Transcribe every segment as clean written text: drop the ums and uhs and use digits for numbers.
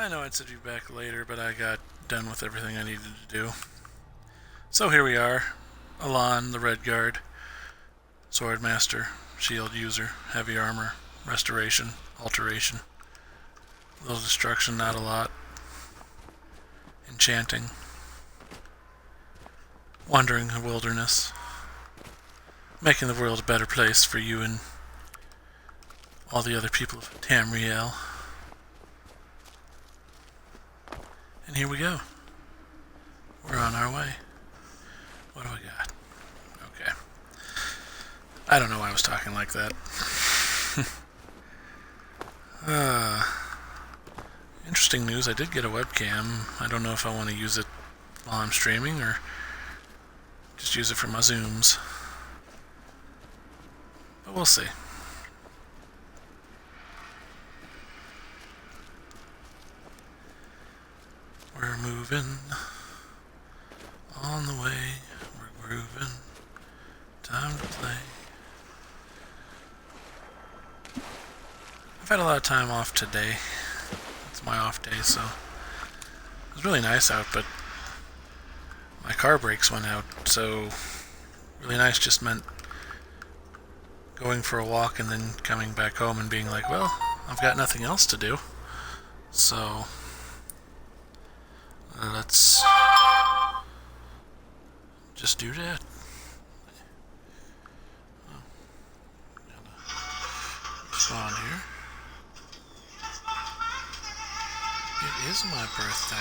I know I said you'd be back later, but I got done with everything I needed to do. So here we are. Alon, the Red Guard, Sword Master, Shield User, Heavy Armor, Restoration, Alteration. A little Destruction, not a lot. Enchanting. Wandering the Wilderness. Making the world a better place for you and all the other people of Tamriel. And here we go. We're on our way. What do we got? Okay. I don't know why I was talking like that. Interesting news, I did get a webcam. I don't know if I want to use it while I'm streaming or just use it for my Zooms. But we'll see. We're moving on the way, we're grooving, time to play. I've had a lot of time off today. It's my off day, so it was really nice out, but my car brakes went out, so really nice just meant going for a walk and then coming back home and being like, well, I've got nothing else to do, so let's just do that. On here. It is my birthday.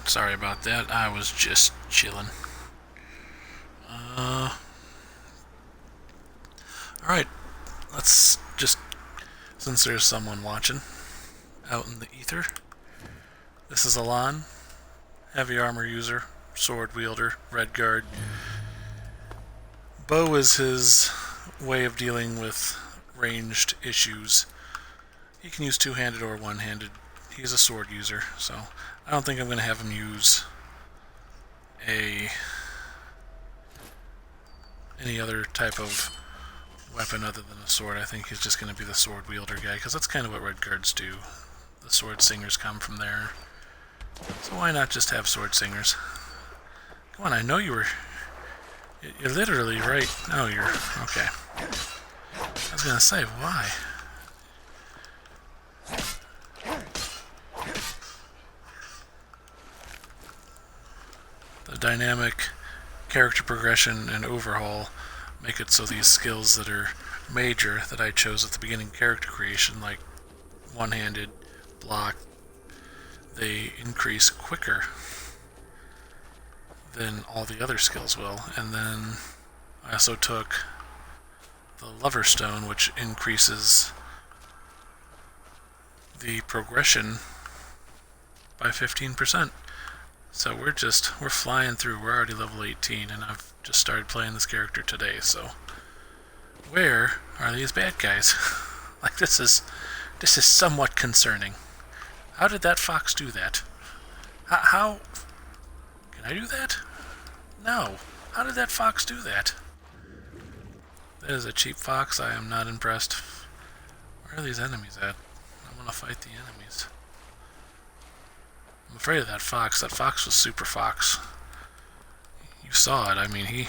Sorry about that. I was just chilling. Alright. Let's just, since there's someone watching out in the ether, this is Alon, Heavy Armor User, Sword Wielder, Red Guard. Bow is his way of dealing with ranged issues. He can use two-handed or one-handed. He's a sword user, so I don't think I'm going to have him use any other type of weapon other than a sword. I think he's just going to be the sword wielder guy, because that's kind of what Red Guards do. The sword singers come from there. So why not just have sword singers? Come on, I know you're literally right. No, you're... okay. I was going to say, why? The dynamic character progression and overhaul make it so these skills that are major that I chose at the beginning character creation, like one-handed, block, they increase quicker than all the other skills will. And then I also took the Lover Stone, which increases the progression by 15%. So we're flying through. We're already level 18, and I've just started playing this character today, so where are these bad guys? Like, this is somewhat concerning. How did that fox do that? How can I do that? No. How did that fox do that? That is a cheap fox. I am not impressed. Where are these enemies at? I want to fight the enemies. I'm afraid of that fox. That fox was Super Fox. You saw it. I mean, he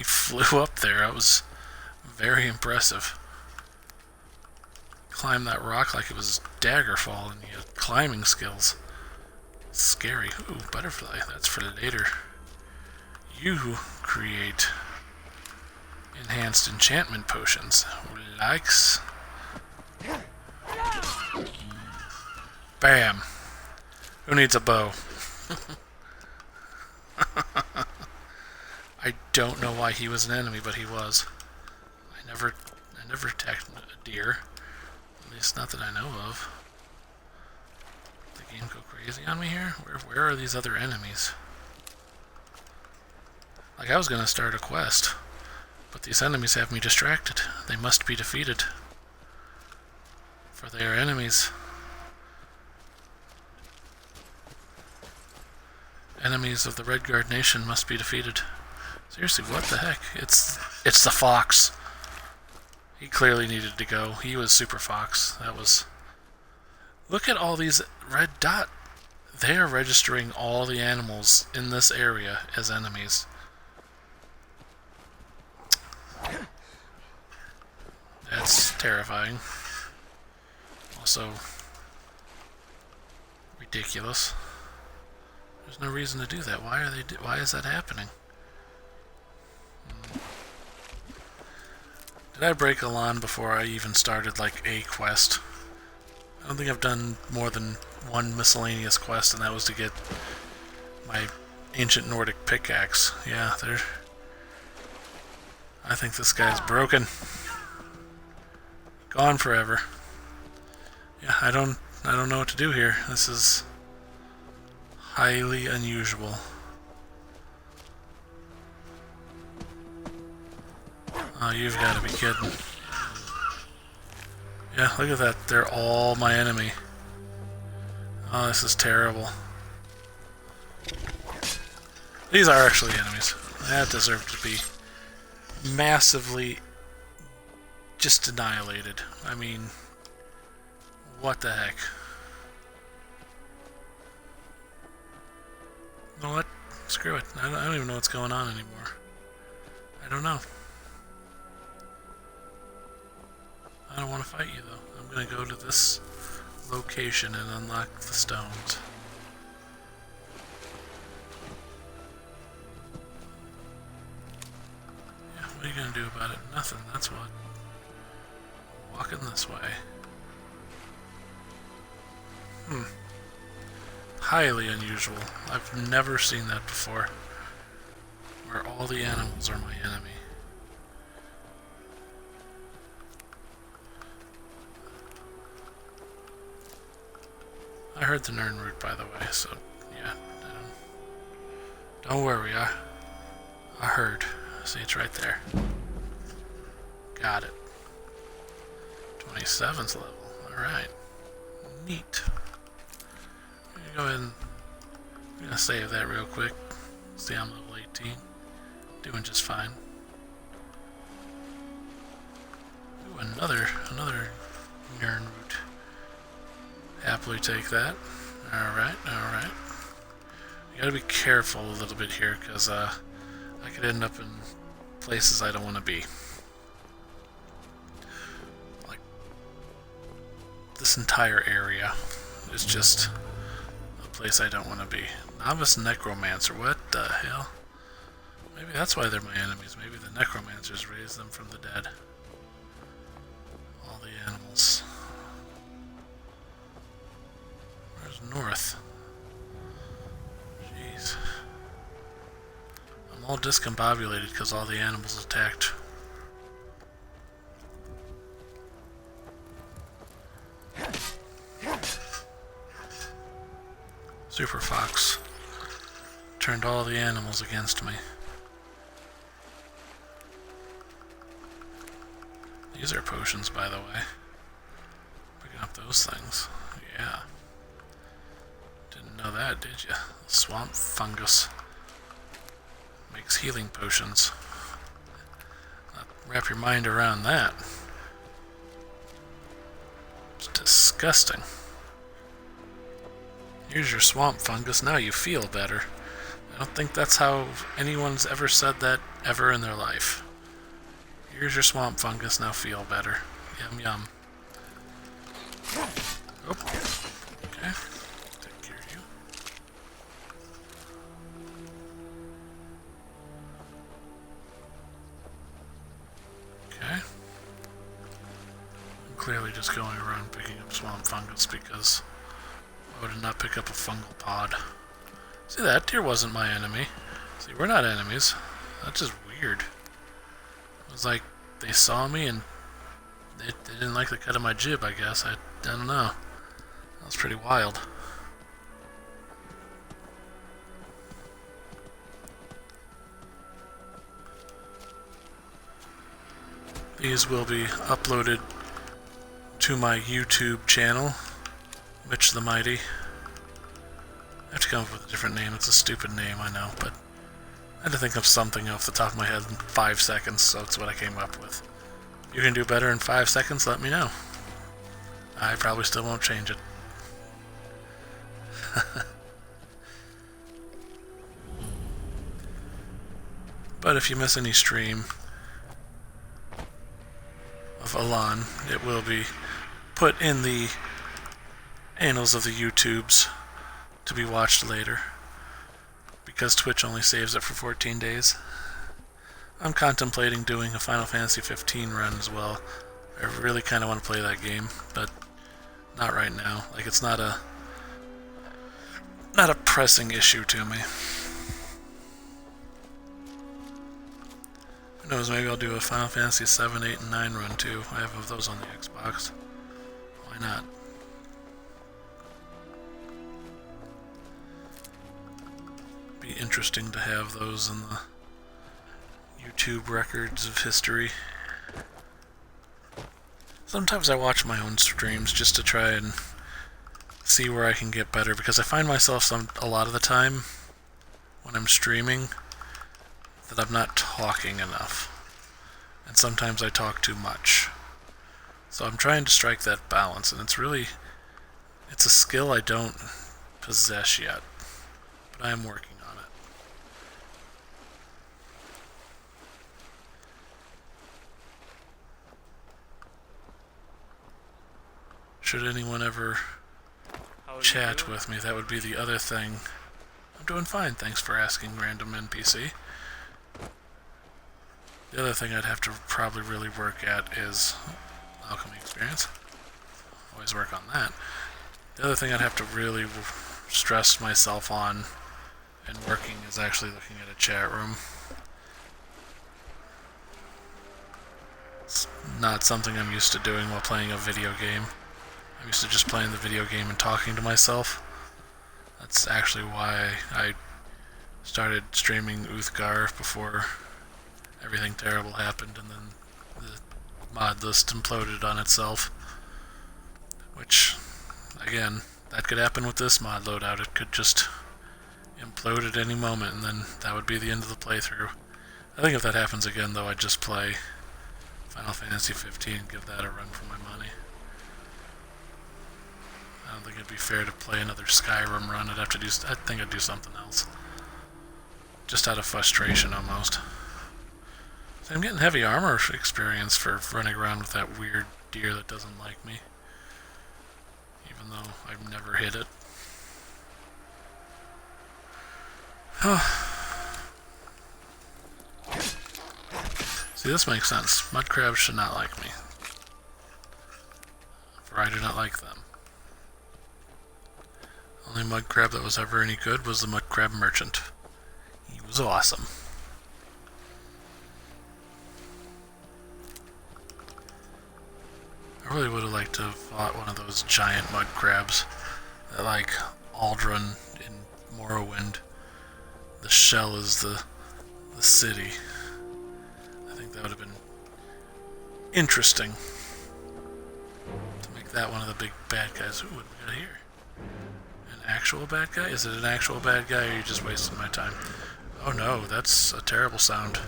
flew up there. That was very impressive. Climbed that rock like it was Daggerfall, and he had climbing skills. Scary. Ooh, butterfly. That's for later. You create enhanced enchantment potions. Likes. Bam. Who needs a bow? I don't know why he was an enemy, but he was. I never attacked a deer. At least not that I know of. Did the game go crazy on me here? Where are these other enemies? Like, I was gonna start a quest, but these enemies have me distracted. They must be defeated, for they are enemies. Enemies of the Redguard Nation must be defeated. Seriously, what the heck? It's the fox. He clearly needed to go. He was Super Fox. That was... Look at all these red dot. They are registering all the animals in this area as enemies. That's terrifying. Also, ridiculous. There's no reason to do that. Why is that happening? Did I break a lawn before I even started, like, a quest? I don't think I've done more than one miscellaneous quest, and that was to get my ancient Nordic pickaxe. Yeah, there. I think this guy's broken. Gone forever. Yeah, I don't know what to do here. This is highly unusual. Oh, you've got to be kidding. Yeah, look at that. They're all my enemy. Oh, this is terrible. These are actually enemies. That deserved to be massively just annihilated. I mean, what the heck? You know what? Screw it. I don't even know what's going on anymore. I don't know. I don't want to fight you, though. I'm going to go to this location and unlock the stones. Yeah, what are you going to do about it? Nothing, that's what. Walking this way. Highly unusual. I've never seen that before. Where all the animals are my enemy. I heard the Nern route, by the way, so yeah. Don't worry, I heard. See, it's right there. Got it. 27th level. Alright. Neat. I'm gonna go ahead and I'm gonna save that real quick. See, I'm level 18. Doing just fine. Ooh, another Nern route. Happily take that. Alright, alright. You gotta be careful a little bit here, because I could end up in places I don't want to be. Like, this entire area is just a place I don't want to be. Novice Necromancer, what the hell? Maybe that's why they're my enemies. Maybe the Necromancers raised them from the dead. All the animals. North. Jeez. I'm all discombobulated because all the animals attacked. Super Fox turned all the animals against me. These are potions, by the way. Picking up those things. Yeah. Didn't know that, did you? Swamp fungus makes healing potions. Wrap your mind around that. It's disgusting. Here's your swamp fungus, now you feel better. I don't think that's how anyone's ever said that ever in their life. Here's your swamp fungus, now feel better. Yum yum. Oh. Okay. Take care of you. Okay. I'm clearly just going around picking up swamp fungus because I would not pick up a fungal pod. See, that deer wasn't my enemy. See, we're not enemies. That's just weird. It was like they saw me and they didn't like the cut of my jib, I guess. I don't know. That was pretty wild. These will be uploaded to my YouTube channel, Mitch the Mighty. I have to come up with a different name. It's a stupid name, I know, but I had to think of something off the top of my head in 5 seconds, so that's what I came up with. If you can do better in 5 seconds, let me know. I probably still won't change it. But if you miss any stream of Alan, it will be put in the annals of the YouTubes to be watched later, because Twitch only saves it for 14 days. I'm contemplating doing a Final Fantasy 15 run as well. I really kind of want to play that game, but not right now. Like, it's not a pressing issue to me. Who knows, maybe I'll do a Final Fantasy 7, 8, and 9 run too. I have those on the Xbox. Why not? Be interesting to have those in the YouTube records of history. Sometimes I watch my own streams just to try and see where I can get better, because I find myself a lot of the time when I'm streaming that I'm not talking enough, and sometimes I talk too much. So I'm trying to strike that balance, and it's a skill I don't possess yet, but I am working on it. Should anyone ever chat with me, that would be the other thing. I'm doing fine, thanks for asking, random NPC. The other thing I'd have to probably really work at is alchemy experience. Always work on that. The other thing I'd have to really stress myself on and working is actually looking at a chat room. It's not something I'm used to doing while playing a video game. I'm used to just playing the video game and talking to myself. That's actually why I started streaming Uthgar before everything terrible happened, and then the mod list imploded on itself. Which, again, that could happen with this mod loadout. It could just implode at any moment, and then that would be the end of the playthrough. I think if that happens again, though, I'd just play Final Fantasy 15 and give that a run for my money. I don't think it'd be fair to play another Skyrim run. I think I'd do something else. Just out of frustration, almost. So I'm getting heavy armor experience for running around with that weird deer that doesn't like me. Even though I've never hit it. See, this makes sense. Mud crabs should not like me, for I do not like them. Only mud crab that was ever any good was the mud crab merchant. He was awesome. I really would have liked to have fought one of those giant mud crabs that, like Aldrin in Morrowind, the shell is the city. I think that would have been interesting to make that one of the big bad guys. Ooh, what do we got here? An actual bad guy? Is it an actual bad guy, or are you just wasting my time? Oh no, that's a terrible sound.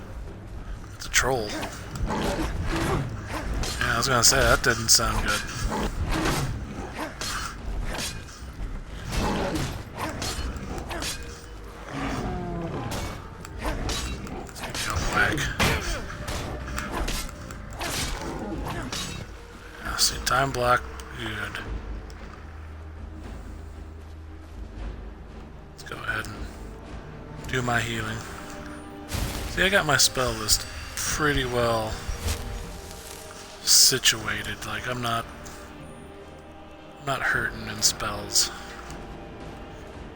It's a troll. Yeah, I was gonna say, that didn't sound good. Let's give you a whack. Yeah, see, time block, good. Let's go ahead and do my healing. See, I got my spell list pretty well situated. Like, I'm not hurting in spells.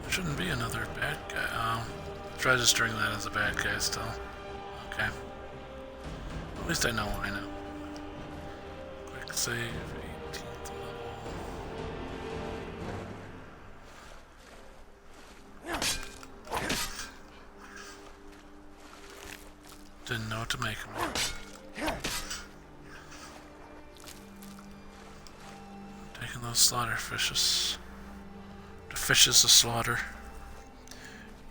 There shouldn't be another bad guy. Oh, try registering that as a bad guy still. Okay. At least I know why now. Quick save, 18th level. Didn't know what to make of it. in those slaughter fishes. The fishes of slaughter.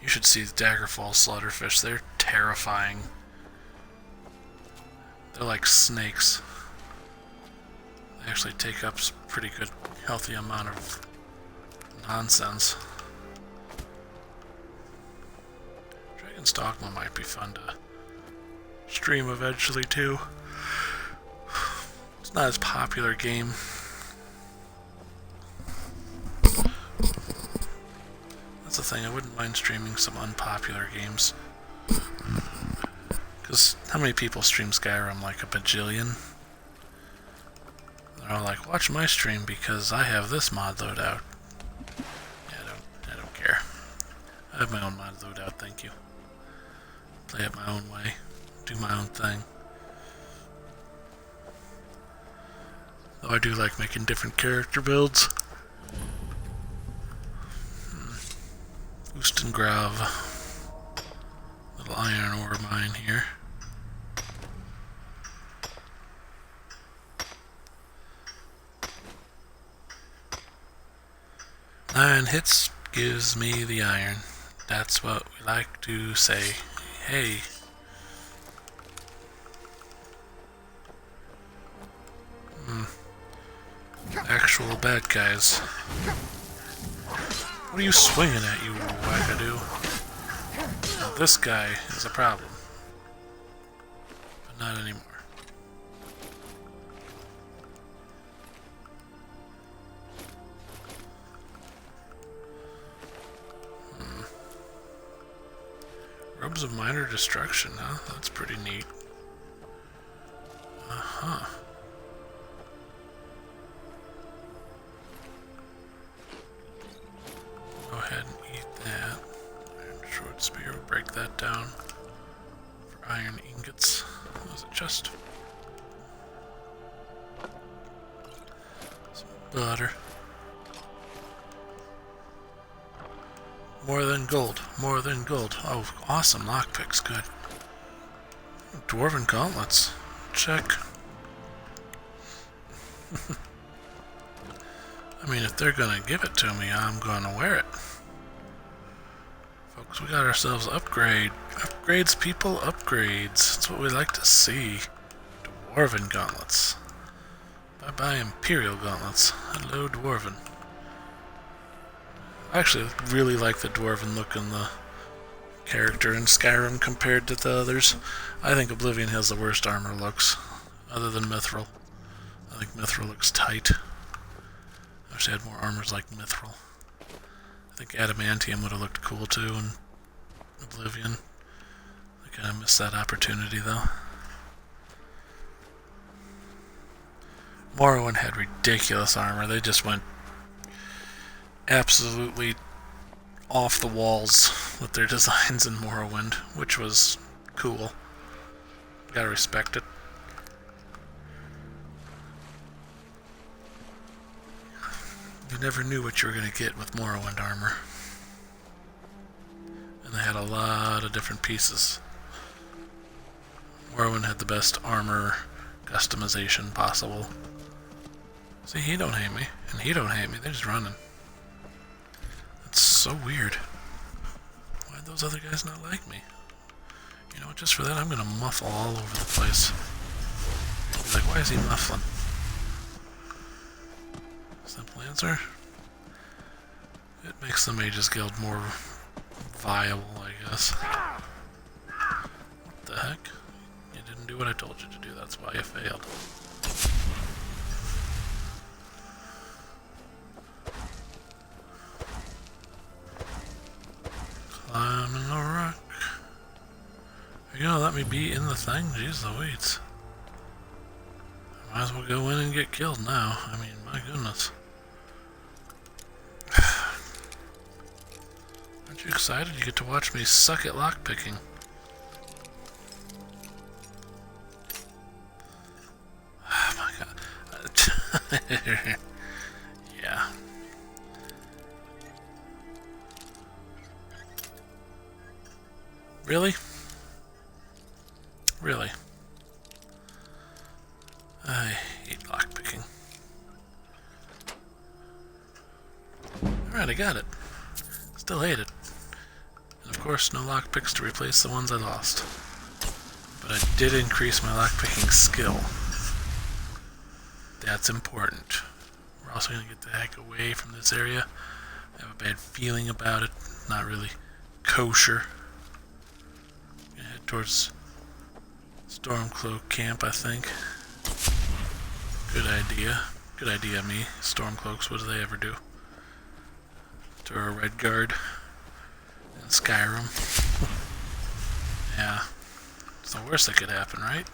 You should see the Daggerfall slaughterfish. They're terrifying. They're like snakes. They actually take up a pretty good, healthy amount of nonsense. Dragon's Dogma might be fun to stream eventually too. It's not as popular a game. That's the thing, I wouldn't mind streaming some unpopular games. Because how many people stream Skyrim? Like a bajillion? They're all like, watch my stream because I have this mod loadout. Yeah, I don't care. I have my own mod loadout, thank you. Play it my own way. Do my own thing. Though I do like making different character builds. Oostengrav. Little iron ore mine here. 9 hits gives me the iron. That's what we like to say. Hey. Actual bad guys. What are you swinging at, you wackadoo? Now this guy is a problem. But not anymore. Robes of Minor Destruction, huh? That's pretty neat. Uh-huh. Go ahead and eat that. Iron Short Spear, break that down for iron ingots. There's a chest. Some butter. More than gold. More than gold. Oh, awesome. Lockpicks. Good. Dwarven gauntlets. Check. I mean, if they're gonna give it to me, I'm gonna wear it. Folks, we got ourselves upgrade. Upgrades, people. Upgrades. That's what we like to see. Dwarven gauntlets. Bye-bye Imperial gauntlets. Hello, Dwarven. I actually really like the dwarven look in the character in Skyrim compared to the others. I think Oblivion has the worst armor looks, other than Mithril. I think Mithril looks tight. I wish they had more armors like Mithril. I think Adamantium would have looked cool too in Oblivion. I kind of missed that opportunity though. Morrowind had ridiculous armor. They just went absolutely off the walls with their designs in Morrowind, which was cool. Gotta respect it. You never knew what you were gonna get with Morrowind armor. And they had a lot of different pieces. Morrowind had the best armor customization possible. See, he don't hate me, and he don't hate me, they're just running. It's so weird. Why'd those other guys not like me? You know what, just for that I'm gonna muffle all over the place. Be like, why is he muffling? Simple answer. It makes the Mages Guild more viable, I guess. What the heck? You didn't do what I told you to do, that's why you failed. Climbing a rock. Are you gonna let me be in the thing? Jeez Louise. I might as well go in and get killed now. I mean, my goodness. Aren't you excited? You get to watch me suck at lockpicking. Oh my god. Yeah. Really? Really? I hate lockpicking. Alright, I got it. Still hate it. And of course, no lockpicks to replace the ones I lost. But I did increase my lockpicking skill. That's important. We're also going to get the heck away from this area. I have a bad feeling about it. Not really kosher. Gonna head towards Stormcloak camp, I think. Good idea. Good idea, me. Stormcloaks, what do they ever do? To a red guard in Skyrim. Yeah. It's the worst that could happen, right?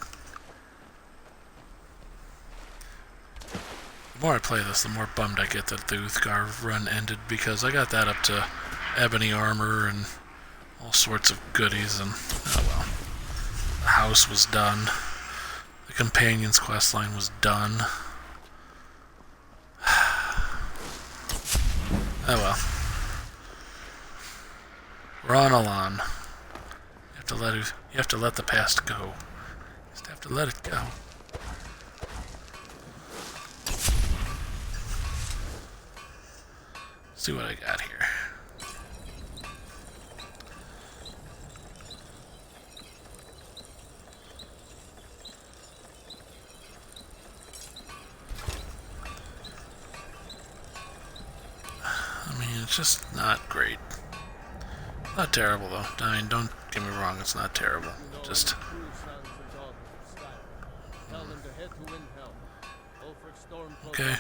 The more I play this, the more bummed I get that the Uthgar run ended, because I got that up to ebony armor and all sorts of goodies, and oh well. The house was done. The companion's questline was done. Oh well. We're on Alon. You have to let the past go. You just have to let it go. Let's see what I got here. I mean, it's just not great. Not terrible though. I mean, don't get me wrong, it's not terrible. Just okay.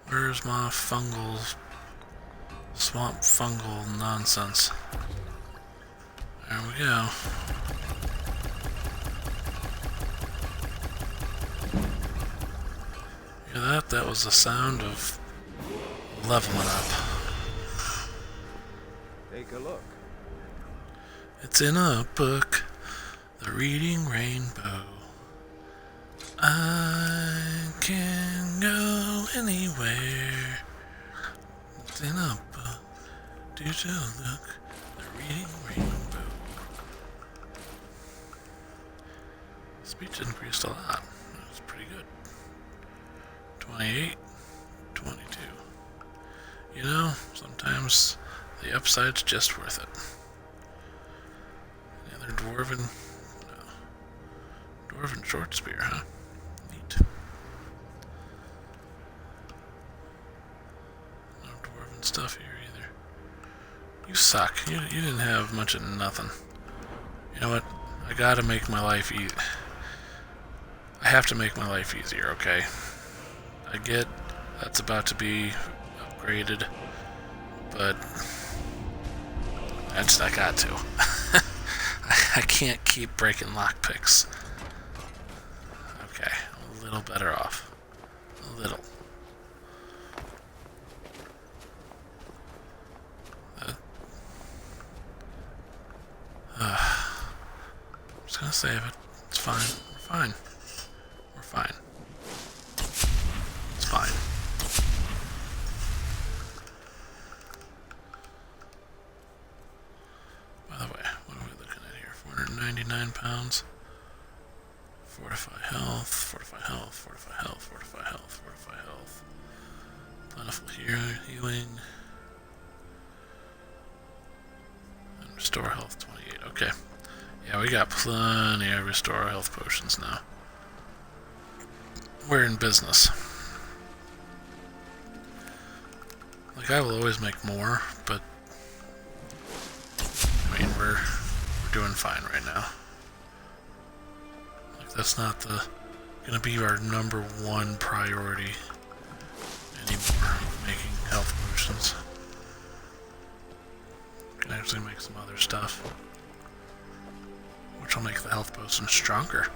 Where's my swamp fungal nonsense? There we go. Hear that? That was the sound of leveling up. Take a look. It's in a book, The Reading Rainbow. I can go anywhere. It's in a book. Do you look? The Reading Rainbow. Speech increased a lot. That's pretty good. 28, 22. You know, sometimes the upside's just worth it. Another dwarven short spear, huh? Neat. No dwarven stuff here either. You suck. You didn't have much of nothing. You know what? I gotta make my life easy. I have to make my life easier, okay? I get that's about to be upgraded, but I got to. I can't keep breaking lockpicks. Okay, I'm a little better off. A little. I'm just gonna save it. It's fine. We're fine. We're fine. It's fine. By the way, what are we looking at here? 499 pounds. Fortify health, fortify health, fortify health, fortify health, fortify health. Plentiful healing. And restore health 28. Okay. Yeah, we got plenty of restore health potions now. We're in business. Like, I will always make more, but I mean, we're doing fine right now. Like, that's not gonna be our number one priority anymore, making health potions. Can actually make some other stuff, which will make the health potions stronger.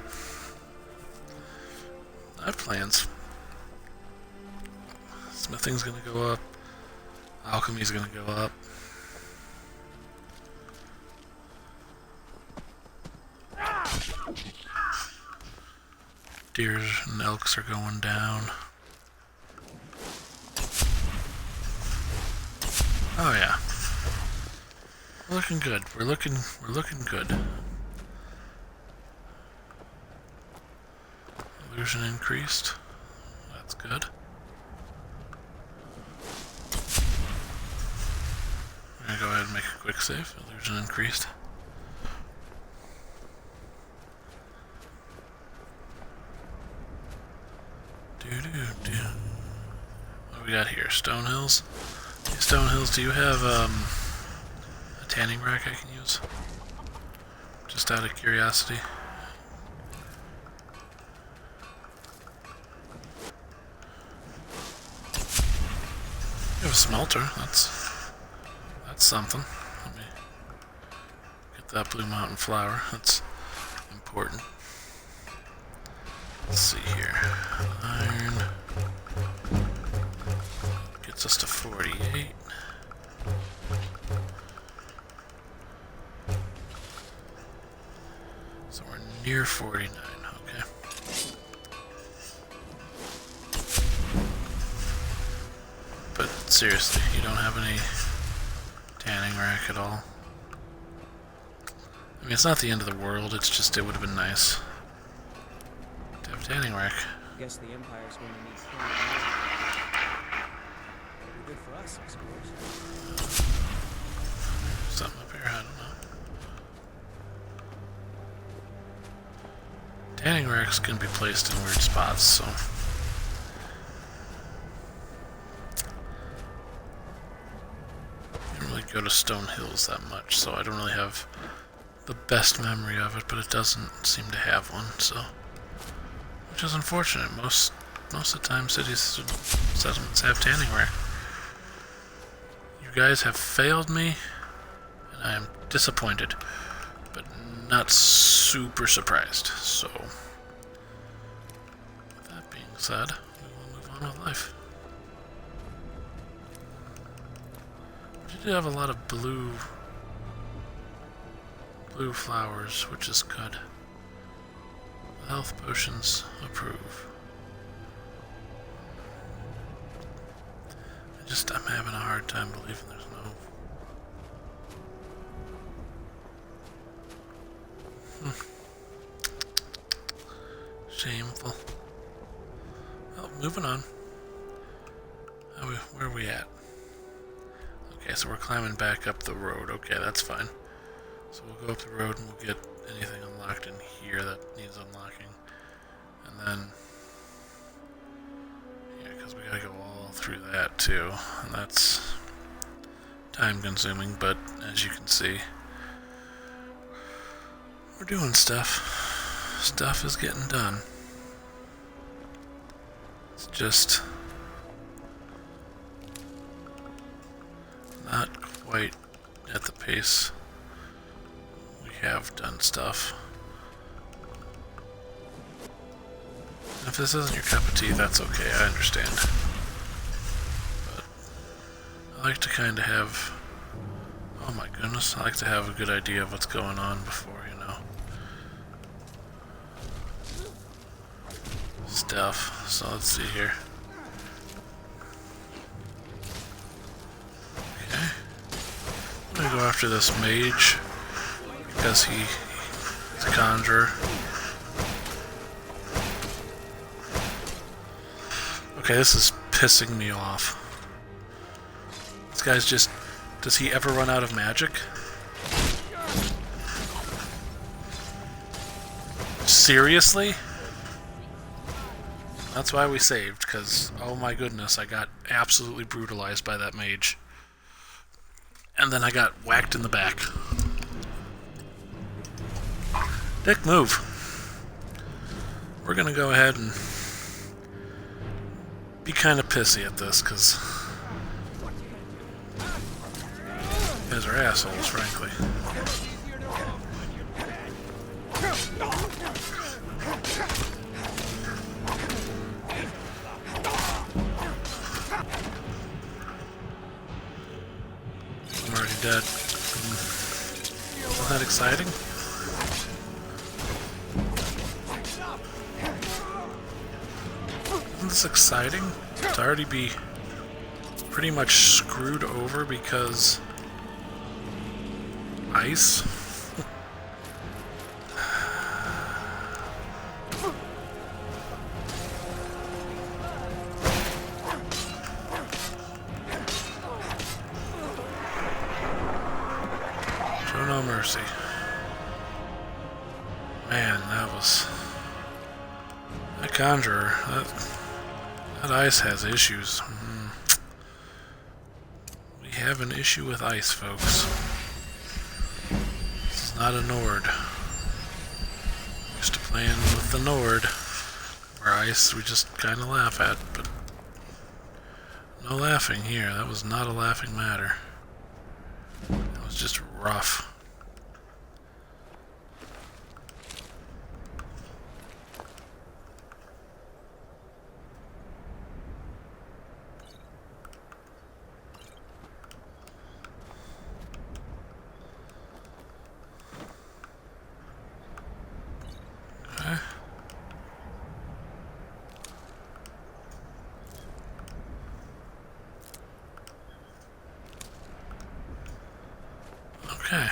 I have plans. Smithing's gonna go up. Alchemy's gonna go up. Deers and elks are going down. Oh yeah. We're looking good. We're looking good. Illusion increased. That's good. We're gonna go ahead and make a quick save. Illusion increased. What do we got here? Stone Hills? Hey, Stone Hills, do you have a tanning rack I can use? Just out of curiosity. You have a smelter. That's something. Let me get that Blue Mountain flower. That's important. Let's see here. Iron gets us to 48. So we're near 49. Okay. But seriously, you don't have any tanning rack at all? I mean, it's not the end of the world. It's just it would have been nice to have a tanning rack. Guess the Empire's going to need It'll be good for us, I suppose. Something up here, I don't know. Tanning racks can be placed in weird spots, so. I don't really go to Stone Hills that much, so I don't really have the best memory of it, but it doesn't seem to have one, so. Which is unfortunate. Most of the time cities, settlements have tanning rack. You guys have failed me, and I am disappointed, but not super surprised. So, with that being said, we will move on with life. We did have a lot of blue flowers, which is good. Health potions, approve. I'm having a hard time believing there's no... Shameful. Well, moving on. Where are we at? Okay, so we're climbing back up the road. Okay, that's fine. So we'll go up the road and we'll get anything unlocked in here that needs unlocking. And then... yeah, because we gotta go all through that too. And that's time consuming, but as you can see, we're doing stuff. Stuff is getting done. It's just not quite at the pace we have done stuff. If this isn't your cup of tea, that's okay, I understand. But I like to kind of have... oh my goodness, I like to have a good idea of what's going on before, you know. Stuff. So let's see here. Okay. I'm gonna go after this mage because he's a conjurer. Okay, this is pissing me off. This guy's just... does he ever run out of magic? Seriously? That's why we saved, because, oh my goodness, I got absolutely brutalized by that mage. And then I got whacked in the back. Dick, move. We're gonna go ahead and be kind of pissy at this, because you guys are assholes, frankly. I'm already dead. Isn't that exciting? Isn't this exciting? To already be pretty much screwed over because ice. Show no mercy. Man, that conjurer, that ice has issues. We have an issue with ice, folks. This is not a Nord. Used to playing with the Nord, where ice we just kind of laugh at, but no laughing here. That was not a laughing matter. It was just rough. Okay.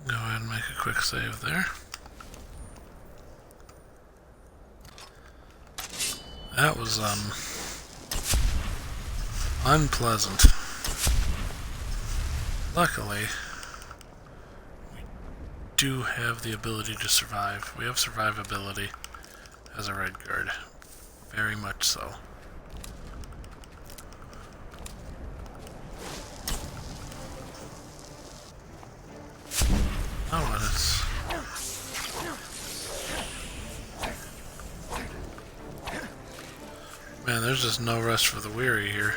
Go ahead and make a quick save there. That was, unpleasant. Luckily, we do have the ability to survive. We have survivability as a red guard. Very much so. Oh, and it's... Man, there's just no rest for the weary here.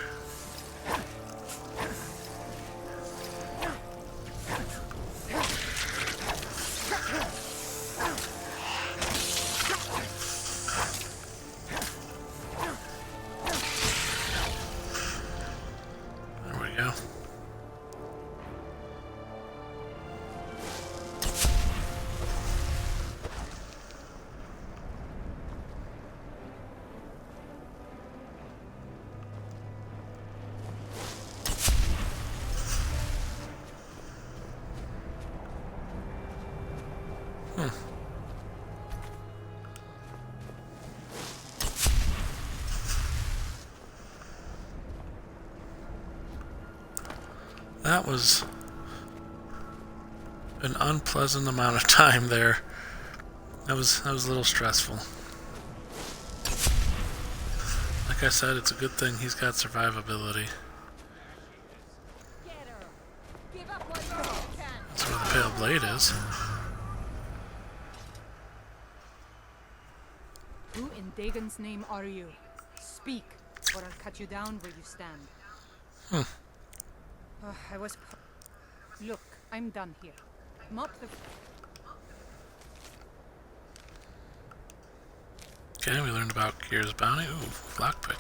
There we go. That was an unpleasant amount of time there. That was a little stressful. Like I said, it's a good thing he's got survivability. That's where the pale blade is. Who in Dagon's name are you? Speak, or I'll cut you down where you stand. I was... Look, I'm done here. Mop the... Okay, we learned about Kira's bounty. Ooh, lockpick.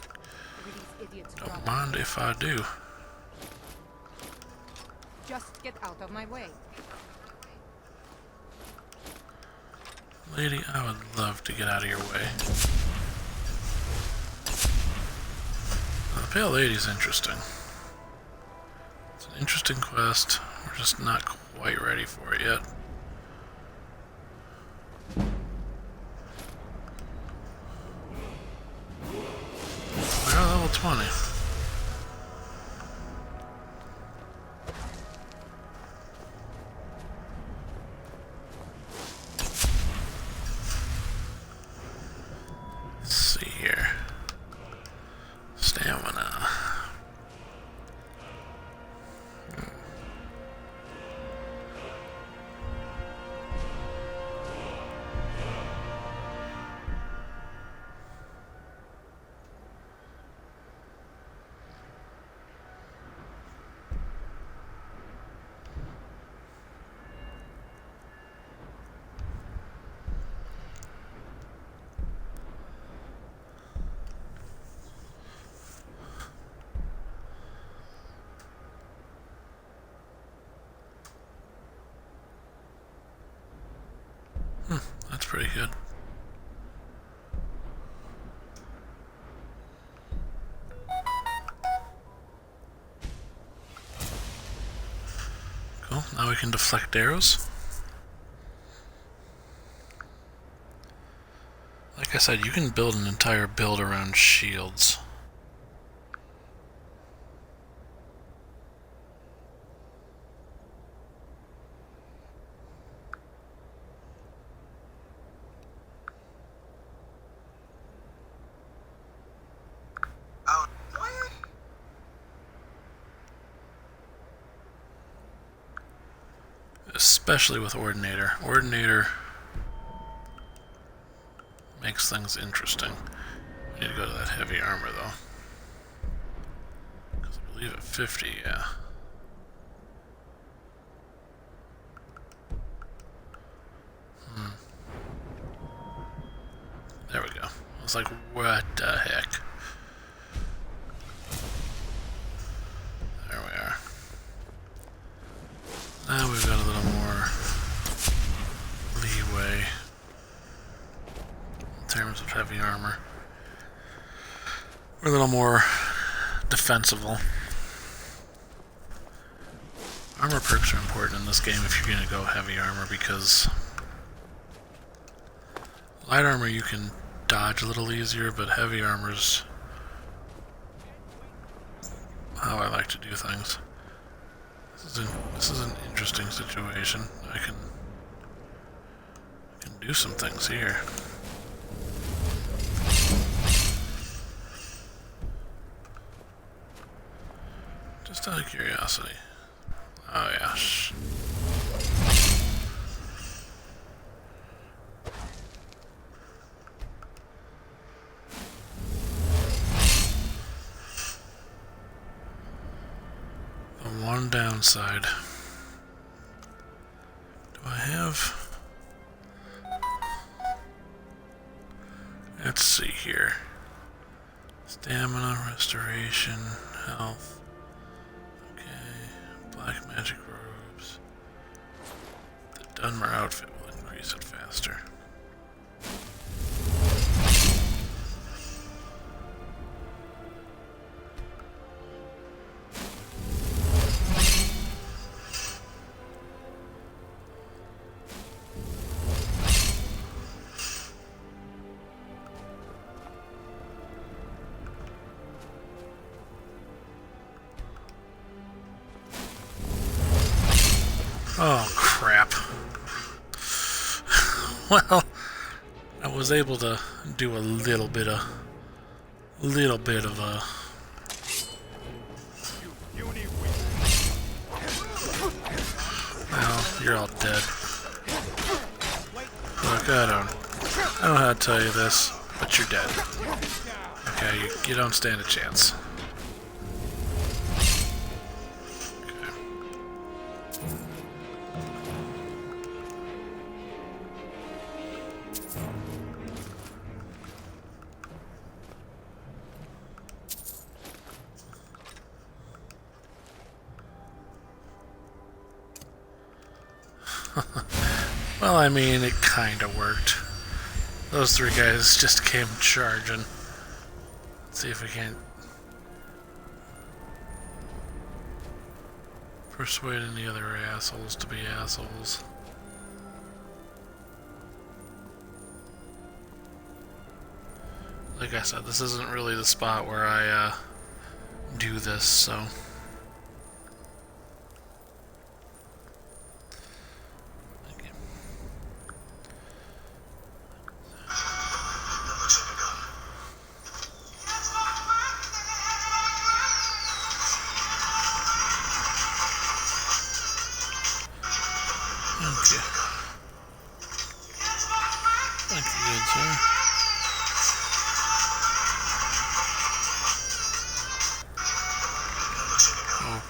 Don't mind if I do. Just get out of my way. Lady, I would love to get out of your way. Well, the Pale Lady's interesting. It's an interesting quest. We're just not quite ready for it yet. We are level 20. Let's see here. Stamina. That's pretty good. Well, now we can deflect arrows. Like I said, you can build an entire build around shields. Especially with Ordinator. Ordinator makes things interesting. We need to go to that heavy armor though. Because I believe at 50, yeah. There we go. I was like, what the heck? There we are. Now we've got a little more leeway in terms of heavy armor. We're a little more defensible. Armor perks are important in this game if you're going to go heavy armor, because light armor you can dodge a little easier, but heavy armor's how I like to do things. This is an interesting situation. I can do some things here. Just out of curiosity. Oh yeah. The one downside. Do I have... Let's see here. Stamina, restoration, health. Okay, black magic robes. The Dunmer outfit will increase it faster. Oh, crap. Well, I was able to do a little bit of a... Well, you're all dead. Look, I don't know how to tell you this, but you're dead. Okay, you don't stand a chance. Well, I mean, it kinda worked. Those three guys just came charging. Let's see if we can't persuade any other assholes to be assholes. Like I said, this isn't really the spot where I do this, so... Okay. Thank you, good sir. Oh.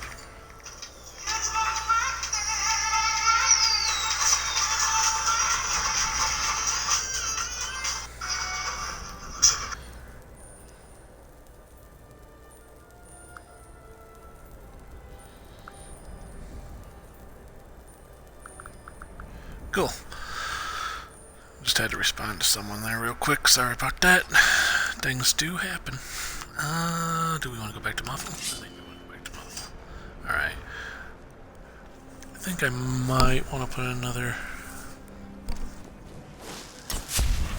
Cool. Just had to respond to someone there real quick. Sorry about that. Things do happen. Do we want to go back to Muffle? I think we want to go back to Muffle. Alright. I think I might want to put another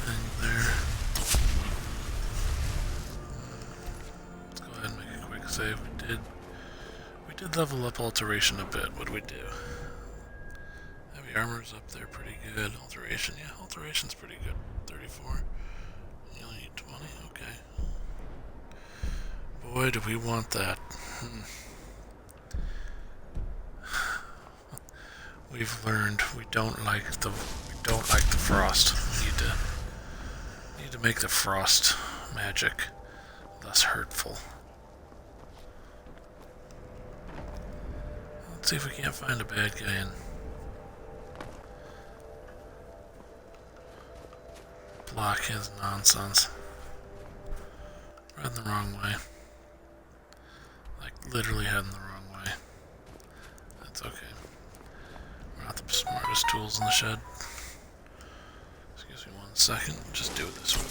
thing there. Let's go ahead and make a quick save. We did level up alteration a bit. What do we do? Heavy armor's up there pretty good. Alteration, yeah, alteration's pretty good. 34. You only need 20, okay. Boy, do we want that. We've learned we don't like the frost. We need to make the frost magic less hurtful. Let's see if we can't find a bad guy and block his nonsense. We're heading the wrong way. Like literally heading the wrong way. That's okay. We're not the smartest tools in the shed. Excuse me 1 second. Just do it this way.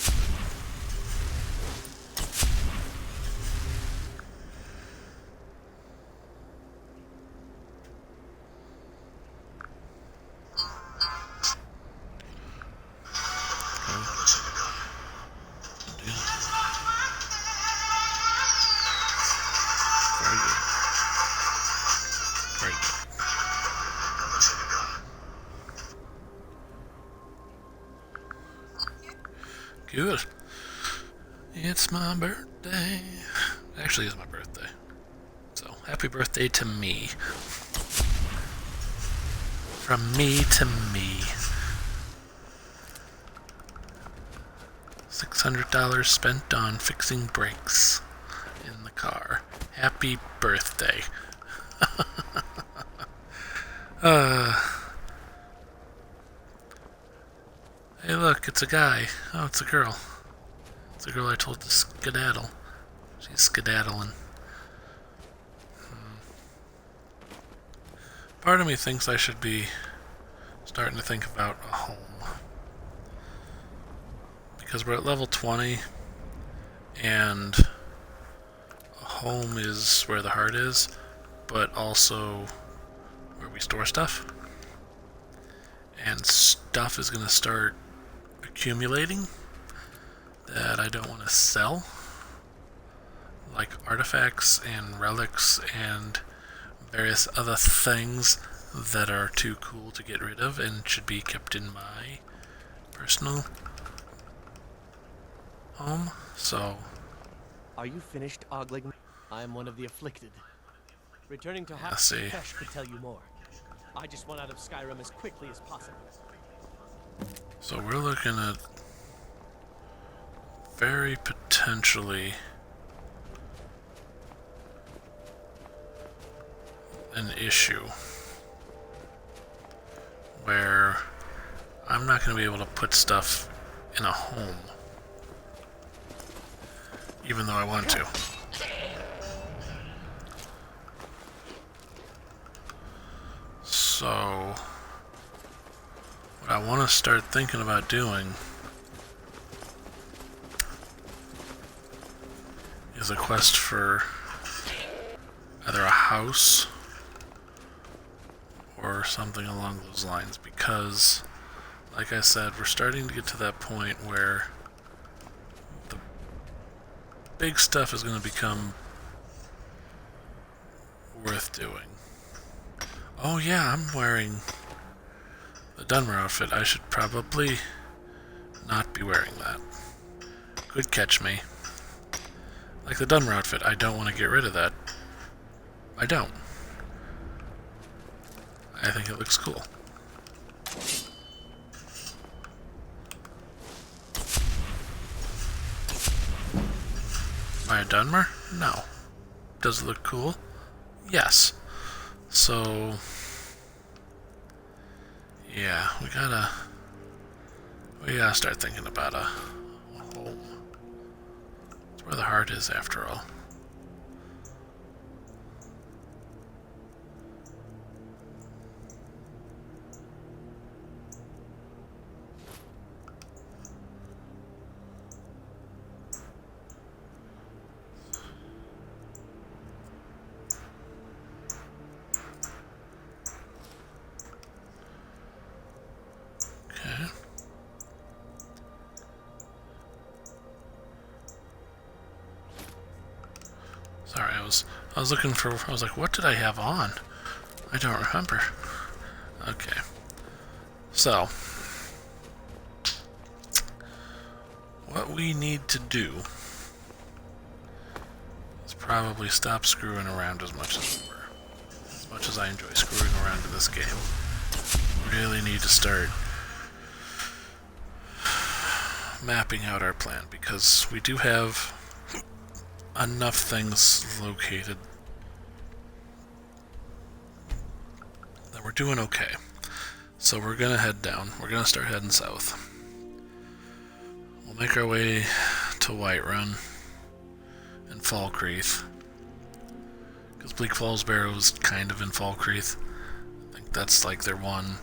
Good. It's my birthday. Actually, it's my birthday. So, happy birthday to me. From me to me. $600 spent on fixing brakes in the car. Happy birthday. Hey look, it's a guy. Oh, it's a girl. It's a girl I told to skedaddle. She's skedaddling. Part of me thinks I should be starting to think about a home. Because we're at level 20, and a home is where the heart is, but also where we store stuff. And stuff is going to start accumulating that I don't want to sell, like artifacts and relics and various other things that are too cool to get rid of and should be kept in my personal home. So, Are you finished ogling? I am one of the afflicted. Returning to let's see. Fesh could tell you more. I just want out of Skyrim as quickly as possible. So we're looking at very potentially an issue where I'm not going to be able to put stuff in a home, even though I want to. So what I want to start thinking about doing is a quest for either a house or something along those lines, because like I said, we're starting to get to that point where the big stuff is going to become worth doing. Oh yeah, I'm wearing the Dunmer outfit. I should probably not be wearing that. Good catch, me. Like the Dunmer outfit, I don't want to get rid of that. I don't. I think it looks cool. Am I a Dunmer? No. Does it look cool? Yes. So, yeah, we gotta start thinking about a home. It's where the heart is, after all. I was looking for. I was like, what did I have on? I don't remember. Okay. So, what we need to do is probably stop screwing around as much as we were. As much as I enjoy screwing around in this game, really need to start mapping out our plan, because we do have enough things located that we're doing okay. So we're gonna head down. We're gonna start heading south. We'll make our way to Whiterun and Falkreath, because Bleak Falls Barrow's kind of in Falkreath. I think that's like their one.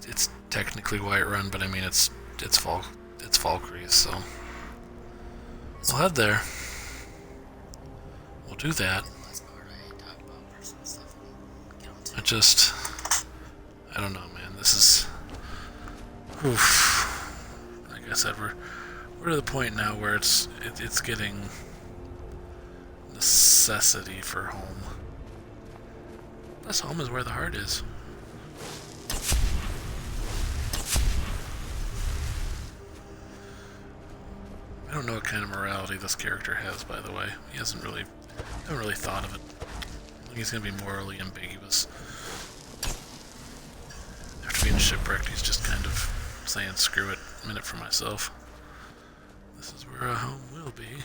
It's technically Whiterun, but I mean it's Falkreath. So we'll head there. We'll do that. I don't know, man. This is, oof. Like I said, we're to the point now where it's getting necessity for home. Plus, home is where the heart is. I don't know what kind of morality this character has, by the way. He hasn't really, I haven't really thought of it. I think he's gonna be morally ambiguous. After being shipwrecked, he's just kind of saying, screw it, I'm in it for myself. This is where a home will be.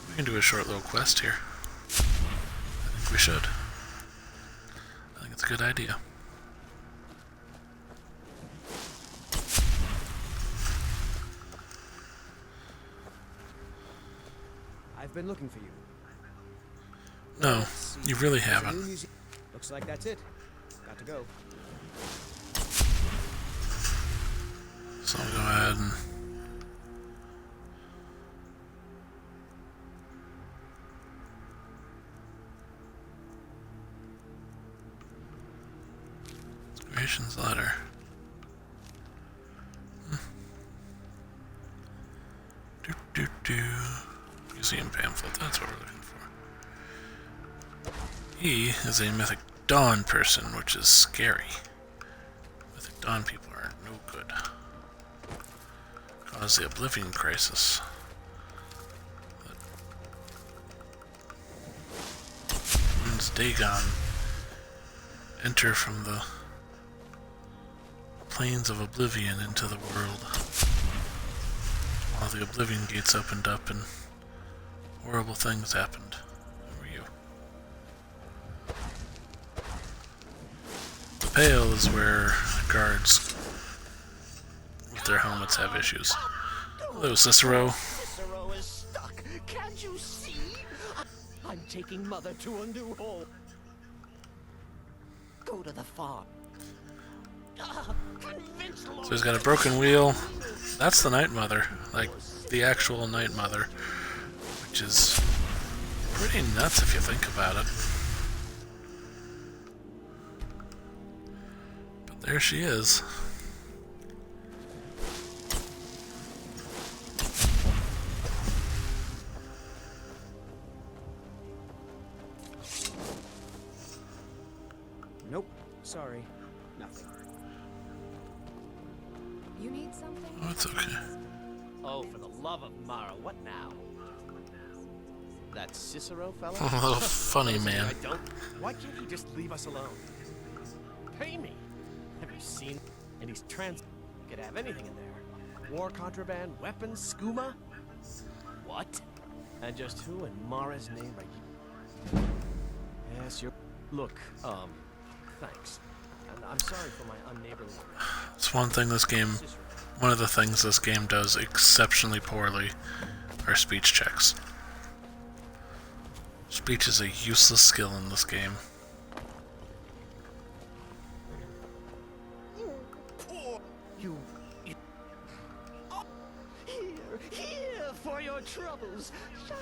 We can do a short little quest here. I think we should. I think it's a good idea. I've been looking for you. No, you really There's a haven't. new museum. Looks like that's it. Got to go. So I'll go ahead and Inspiration's letter. Museum pamphlet, that's what we're looking for. He is a Mythic Dawn person, which is scary. Mythic Dawn people are no good. Cause the Oblivion Crisis. Runes Dagon enter from the plains of Oblivion into the world, while the Oblivion Gates opened up and horrible things happened. Who are you? The Pale is where the guards with their helmets have issues. Hello, Cicero. Cicero is stuck. Can't you see? I'm taking Mother to a new home. Go to the farm. So he's got a broken wheel. That's the Night Mother, like the actual Night Mother, which is pretty nuts if you think about it. But there she is. Nope. Sorry. Nothing. You need something? Oh, it's okay. Oh, for the love of Mara, what now? That Cicero fella? Oh, funny man. I don't. Why can't he just leave us alone? Pay me. Have you seen? And he's could have anything in there. War contraband, weapons, skooma. What? And just who in Mara's name are you? Yes, you're. Look, thanks. And I'm sorry for my unneighborly. It's one thing this game, one of the things this game does exceptionally poorly are speech checks. Speech is a useless skill in this game. You. Oh, here for your troubles. Shiny,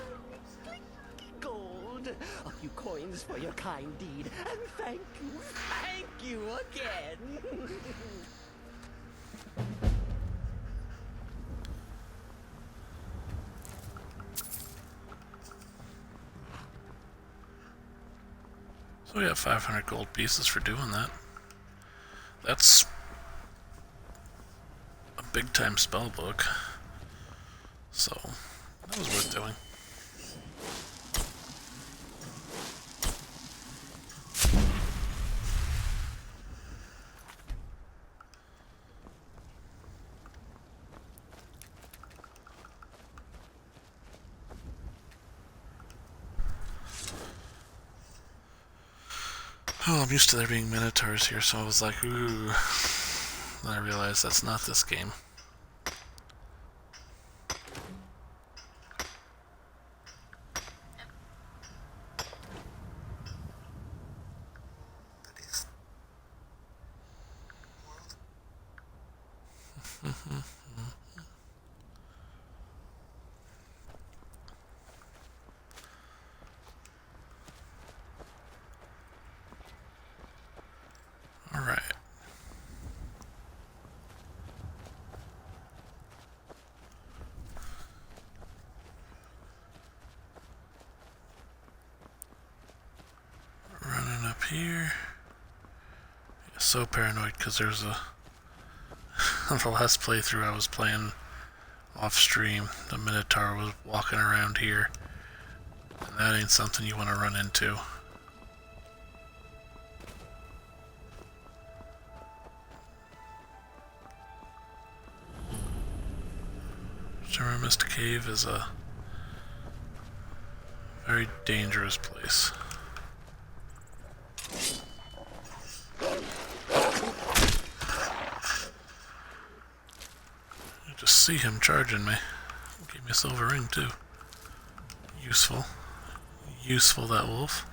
blinky gold. A few coins for your kind deed. And thank you again. So we got 500 gold pieces for doing that. That's a big time spell book. So that was worth doing. Oh, I'm used to there being minotaurs here, so I was like, ooh. Then I realized that's not this game. Alright. Running up here. Yeah, so paranoid because there's a... the last playthrough I was playing off stream, the Minotaur was walking around here. And that ain't something you want to run into. Summer Mist Cave is a very dangerous place. I just see him charging me. Gave me a silver ring too. Useful. Useful, that wolf.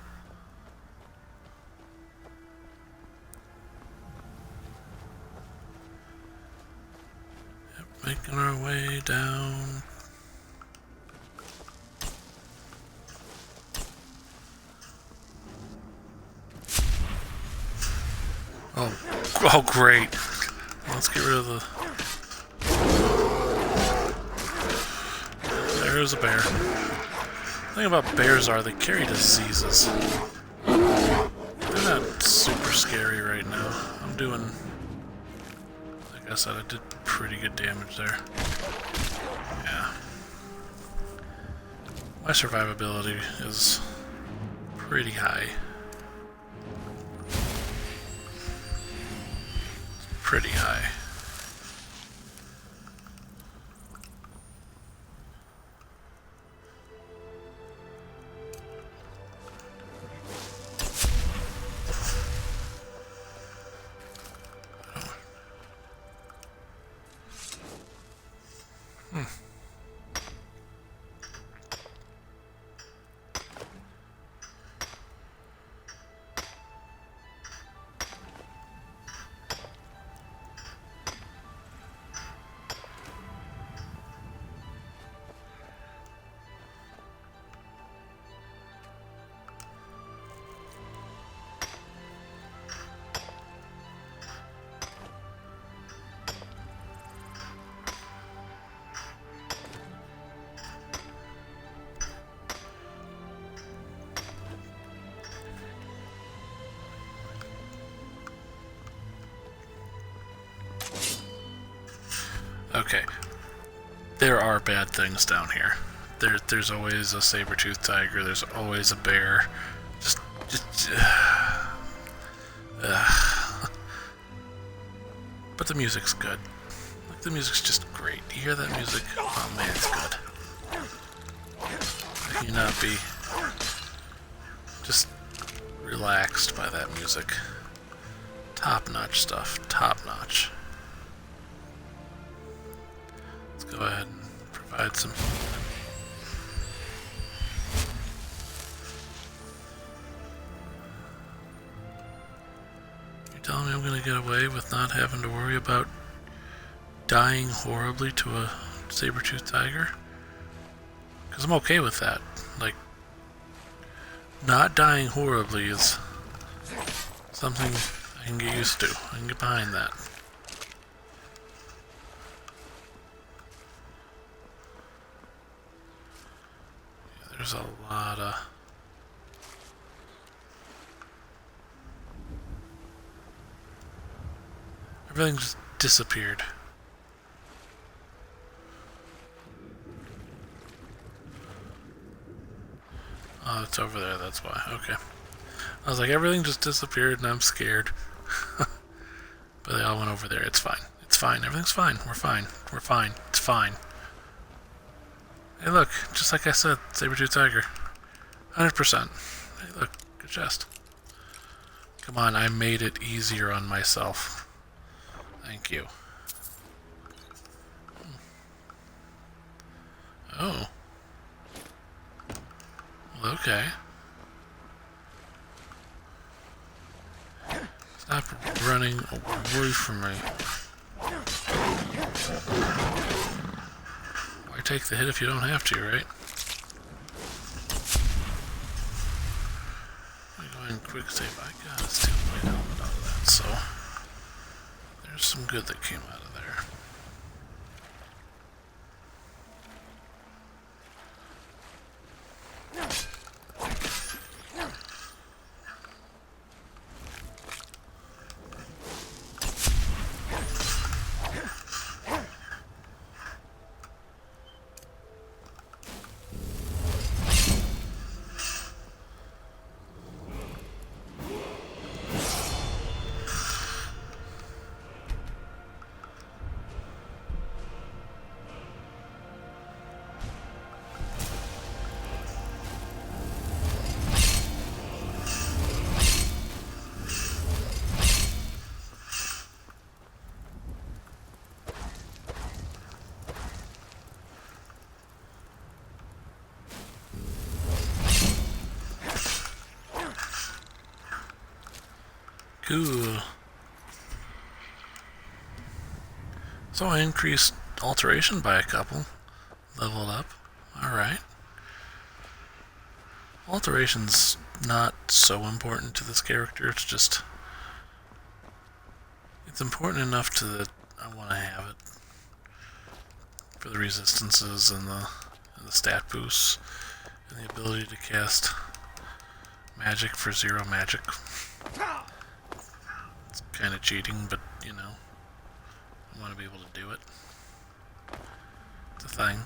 Yep, making our way down. Oh, great. Let's get rid of the... There's a bear. The thing about bears are they carry diseases. They're not super scary right now. I'm doing... Like I said, I did pretty good damage there. Yeah. My survivability is pretty high. Pretty high. Okay. There are bad things down here. There's always a saber-toothed tiger, there's always a bear. But the music's good. Like, the music's just great. You hear that music? Oh man, it's good. How can you not be just relaxed by that music? Top-notch stuff. Top-notch. Go ahead and provide some. You're telling me I'm going to get away with not having to worry about dying horribly to a saber-toothed tiger? Because I'm okay with that. Like, not dying horribly is something I can get used to. I can get behind that. There's a lot of... Everything just disappeared. Oh, it's over there, that's why. Okay. I was like, everything just disappeared and I'm scared. But they all went over there. It's fine. It's fine. Everything's fine. We're fine. We're fine. It's fine. Hey, look. Just like I said, saber-tooth tiger. 100%. Hey, look. Good chest. Come on, I made it easier on myself. Thank you. Oh. Well, okay. Stop running away from me. Why take the hit if you don't have to, right? Let me go ahead and quick save. I got a steel plate helmet out of that, so there's some good that came out of there. Cool. So I increased alteration by a couple. Leveled up. Alright. Alteration's not so important to this character, it's just... It's important enough to that I want to have it. For the resistances and the stat boosts. And the ability to cast magic for 0 magic. It's kind of cheating, but, you know, I want to be able to do it. It's a thing.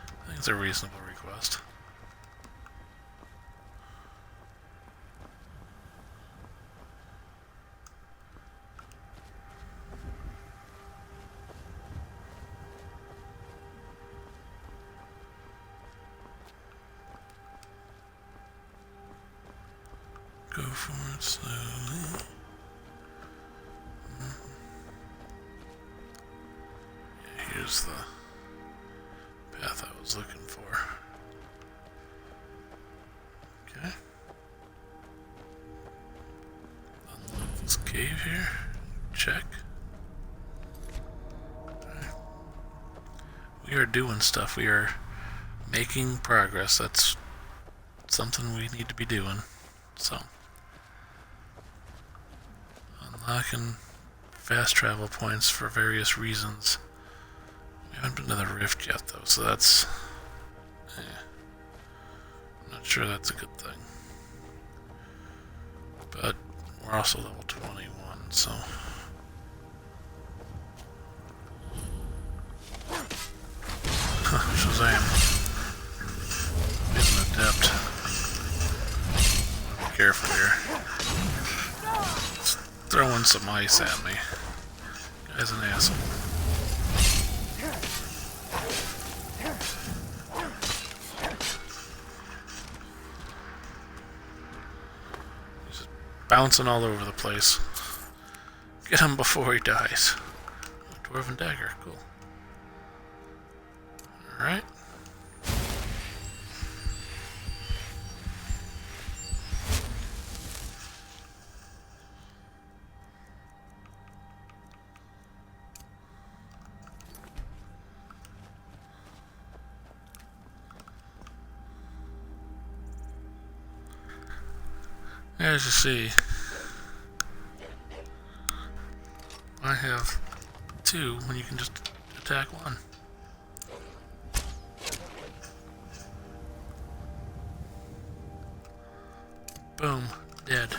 I think it's a reasonable request. Go for it slowly. Here's the path I was looking for. Okay. Unlock this cave here. Check. Alright. We are doing stuff. We are making progress. That's something we need to be doing. So. Unlocking fast travel points for various reasons. We haven't been to the rift yet, though, so that's... I'm not sure that's a good thing. But we're also level 21, so... Shazam. He's an adept. Be careful here. He's throwing some ice at me. Guy's an asshole. Bouncing all over the place. Get him before he dies. Dwarven dagger, cool. Alright. As you see, I have 2 when you can just attack 1. Boom, dead.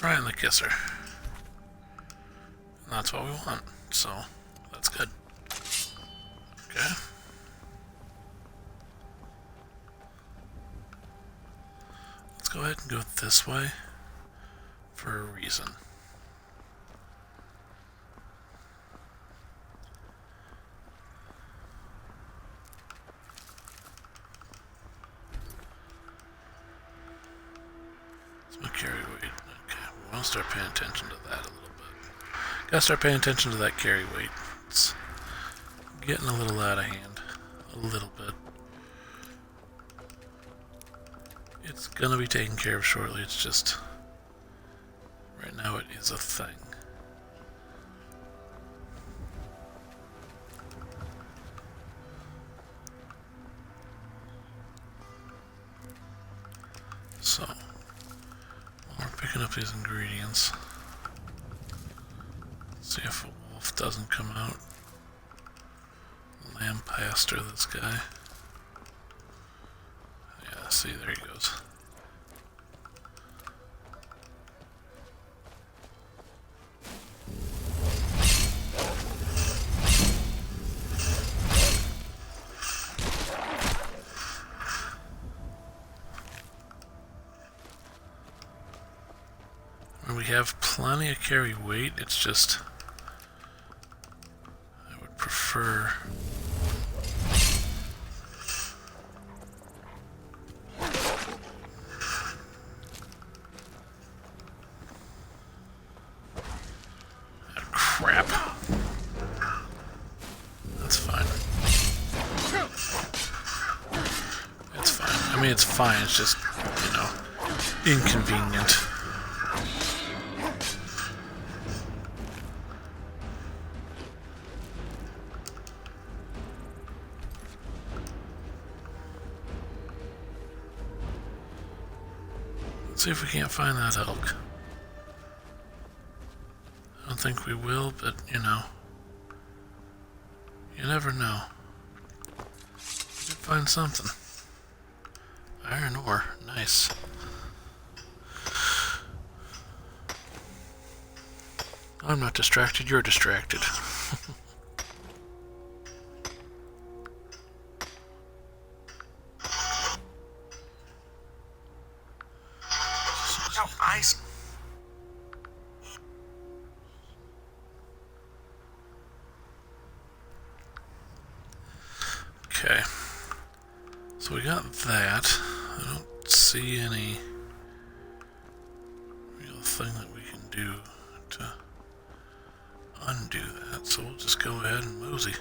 right in the kisser. And that's what we want, so that's good. Okay. Let's go ahead and go this way for a reason. Carry weight. Okay, we want to start paying attention to that a little bit. Gotta start paying attention to that carry weight. It's getting a little out of hand. A little bit. It's gonna be taken care of shortly. It's just right now it is a thing. So picking up these ingredients. See if a wolf doesn't come out. Lamb pastor, this guy. Yeah, see, there he goes. We have plenty of carry weight, it's just I would prefer crap. That's fine. It's fine. I mean, it's fine, it's just, you know, inconvenient. See if we can't find that elk. I don't think we will, but you know. You never know. We could find something. Iron ore, nice. I'm not distracted, you're distracted. Okay, so we got that. I don't see any real thing that we can do to undo that, so we'll just go ahead and mosey.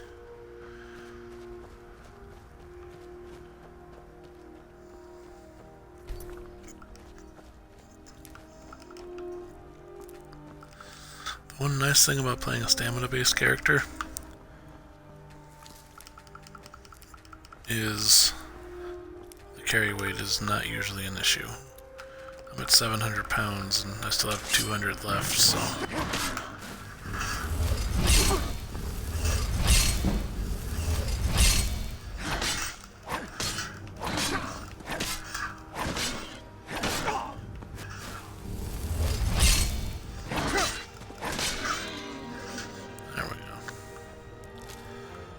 The one nice thing about playing a stamina-based character is the carry weight is not usually an issue. I'm at 700 pounds and I still have 200 left, so... There we go.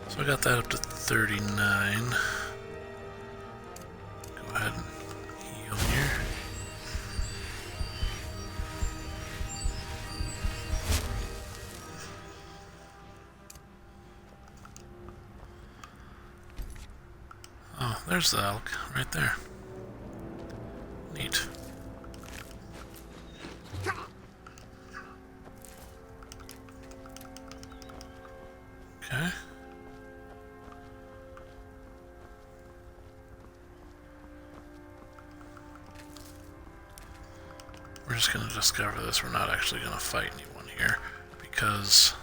So I got that up to 39. Go ahead and heal here. Oh, there's the elk right there. Neat. Okay. We're just going to discover this. We're not actually going to fight anyone here because,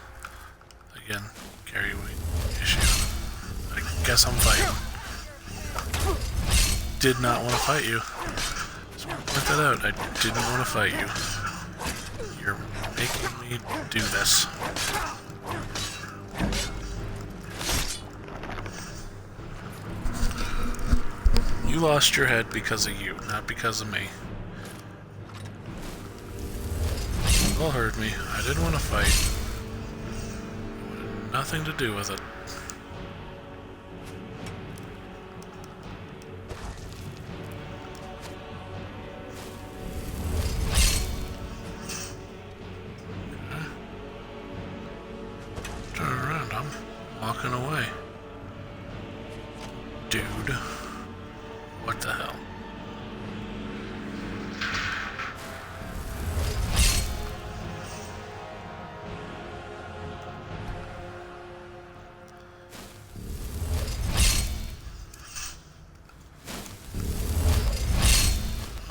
again, carry weight issue. I guess I'm fighting. Did not want to fight you. Just want to point that out. I didn't want to fight you. You're making me do this. You lost your head because of you, not because of me. You all heard me. I didn't want to fight. I wanted nothing to do with it. Turn around, I'm walking away. Dude. What the hell?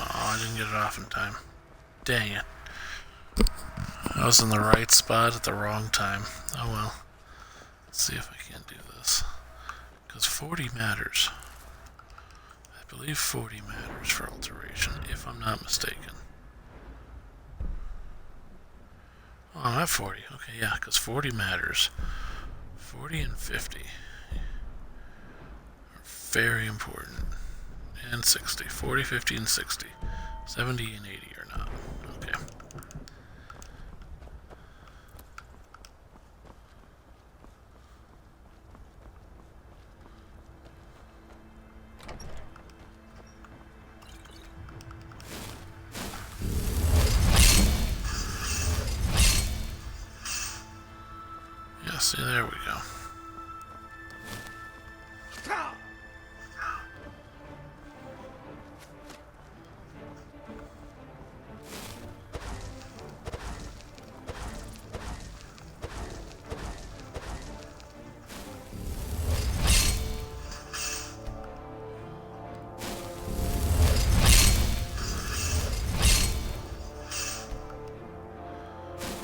Oh, I didn't get it off in time. Dang it. I was in the right spot at the wrong time. Oh well. Let's see if I can do this. Because 40 matters. I believe 40 matters for alteration, if I'm not mistaken. Oh, I'm at 40. Okay, yeah, because 40 matters. 40 and 50 are very important. And 60. 40, 50, and 60. 70 and 80 are not. Okay. Yeah, see, there we go.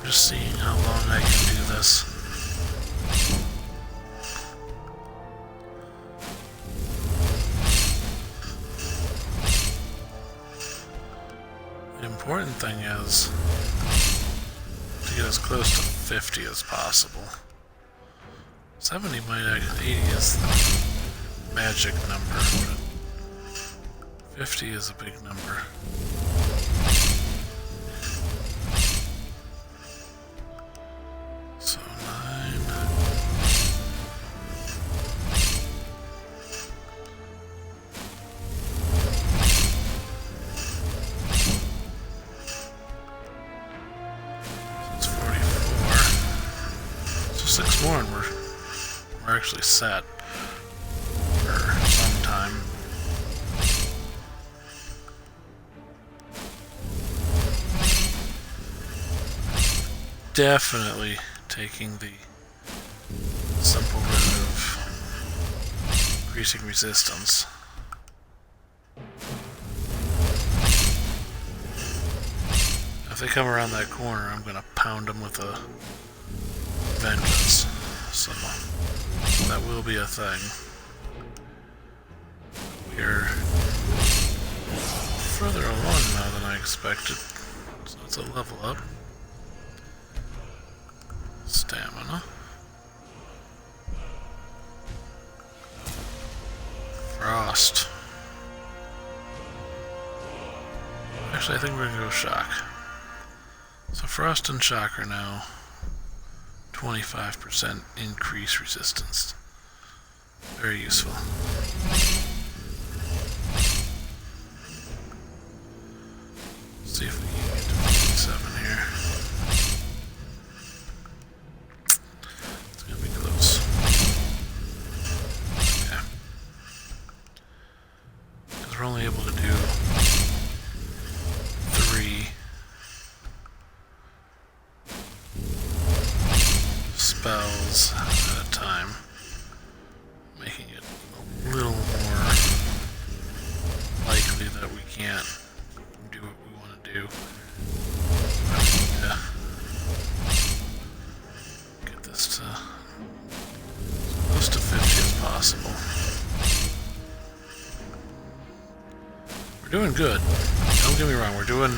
Just seeing how long I can do this. The important thing is to get as close to 50 as possible. 70 might actually, 80 is the magic number, but 50 is a big number. So 9. It's 44. So 6 more and we're actually set for some time. Definitely taking the simple route of increasing resistance. If they come around that corner, I'm gonna pound them with a vengeance. So that will be a thing. We're further along now than I expected. So it's a level up. Stamina. Frost. Actually, I think we're gonna go shock. So frost and shock are now 25% increase resistance. Very useful. Let's see if we can get to 57 here. It's gonna be close. Okay. Because we're only able to do 3 spells at a time, making it a little more likely that we can't do what we want to do. I need to get this to as close to 50 as possible. We're doing good. Don't get me wrong, we're doing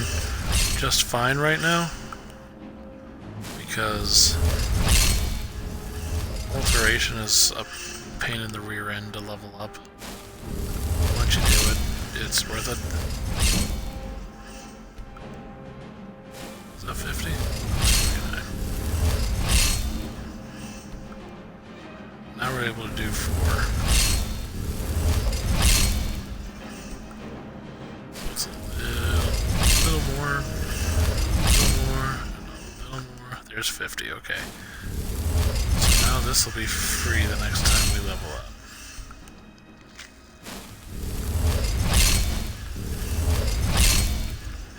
just fine right now, because alteration is a pain in the rear end to level up. Once you do it, it's worth it. Is that 50? we're able to do for. So it's a little more, a little more, a little more. There's 50, okay. So now this will be free the next time we level up.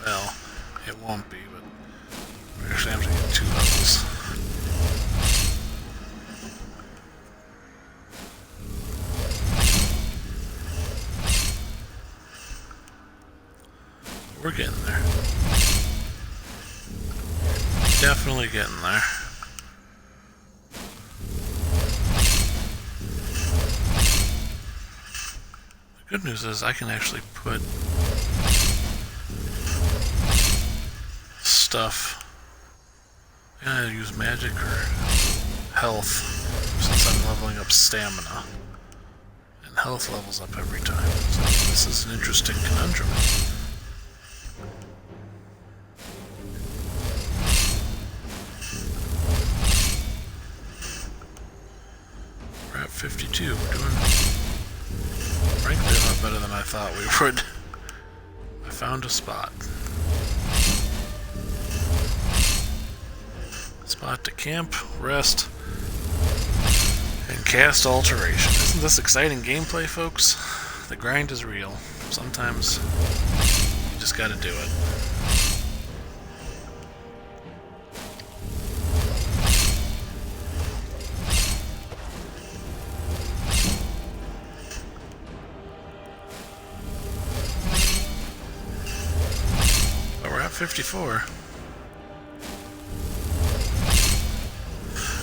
Well, it won't be, but we're actually have to get 2 levels. We're getting there. Definitely getting there. The good news is I can actually put stuff. I'm gonna use magic or health since I'm leveling up stamina. And health levels up every time. So this is an interesting conundrum. We're at 52. We're doing, frankly, a lot better than I thought we would. I found a spot. Spot to camp, rest, and cast alteration. Isn't this exciting gameplay, folks? The grind is real. Sometimes you just gotta do it. But we're at 54.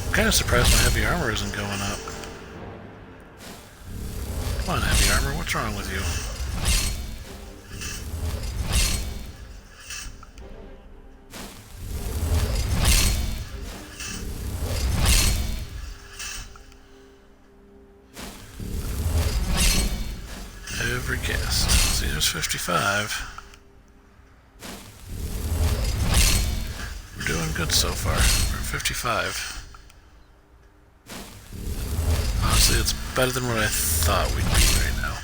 I'm kind of surprised my heavy armor isn't going up. Come on, heavy armor, what's wrong with you? Every cast. See, there's 55. We're doing good so far. We're at 55. Honestly, it's better than what I thought we'd be right now.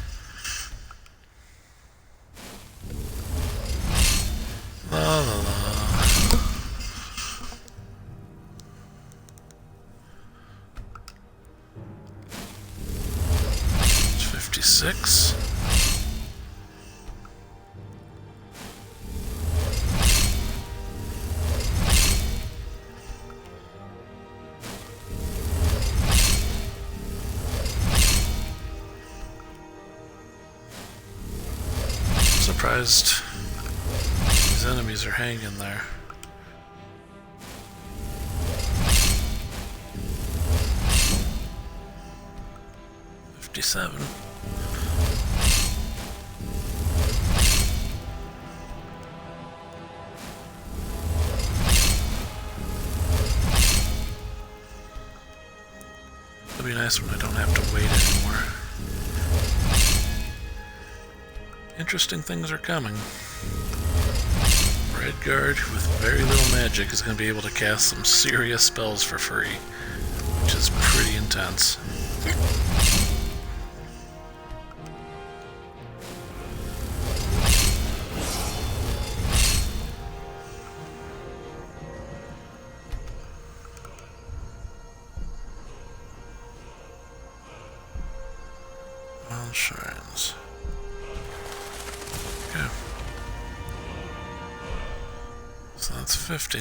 La la la. It's 56. Surprised these enemies are hanging there. $57. It'll be nice when I don't have to wait anymore. Interesting things are coming. Redguard with very little magic is going to be able to cast some serious spells for free, which is pretty intense. Wild shrines. Okay. So that's 50.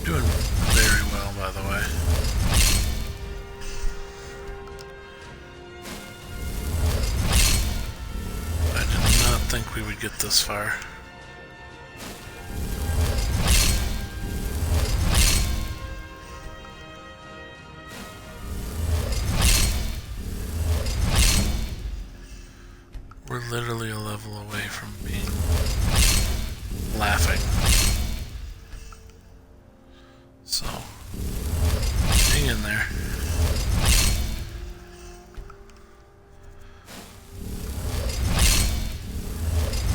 Doing very well, by the way. I did not think we would get this far. We're literally a level away from being laughing. So, hang in there.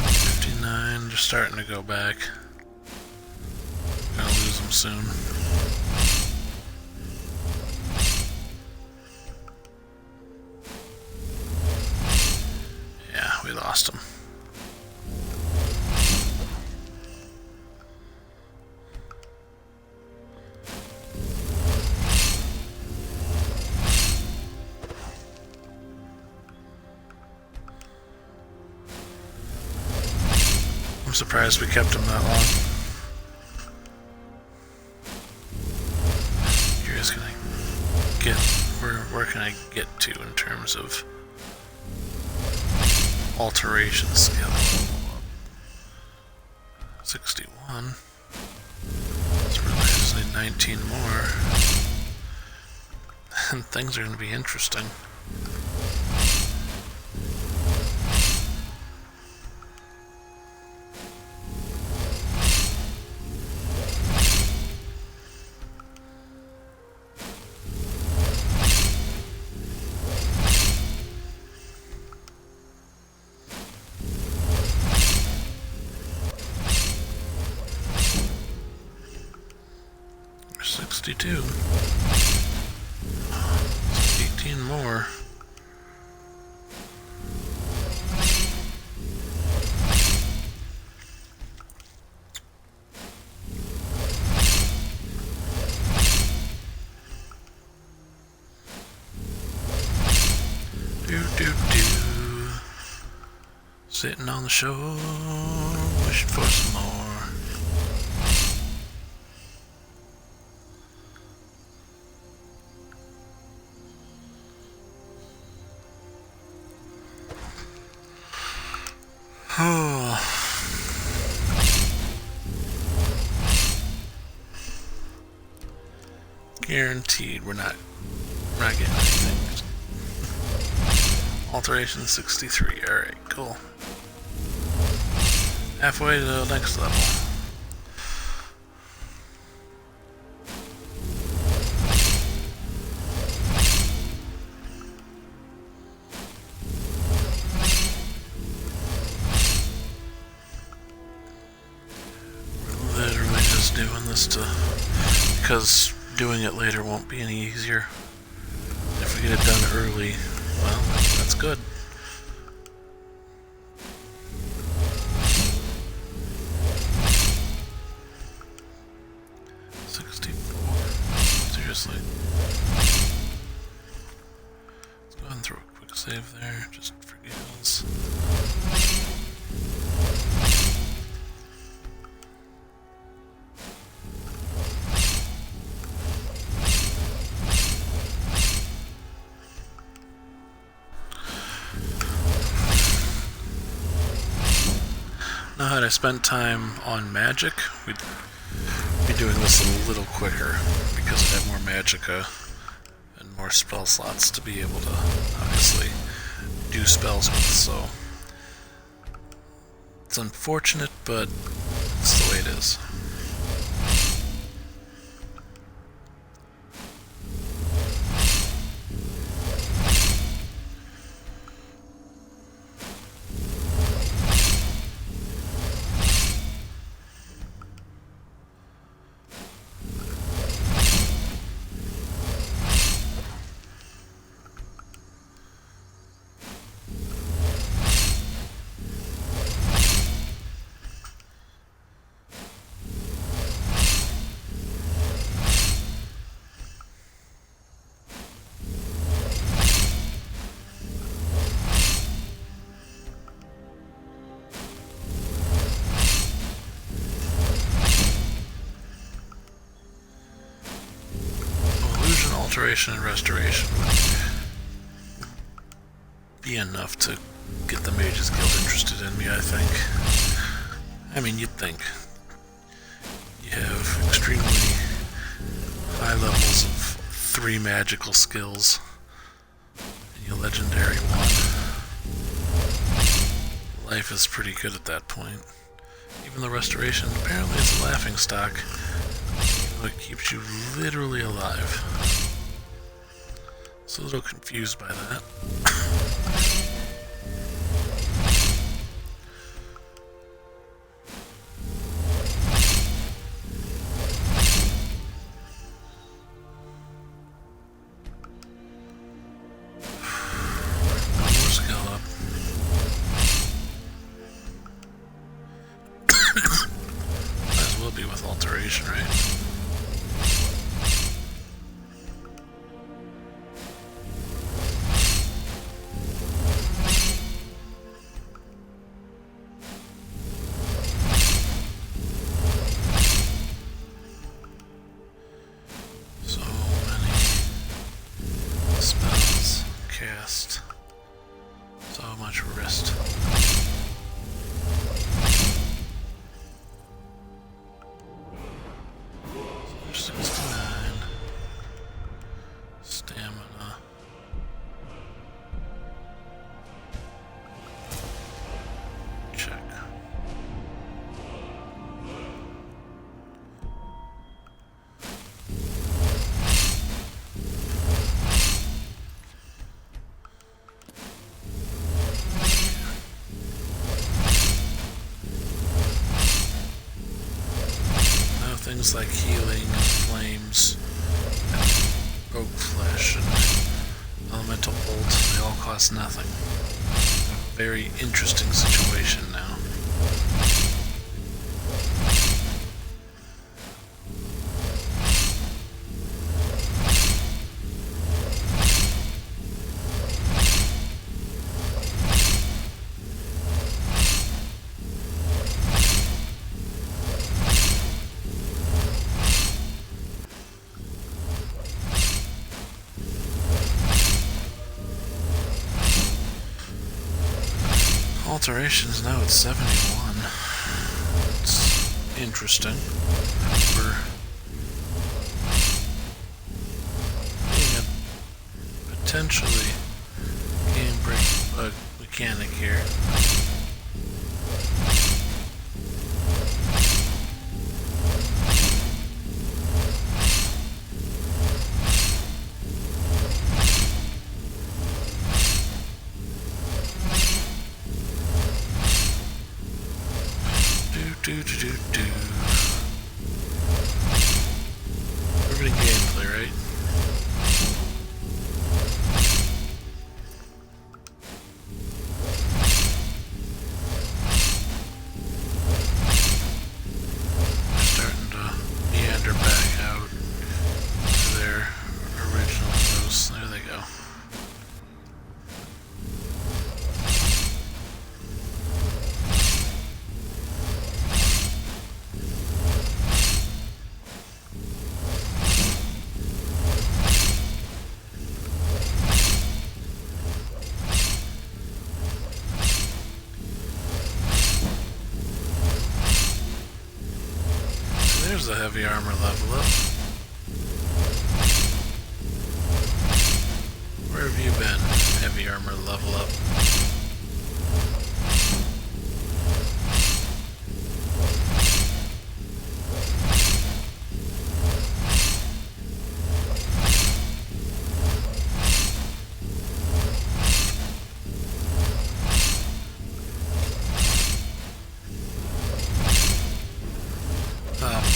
$59, just starting to go back. Gonna lose them soon. Yeah, we lost them. I'm surprised we kept him that long. Curious, can I get where can I get to in terms of alteration skill? 61. So really I just need 19 more. And things are gonna be interesting. There's 62. 18 more. Sitting on the shore, wishing for some more. Oh. Guaranteed we're not getting anything. Alteration 63, alright, cool. Halfway to the next level. We're literally just doing this because doing it later won't be any easier. If we get it done early, well, that's good. Seriously. Let's go ahead and throw a quick save there, just for giggles. Now, had I spent time on magic, we'd be doing this a little quicker because I'd have more magicka and more spell slots to be able to obviously do spells with, so it's unfortunate, but it's the way it is. Alteration and restoration would be enough to get the Mages Guild interested in me, I think. I mean, you'd think. You have extremely high levels of 3 magical skills, and your legendary 1. Life is pretty good at that point. Even the restoration apparently is a laughing stock. It keeps you literally alive. So a little confused by that. rest. So much rest. 69. Stamina. Check. Now things like healing and flames and rogue flesh and elemental bolt, they all cost nothing. A very interesting situation now. Alterations now at 71. It's interesting. We're getting a potentially game-breaking bug mechanic here. Do. Riveting gameplay, right? Starting to meander back out to their original posts. There they go. There's the heavy armor level up. Where have you been, heavy armor level up?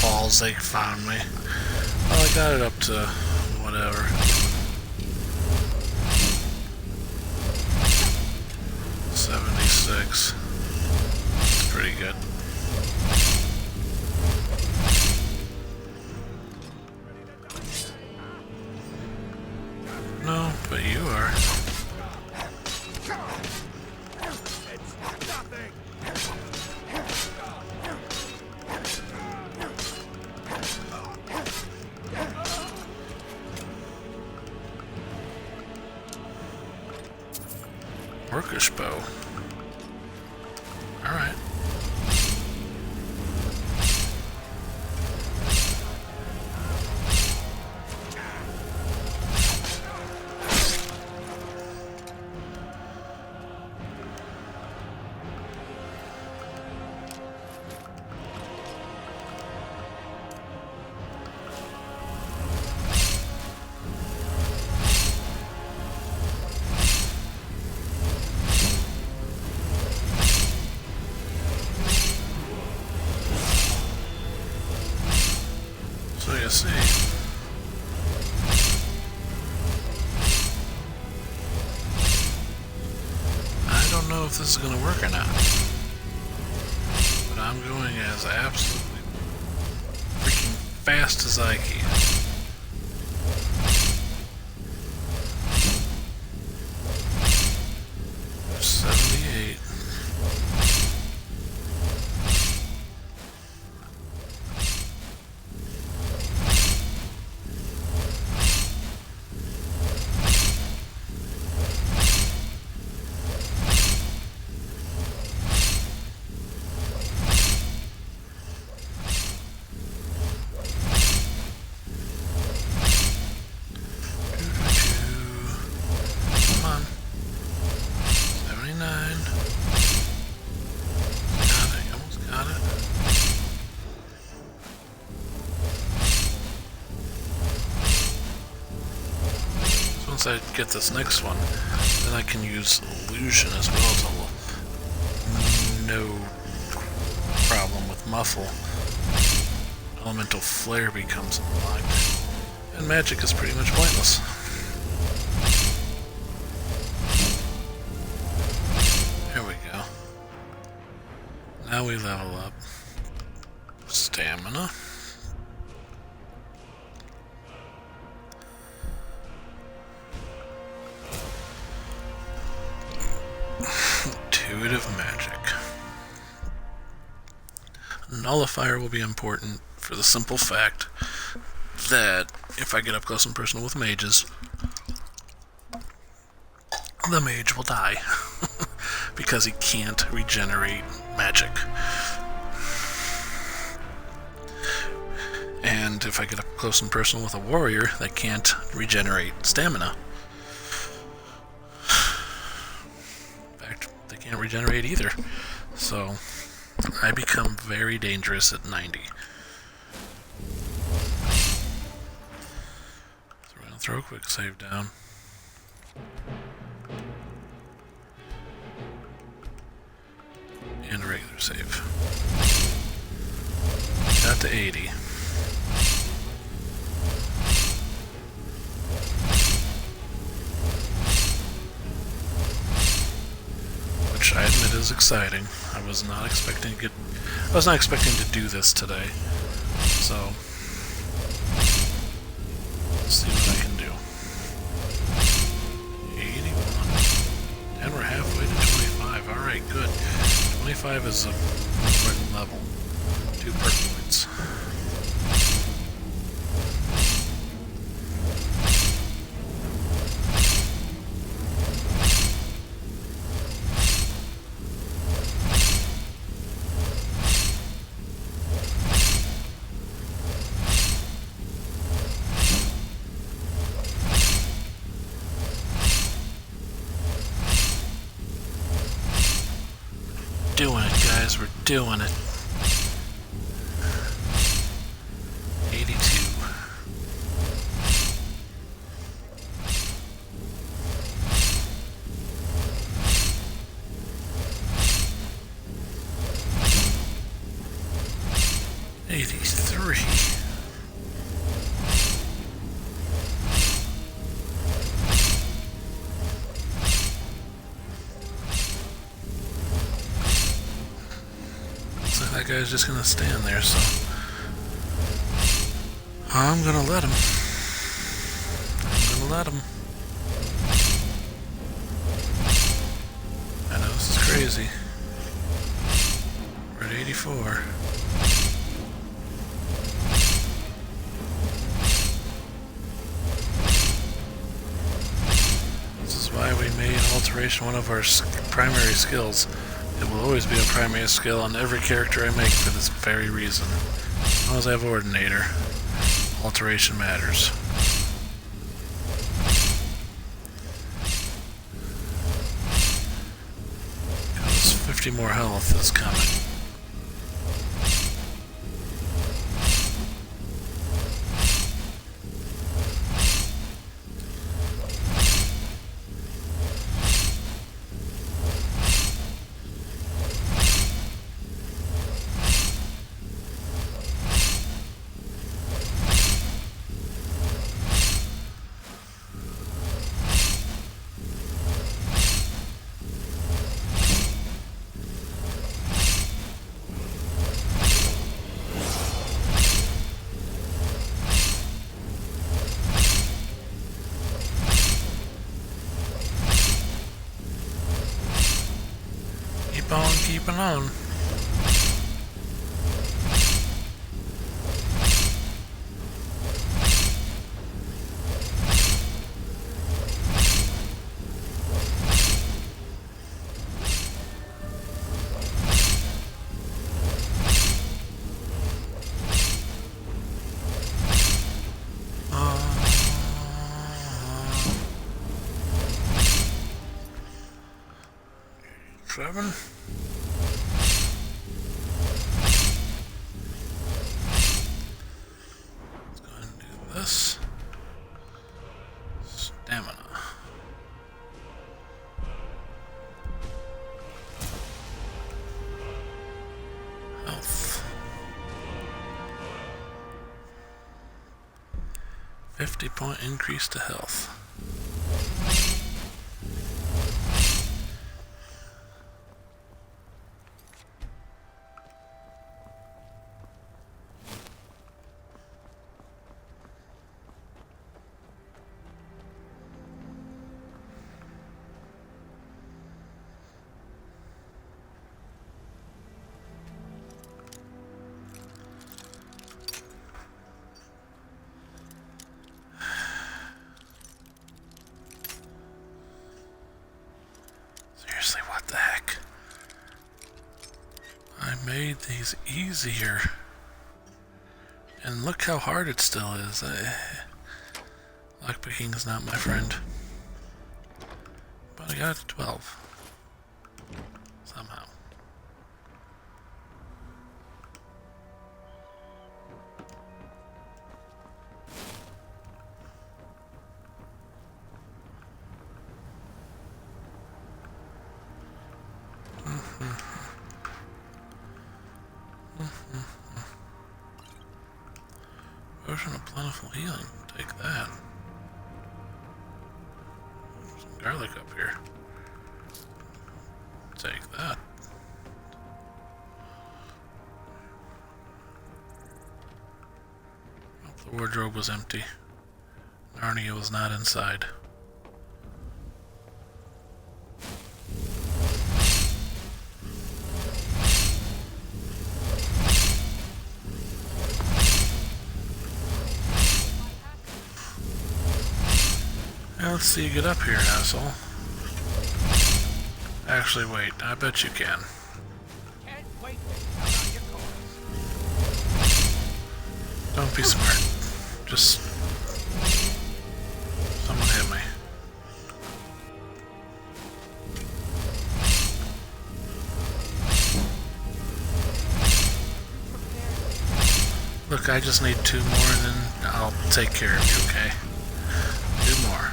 Balls, they found me. Well, I got it up to whatever. 76. It's pretty good. No, but you are. Orcish bow. Alright. So you see. I don't know if this is going to work or not. But I'm going as absolutely freaking fast as I can. once I get this next one, then I can use illusion as well to no problem with muffle. Elemental flare becomes unlocked, and magic is pretty much pointless. There we go. Now we level up. Stamina. Intuitive magic. Nullifier will be important for the simple fact that if I get up close and personal with mages, the mage will die because he can't regenerate magic. And if I get up close and personal with a warrior, they can't regenerate stamina. In fact, they can't regenerate either. So I become very dangerous at 90. So we're going to throw a quick save down. And a regular save. Got to 80. Which I admit is exciting. I was not expecting to do this today. So let's see what I can do. 81. And we're halfway to 25. Alright, good. 25 is an important level. 2 perk points. Doing it, guys. We're doing it. 82. That guy's just gonna stand there, so I'm gonna let him. I know this is crazy. We're at 84. This is why we made alteration one of our primary skills. It will always be a primary skill on every character I make for this very reason. As long as I have Ordinator, alteration matters. Because 50 more health is coming. Keeping on. Seven. Let's go ahead and do this. Stamina. 50-point increase to health. Seriously, what the heck? I made these easier. And look how hard it still is. Lockpicking is not my friend. But I got it to 12. Somehow. Potion of plentiful healing. Take that. Some garlic up here. Take that. Oh, the wardrobe was empty. Narnia was not inside. Let's see you get up here, asshole. Actually, wait. I bet you can. Can't wait to count out your coins. Don't be smart. Just... someone hit me. Look, I just need 2 more and then I'll take care of you, okay? 2 more.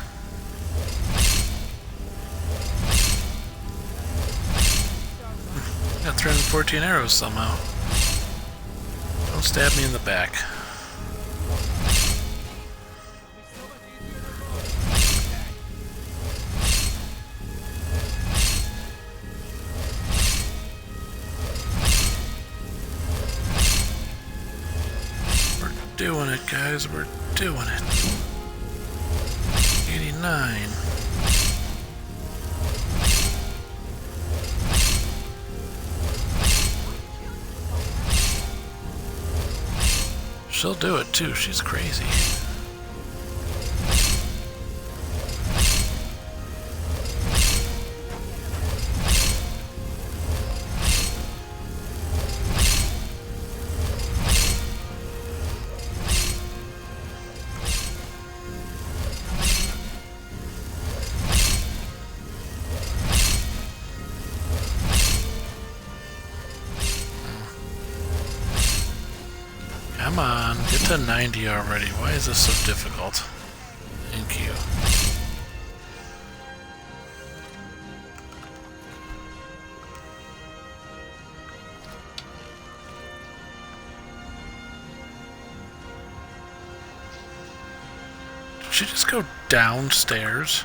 Got 314 arrows somehow. Don't stab me in the back. We're doing it, guys. We're doing it. 89. She'll do it too, she's crazy. Come on, get to 90 already. Why is this so difficult? Thank you. Did she just go downstairs?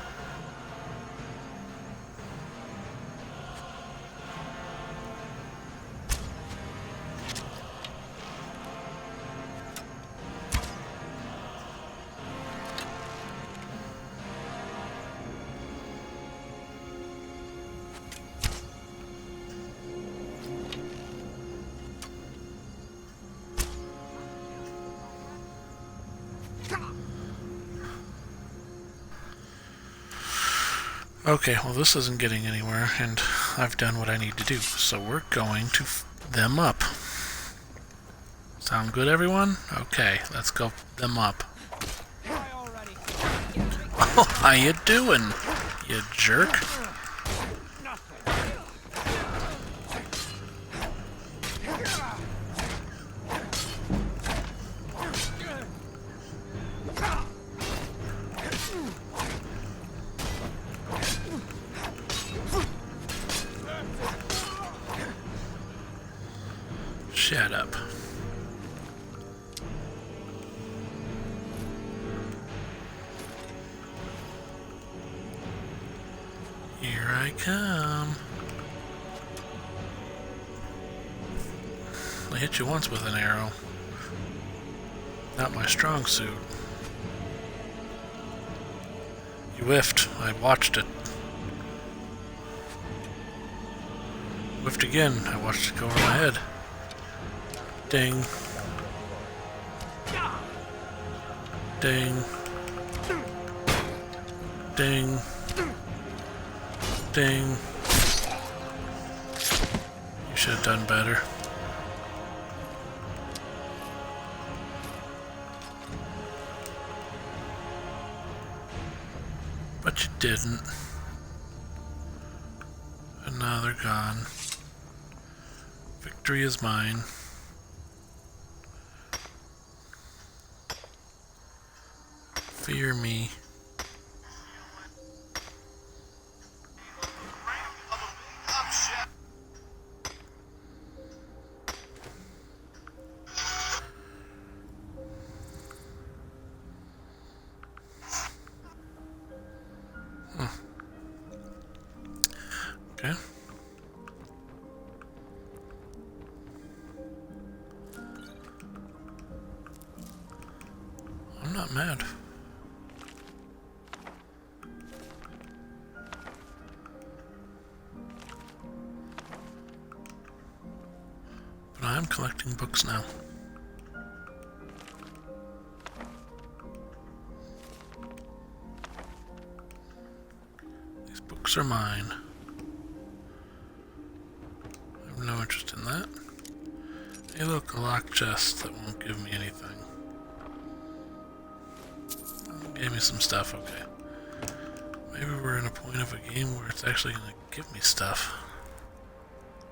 Okay, well this isn't getting anywhere, and I've done what I need to do, so we're going to them up. Sound good, everyone? Okay, let's go them up. Oh, how you doing, you jerk? Shut up. Here I come. I hit you once with an arrow. Not my strong suit. You whiffed. I watched it. Whiffed again. I watched it go over my head. Ding. Ding. Ding. Ding. You should have done better. But you didn't. And now they're gone. Victory is mine. Fear me. Okay. I'm not mad. But I am collecting books now. These books are mine. I have no interest in that. Hey look, a locked chest that won't give me anything. Gave me some stuff, okay. Maybe we're in a point of a game where it's actually gonna give me stuff.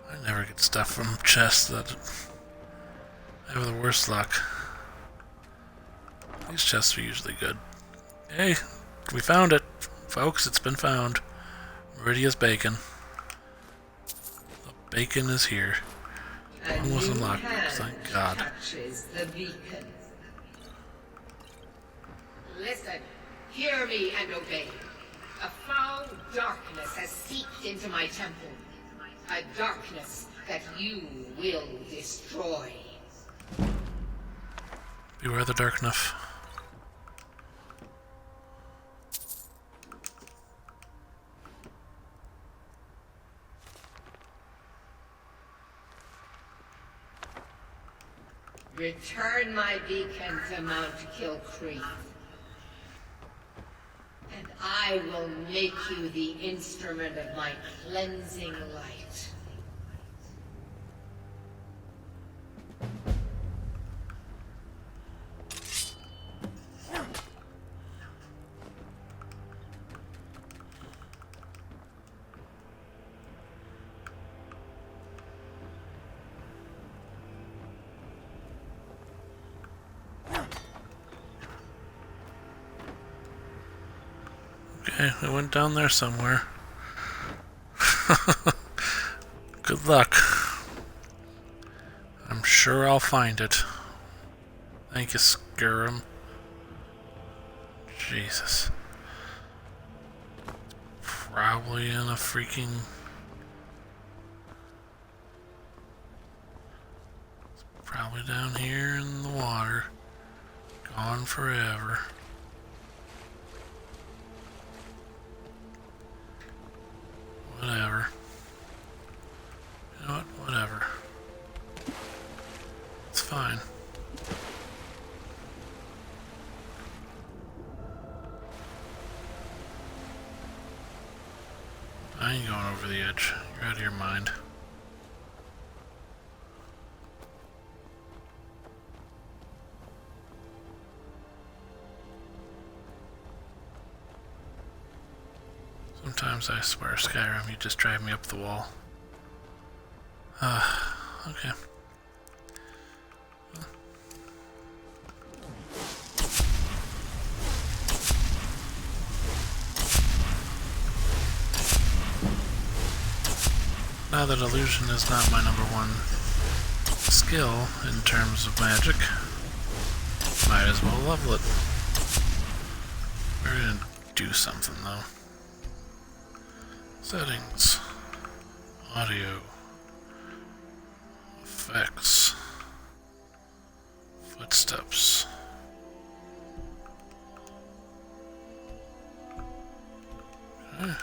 I never get stuff from chests that have the worst luck. These chests are usually good. Hey, we found it. Folks, it's been found. Meridia's bacon. The bacon is here. One was unlocked, thank God. Touches the beacon. Listen, hear me and obey. A foul darkness has seeped into my temple. A darkness that you will destroy. Beware the dark enough. Return my beacon to Mount Kilcreath. And I will make you the instrument of my cleansing light. Okay, it went down there somewhere. Good luck. I'm sure I'll find it. Thank you, Skyrim. Jesus. Probably in a freaking... Probably down here in the water. Gone forever. Whatever. You know what? Whatever. It's fine. I ain't going over the edge. You're out of your mind. Sometimes I swear, Skyrim, you just drive me up the wall. Okay. Now that illusion is not my number one skill in terms of magic, might as well level it. We're gonna do something though. Settings. Audio. Effects. Footsteps. Okay.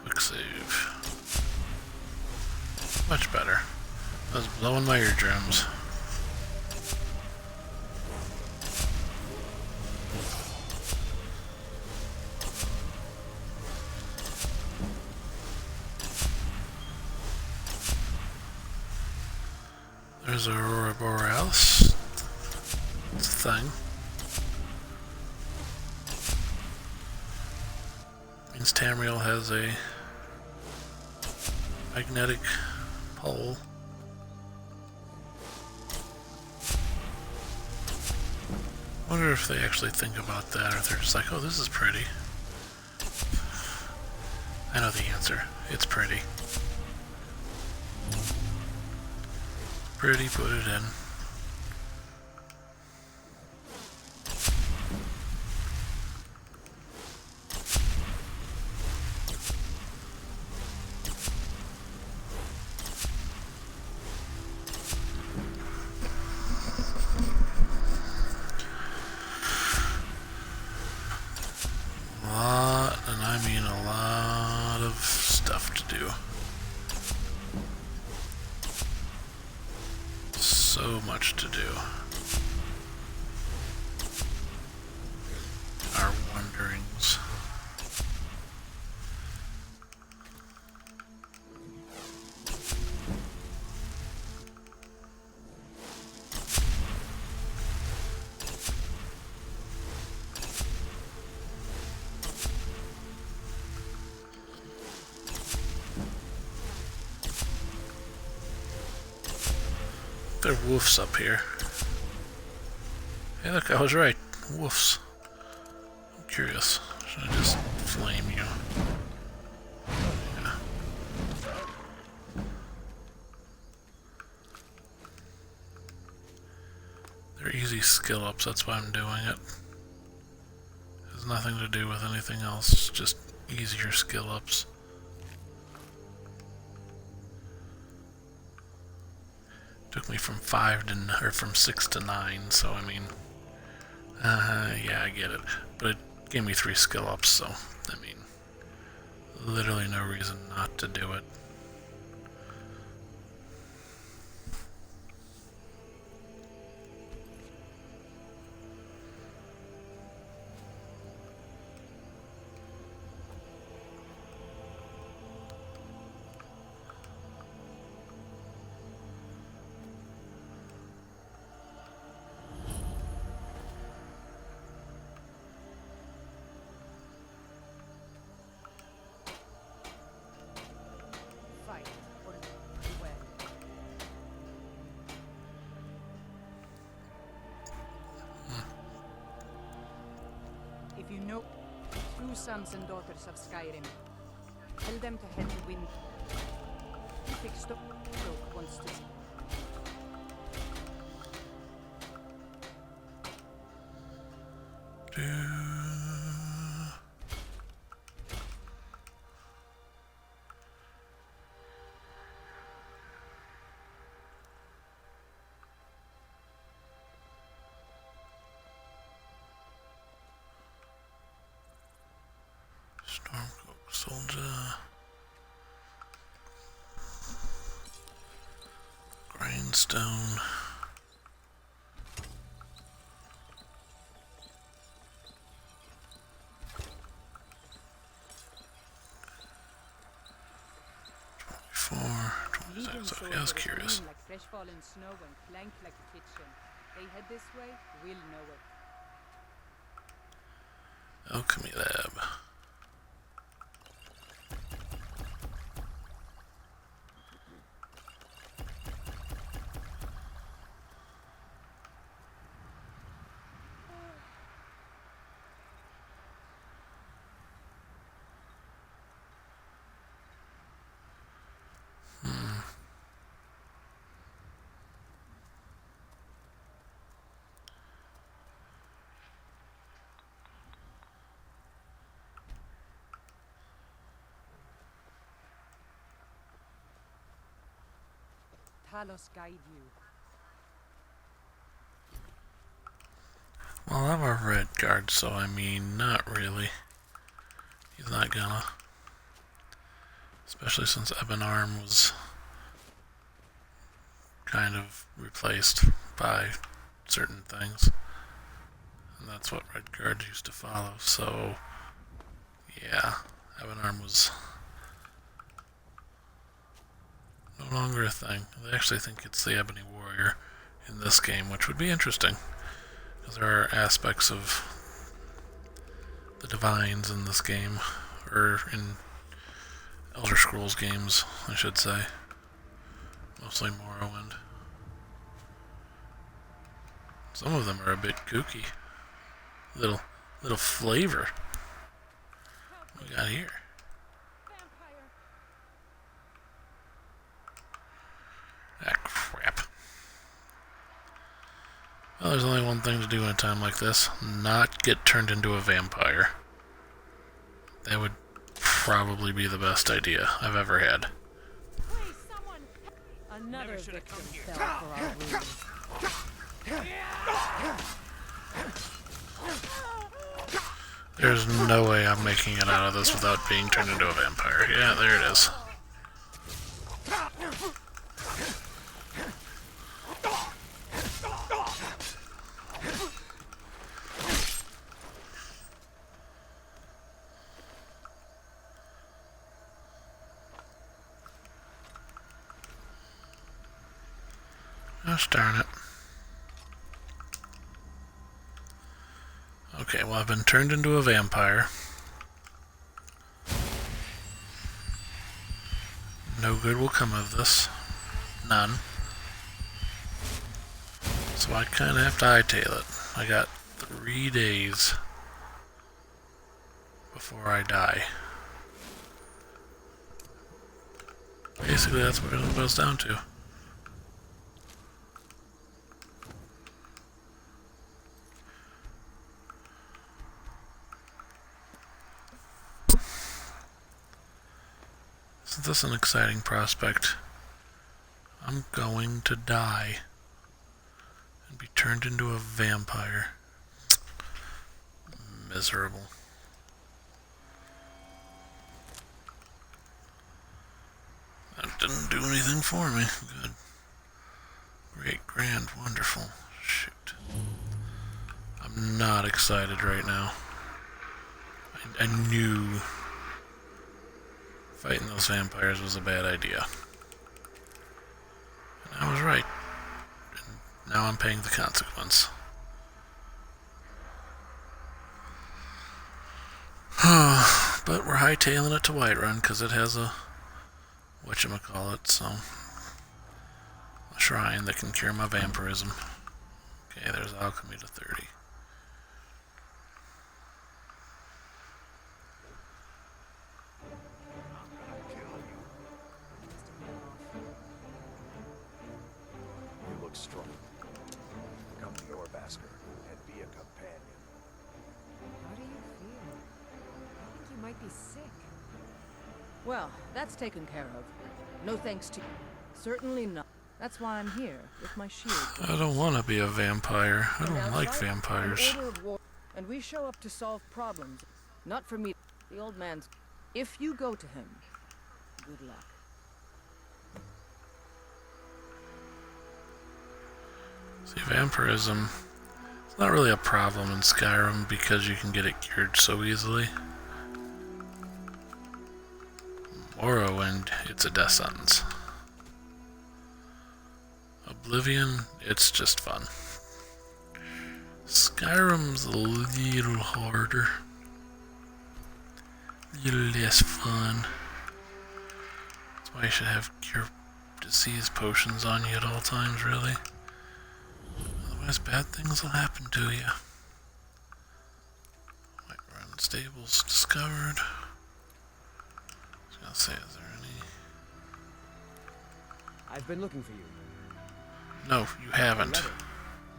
Quick save. Much better. I was blowing my eardrums. There's Aurora Borealis. It's a thing. Means Tamriel has a magnetic pole. Wonder if they actually think about that, or if they're just like, oh, this is pretty. I know the answer. It's pretty. Pretty, put it in. And I mean a lot of stuff to do. So much to do. Our wanderings. There are wolves up here. Hey look, I was right. Wolves. I'm curious. Should I just flame you? Yeah. They're easy skill ups, that's why I'm doing it. It has nothing to do with anything else, just easier skill ups. Took me from 6 to 9, so I mean, yeah, I get it. But it gave me 3 skill ups, so I mean, literally no reason not to do it. Fight or duel. If you know true sons and daughters of Skyrim, tell them to head to wind. If Stoke wants to. Stormcloak soldier. Grindstone. Okay, I was curious. Like fresh fallen snow and clank like a kitchen. They head this way, we'll know it. Alchemy lab. Talos guide you. Well, I'm a red guard, so I mean, not really. He's not gonna. Especially since Ebon Arm was kind of replaced by certain things. And that's what red guards used to follow, so yeah, Ebon Arm was no longer a thing. They actually think it's the Ebony Warrior in this game, which would be interesting. Because there are aspects of the Divines in this game, or in Elder Scrolls games, I should say. Mostly Morrowind. Some of them are a bit kooky. Little flavor. What we got here? Ah, crap. Well, there's only one thing to do in a time like this. Not get turned into a vampire. That would probably be the best idea I've ever had. Another victim fell for our wounds. There's no way I'm making it out of this without being turned into a vampire. Yeah, there it is. Gosh darn it. Okay, well, I've been turned into a vampire. No good will come of this. None. So I kind of have to hightail it. I got 3 days before I die. Basically, that's what it boils down to. Isn't this an exciting prospect? I'm going to die and be turned into a vampire. Miserable. That didn't do anything for me. Good. Great, grand, wonderful. Shoot. I'm not excited right now. I knew fighting those vampires was a bad idea. And I was right. And now I'm paying the consequence. But we're hightailing it to Whiterun because it has a whatchamacallit, so a shrine that can cure my vampirism. Okay, there's alchemy to 30. You look strong. Come to your Basker and be a companion. How do you feel? I think you might be sick. Well, that's taken care of. No thanks to you. Certainly not. That's why I'm here, with my shield. I don't want to be a vampire. I And don't like outside, vampires. an order of war, and we show up to solve problems. Not for me. The old man's... If you go to him, good luck. See, vampirism is not really a problem in Skyrim because you can get it cured so easily. Morrowind, it's a death sentence. Oblivion, it's just fun. Skyrim's a little harder. A little less fun. That's why you should have cure disease potions on you at all times, really. Otherwise, bad things will happen to you. Whiterun stables discovered. I was gonna say, is there any? I've been looking for you. No, you haven't. Letter.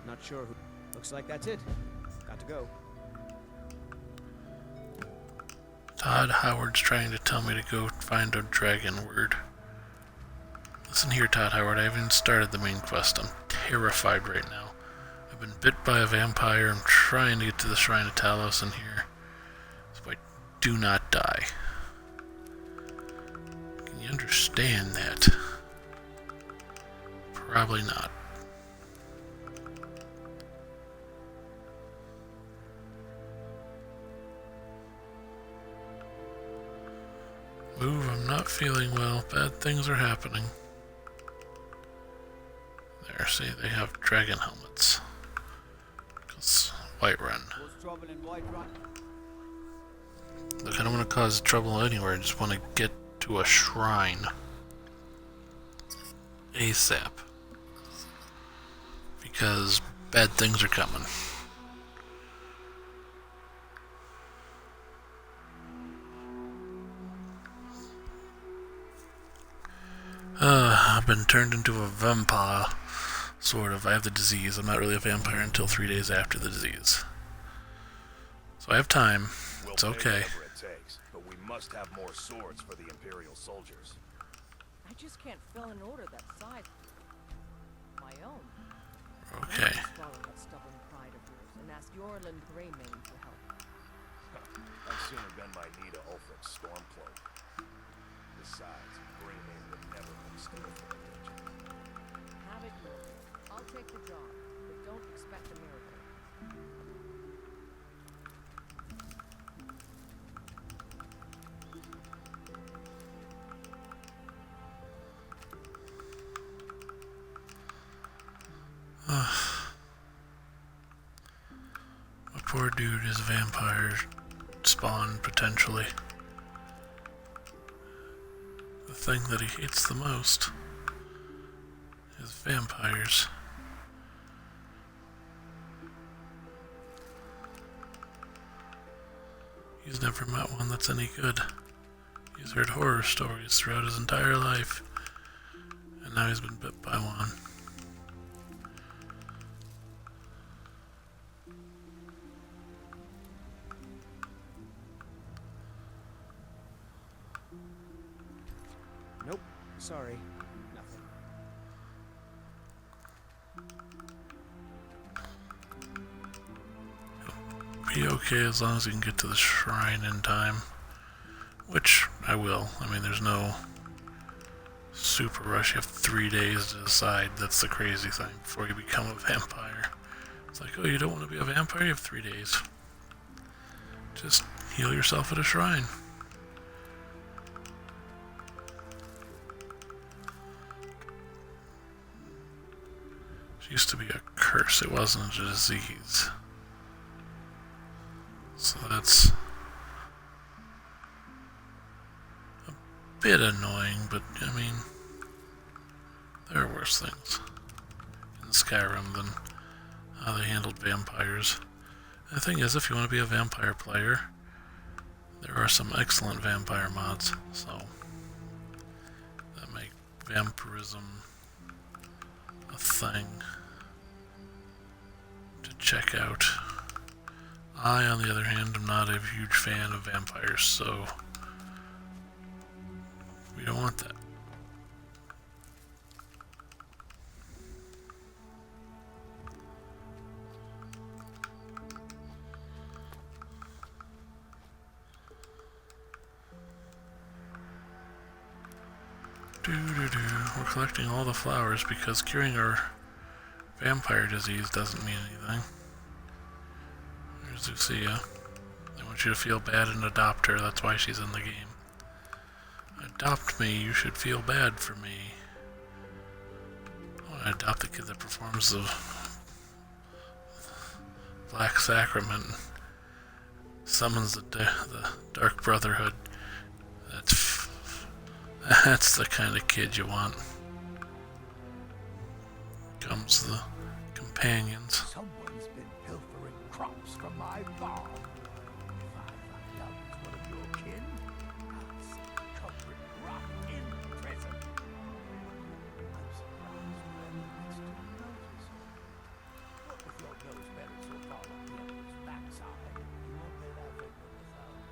Not sure who. Looks like that's it. Got to go. Todd Howard's trying to tell me to go find a dragon word. Listen here, Todd Howard, I haven't even started the main quest. I'm terrified right now. I've been bit by a vampire. I'm trying to get to the Shrine of Talos in here, so I do not die. Can you understand that? Probably not. Move, I'm not feeling well. Bad things are happening. There, see, they have dragon helmets. Because Whiterun. Look, I don't want to cause trouble anywhere. I just want to get to a shrine. ASAP. Because bad things are coming. I've been turned into a vampire. Sort of. I have the disease. I'm not really a vampire until 3 days after the disease. So I have time. It's okay. Whatever it takes, but we must have more swords for the Imperial soldiers. I just can't fill an order that size. My own. Okay. Swallow that stubborn pride of yours and ask Yorland Greymane for help. I'd sooner bend my knee to Ulfric's Stormcloak. Besides, Greymane would never been still for a legend. Have it your way. I'll take the job, but don't expect a miracle. My poor dude is a vampire spawn, potentially. The thing that he hates the most is vampires. He's never met one that's any good. He's heard horror stories throughout his entire life, and now he's been bit by one. Nope. Sorry. Nothing. Be okay as long as you can get to the shrine in time. Which I will. I mean, there's no super rush. You have 3 days to decide. That's the crazy thing before you become a vampire. It's like, oh, you don't want to be a vampire? You have 3 days. Just heal yourself at a shrine. It used to be a curse. It wasn't a disease. So that's a bit annoying, but I mean, there are worse things in Skyrim than how they handled vampires. And the thing is, if you want to be a vampire player, there are some excellent vampire mods, so that make vampirism a thing to check out. I, on the other hand, am not a huge fan of vampires, so we don't want that. We're collecting all the flowers because curing our vampire disease doesn't mean anything. There's Lucia. They want you to feel bad and adopt her. That's why she's in the game. Adopt me, you should feel bad for me. I want to adopt the kid that performs the Black Sacrament, summons the Dark Brotherhood. That's the kind of kid you want. Comes the companions. Someone's been pilfering crops from my farm. If I find out it's one of your kin, I'll see the culprit rot in prison. I'm surprised residents didn't notice. What with your nose buried so far up the Emperor's backside, you won't let out when the found.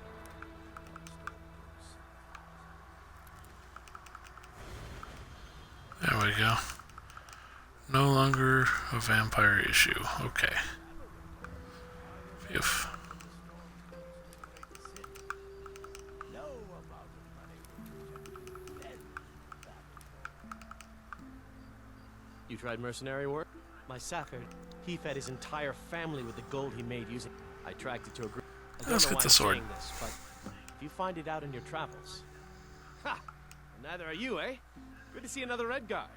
we go. No longer a vampire issue. Okay. Phew. You tried mercenary work? My Sapphire, he fed his entire family with the gold he made using. I tracked it to a group. I don't Let's know get why the I'm sword. saying this, but if you find it out in your travels, ha! And neither are you, eh? Good to see another Red Guard.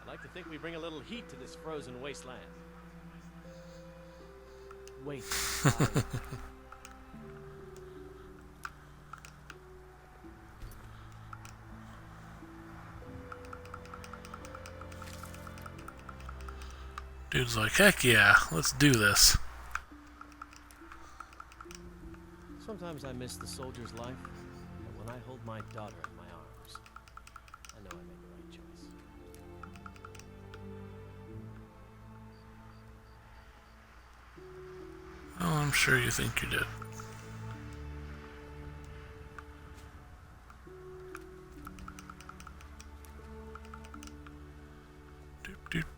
I'd like to think we bring a little heat to this frozen wasteland. Wait. Dude's like, heck yeah, let's do this. Sometimes I miss the soldier's life, but when I hold my daughter in my arms, I know I made the right choice. Oh, I'm sure you think you did.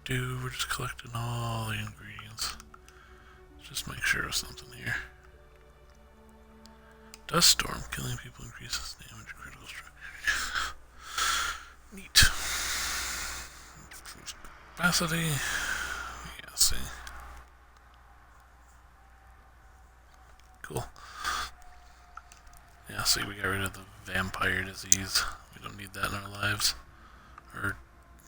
We're just collecting all the ingredients. Let's just make sure of something here. Dust storm, killing people increases damage, critical strike. Neat. Capacity. Yeah, see. Cool. Yeah, see, we got rid of the vampire disease. We don't need that in our lives. Or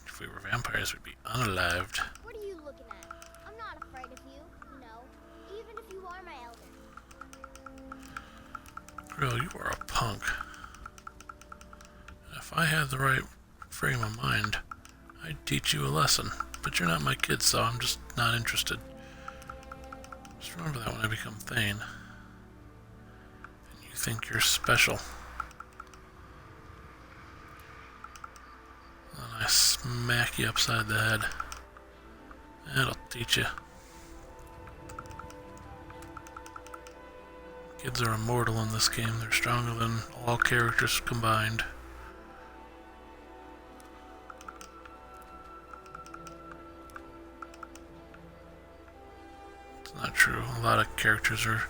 if we were vampires, we'd be unalived. What are you looking at? I'm not afraid of you, you know, even if you are my elder. Girl, you are a punk. If I had the right frame of mind, I'd teach you a lesson. But you're not my kid, so I'm just not interested. Just remember that when I become Thane. And you think you're special. And I smack you upside the head. That'll teach you. Kids are immortal in this game. They're stronger than all characters combined. It's not true. A lot of characters are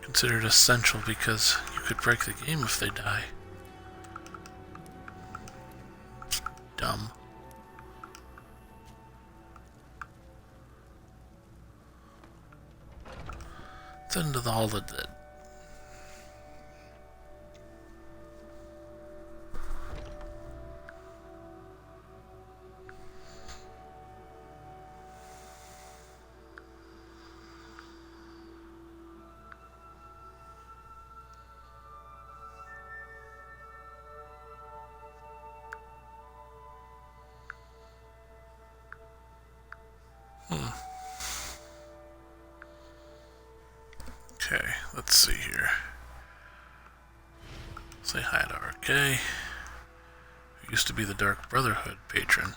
considered essential because you could break the game if they die. It's dumb. It's into the Hall of the Dead. Okay, let's see here. Say hi to RK, who used to be the Dark Brotherhood patron.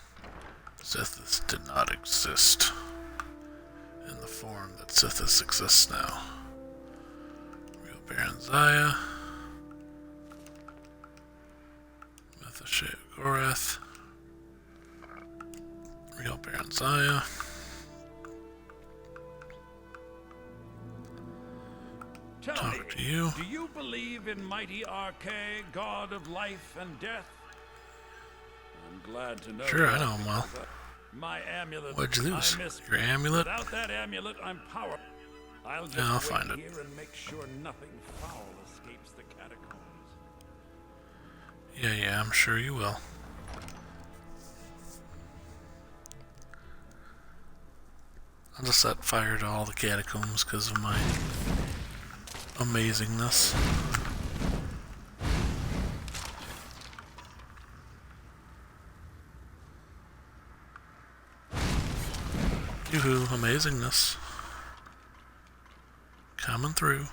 Sithis did not exist in the form that Sithis exists now. Real Baron Zaya, Methashe Gorath, Real Baron Zaya. Tell me, Talk to you. do you believe in mighty RK, god of life and death? I'm glad to know. Sure, I that know him well. because my amulet. What'd you lose? I missed. Your amulet? Without that amulet, I'm powerless. I'll just Yeah, I'll wait find it. here and make sure nothing foul escapes the catacombs. Yeah, I'm sure you will. I'll just set fire to all the catacombs because of my amazingness. Yoo-hoo, amazingness. Coming through.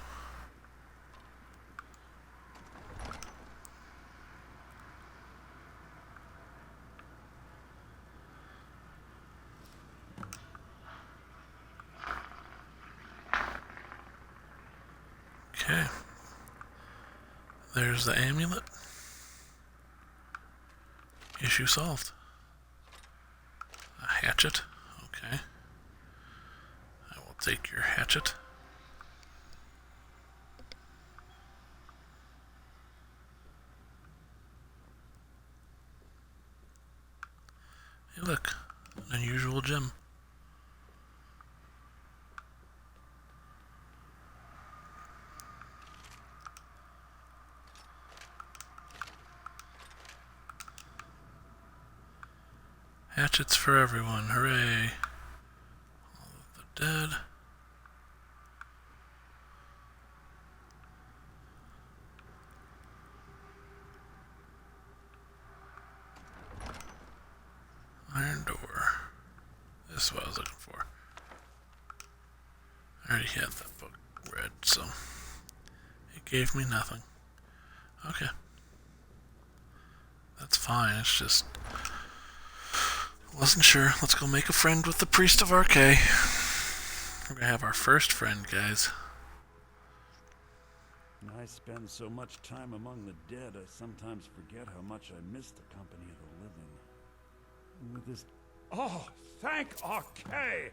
Okay. There's the amulet. Issue solved. hatchet. Okay. I will take your hatchet. Hey, look. An unusual gem. Hatchets for everyone. Hooray. All of the dead. Iron door. This is what I was looking for. I already had that book read, so it gave me nothing. Okay. That's fine, it's just... wasn't sure. Let's go make a friend with the Priest of Arcay. We're gonna have our first friend, guys. I spend so much time among the dead, I sometimes forget how much I miss the company of the living. With this... Oh, thank Arcay!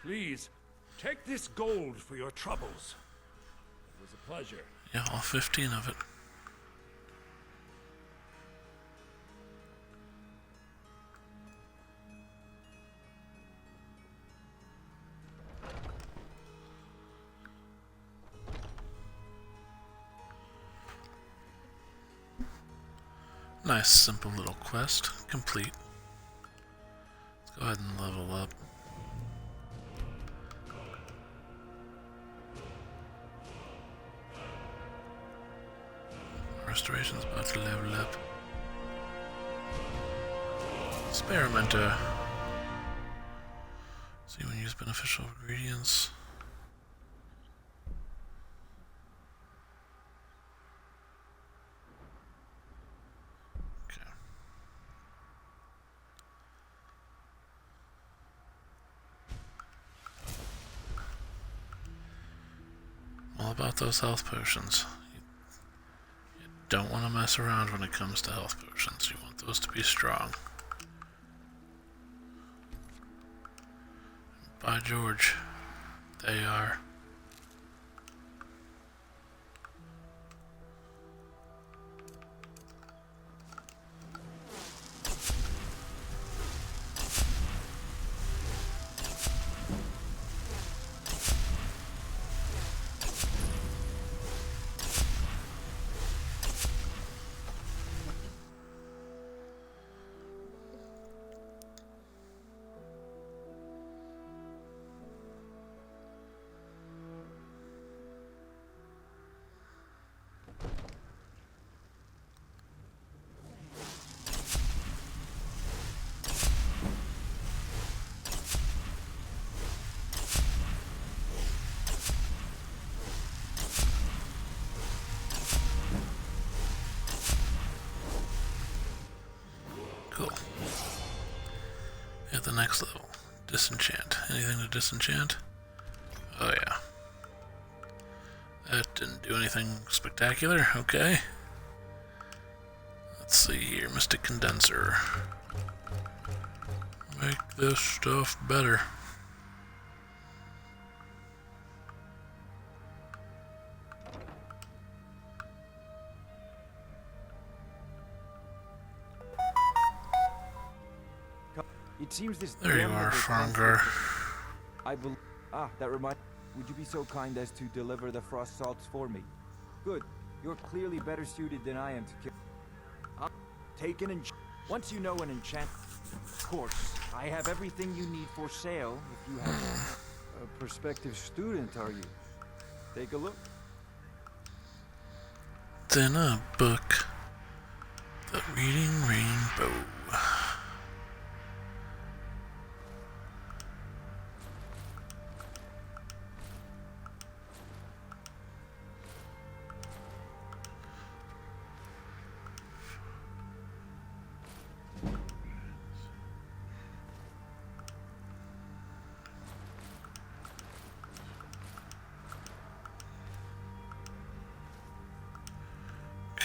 Please, take this gold for your troubles. It was a pleasure. Yeah, all 15 of it. Nice, simple little quest. Complete. Let's go ahead and level up. Restoration's about to level up. Experimenter. See when you use beneficial ingredients. All about those health potions. You don't want to mess around when it comes to health potions. You want those to be strong. By George, they are. Cool. At the next level, disenchant. Anything to disenchant? Oh yeah. That didn't do anything spectacular. Okay. Let's see here, Mystic Condenser. Make this stuff better. It seems this. There you are, Farngar. I believe. That reminds. Would you be so kind as to deliver the frost salts for me? Good. You're clearly better suited than I am to kill. Take an enchant. Once you know an enchant, of course, I have everything you need for sale. If you have a prospective student, are you? Take a look. It's in a book. The Reading Rainbow.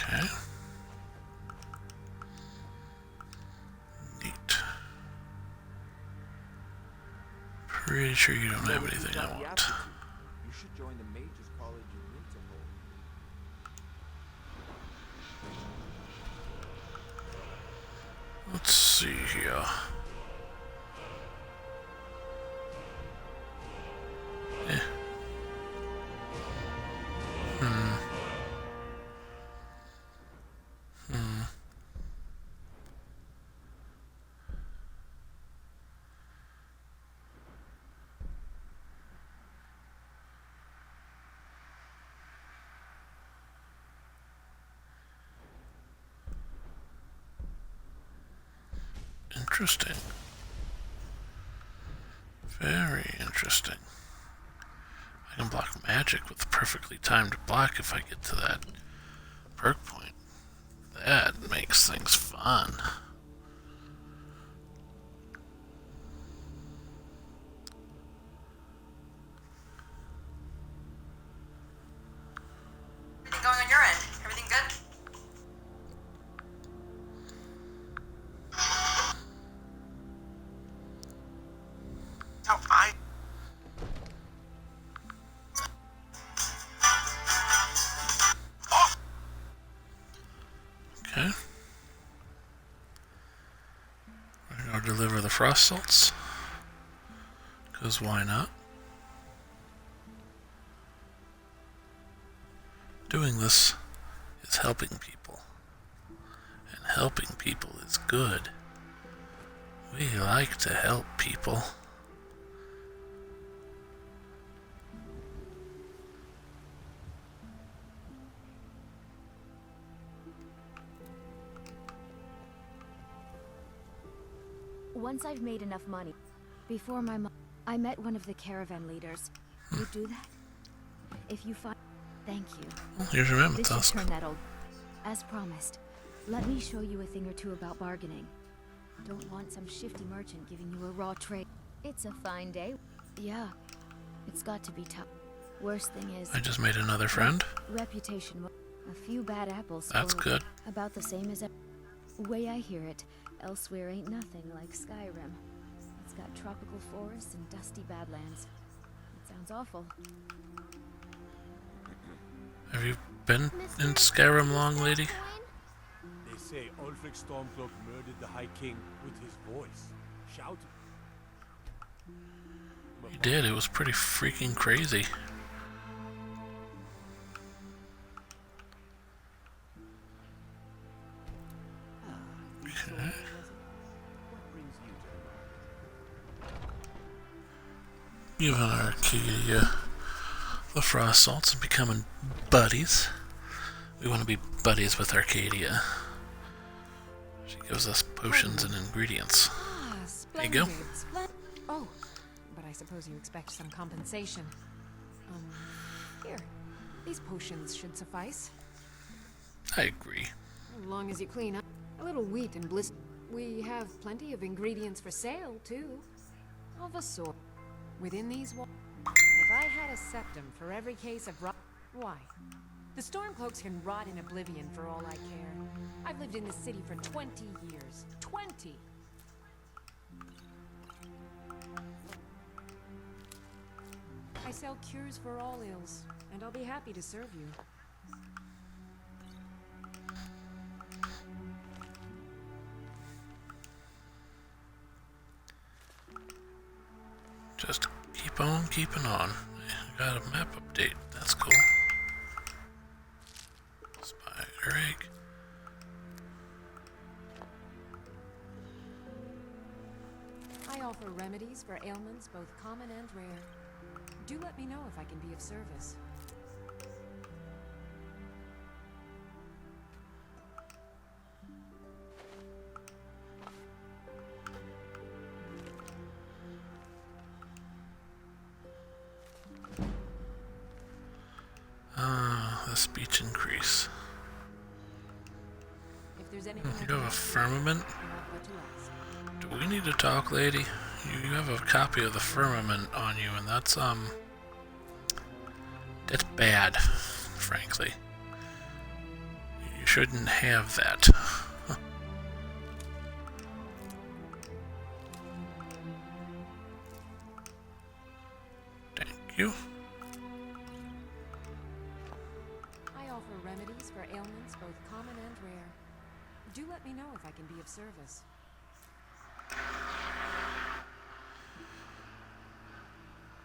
Okay. Neat. Pretty sure you don't Well, have if you've anything got I the want. aptitude, you should join the Mages College in Winterhold. Let's see here. Eh. Hmm. Interesting. Very interesting. I can block magic with perfectly timed block if I get to that perk point. That makes things fun. Everything going on your end? Everything good? Oh, fine. Okay. We're going to deliver the frost salts. Because why not? Doing this is helping people. And helping people is good. We like to help people. Once I've made enough money, before my mom, I met one of the caravan leaders. You do that? If you find, thank you. Well, here's your mammoth This should tusk. turn that old. As promised, let me show you a thing or two about bargaining. Don't want some shifty merchant giving you a raw trade. It's a fine day. Yeah, it's got to be tough. Worst thing is, I just made another friend. reputation. A few bad apples. That's spoil good. About the same as. Way I hear it, elsewhere ain't nothing like Skyrim. It's got tropical forests and dusty badlands. It sounds awful. Have you been in Skyrim long, lady? They say Ulfric Stormcloak murdered the High King with his voice. Shout. He did. It was pretty freaking crazy. Okay. Giving Arcadia the frost salts and becoming buddies. We want to be buddies with Arcadia. She gives us potions and ingredients. Ah, There you go. Oh, but I suppose you expect some compensation. Here. These potions should suffice. I agree. As long as you clean up. A little wheat and bliss. We have plenty of ingredients for sale, too. Of a sort. Within these walls. If I had a septum for every case of rot. Why? The Stormcloaks can rot in oblivion for all I care. I've lived in this city for 20 years. 20! I sell cures for all ills, and I'll be happy to serve you. Just keep on keeping on. Got a map update. That's cool. Spider egg. I offer remedies for ailments both common and rare. Do let me know if I can be of service. The speech increase. If there's anything I You can have a help firmament? you, not what to ask. Do we need to talk, lady? You have a copy of the firmament on you, and that's bad, frankly. You shouldn't have that. you. I offer remedies for ailments both common and rare. Do let me know if I can be of service.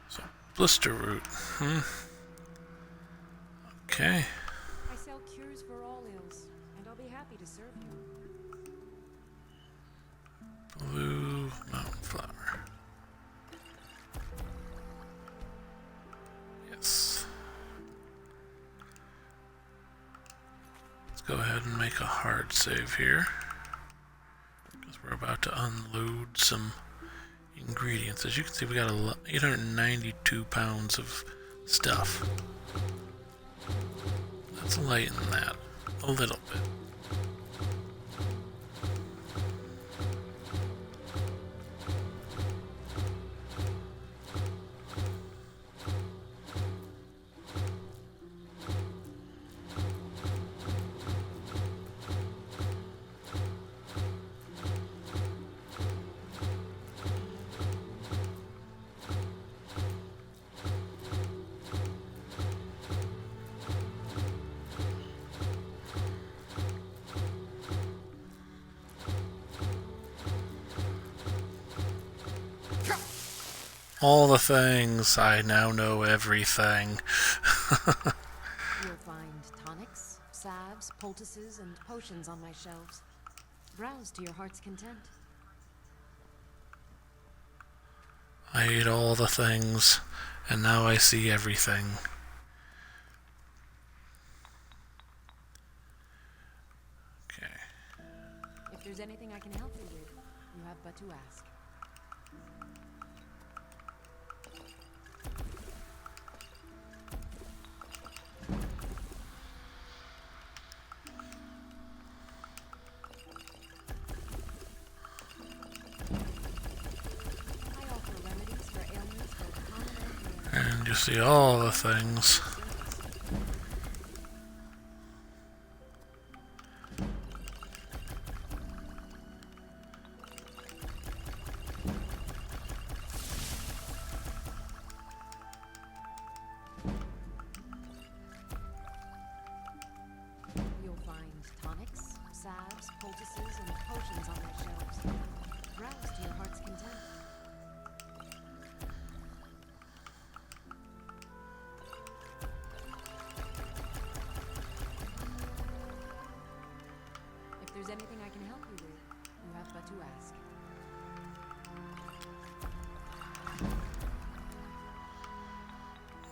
So, blister root. Okay. I sell cures for all ills, and I'll be happy to serve you. Blue mountain flower. Yes. Let's go ahead and make a hard save here, because we're about to unload some ingredients. As you can see, we got 892 pounds of stuff. Let's lighten that a little bit. All the things. I now know everything. You'll find tonics, salves, poultices, and potions on my shelves. Browse to your heart's content. I ate all the things, and now I see everything. Okay. If there's anything I can help you with, you have but to ask. And you see all the things. You'll find tonics, salves, poultices, and potions on my shelves. Browse to your heart's content. If there's anything I can help you with, you have but to ask.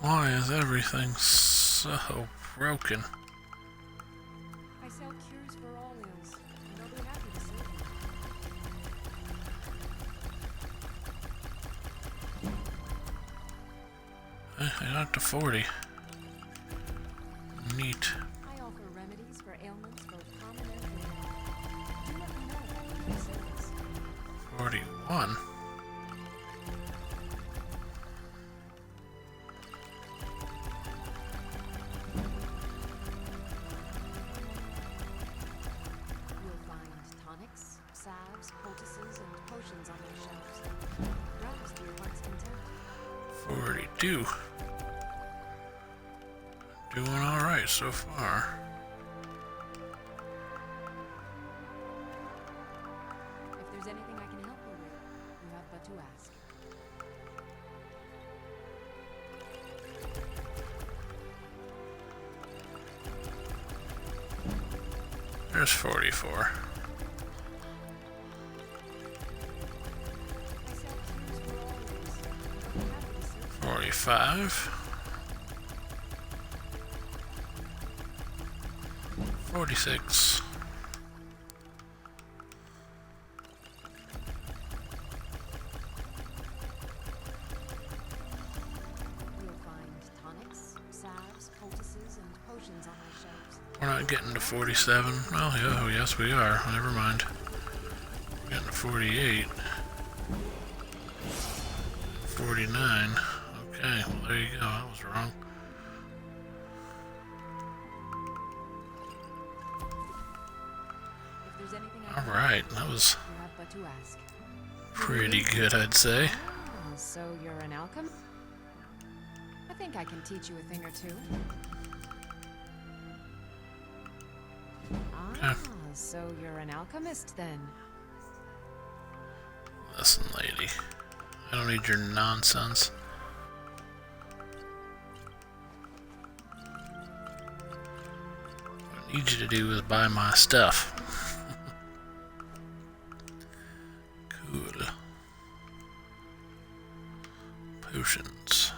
Why is everything so broken? I sell cures for all ills, and I'll be happy to serve you. I got to 40. Neat. I offer remedies for ailments both common and rare. Do let me know if I can be of service. 41. You'll find tonics, salves, poultices, and potions on my shelves. Browse to your heart's content. 42. Doing alright so far. If there's anything I can help you with, you have but to ask. There's 44. I sell cures for all ills, and I'll be happy to serve you. 45. 46. You'll find tonics, salves, poultices, and potions on my shelves. We're not getting to 47. Well, yeah, oh, yes, we are. Never mind. We're getting to 48. 49. Okay, well, there you go. I was wrong. If there's anything I can Alright, that was you have but to ask. pretty good, I'd say. Ah, so you're an alchemist? think I can teach you a thing or two. Ah, so you're an alchemist then? Listen, lady. I don't need your nonsense. What I need you to do is buy my stuff. Cool. Potions.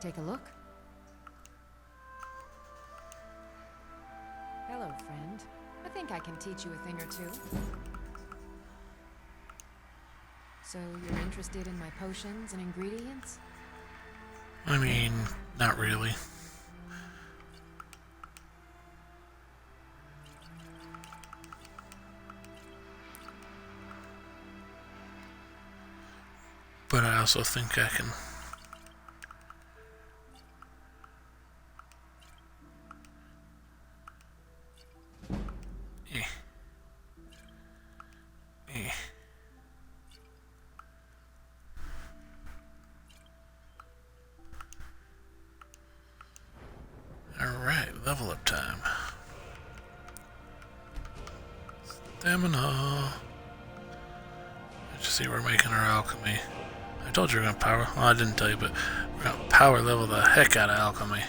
Take a look. Hello, friend. I think I can teach you a thing or two. So you're interested in my potions and ingredients? I mean, not really. But I also think I can. Alright, level up time. Stamina. Let's see, we're making our alchemy. I told you we're gonna power. Well, I didn't tell you, but we're gonna power level the heck out of alchemy.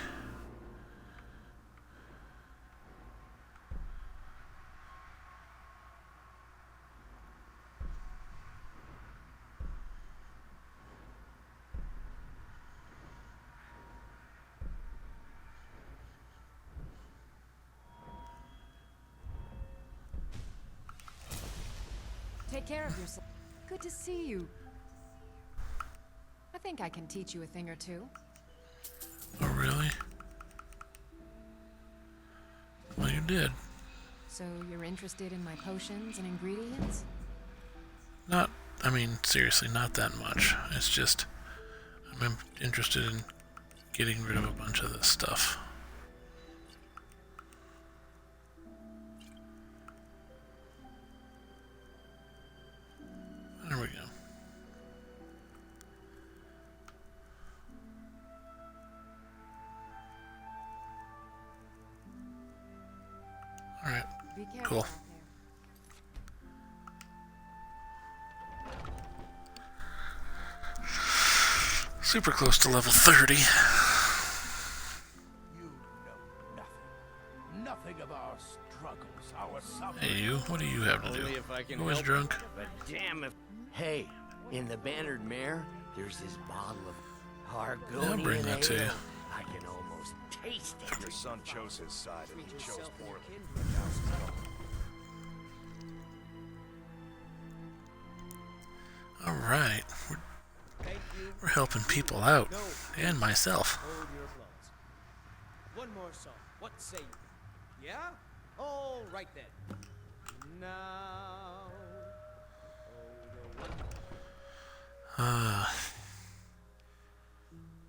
Take care of yourself. Good to see you. I think I can teach you a thing or two. Oh, really? Well, you did. So you're interested in my potions and ingredients? Not, I mean, seriously, not that much. It's just, I'm interested in getting rid of a bunch of this stuff. There we go. Alright, Be careful cool. out there. Super close to level 30. You know nothing. Nothing of our struggles, our suffering. Hey, you, what do you have to do? Only if I can Who is help drunk? it. But damn if... Hey, in the Bannered Mare, there's this bottle of Argonian I'll bring that to you. ale. I can almost taste it. Your son chose his side and he chose poorly. Alright, we're helping people out, and myself. Hold your applause. One more song. What say you? Yeah? All right then. Now.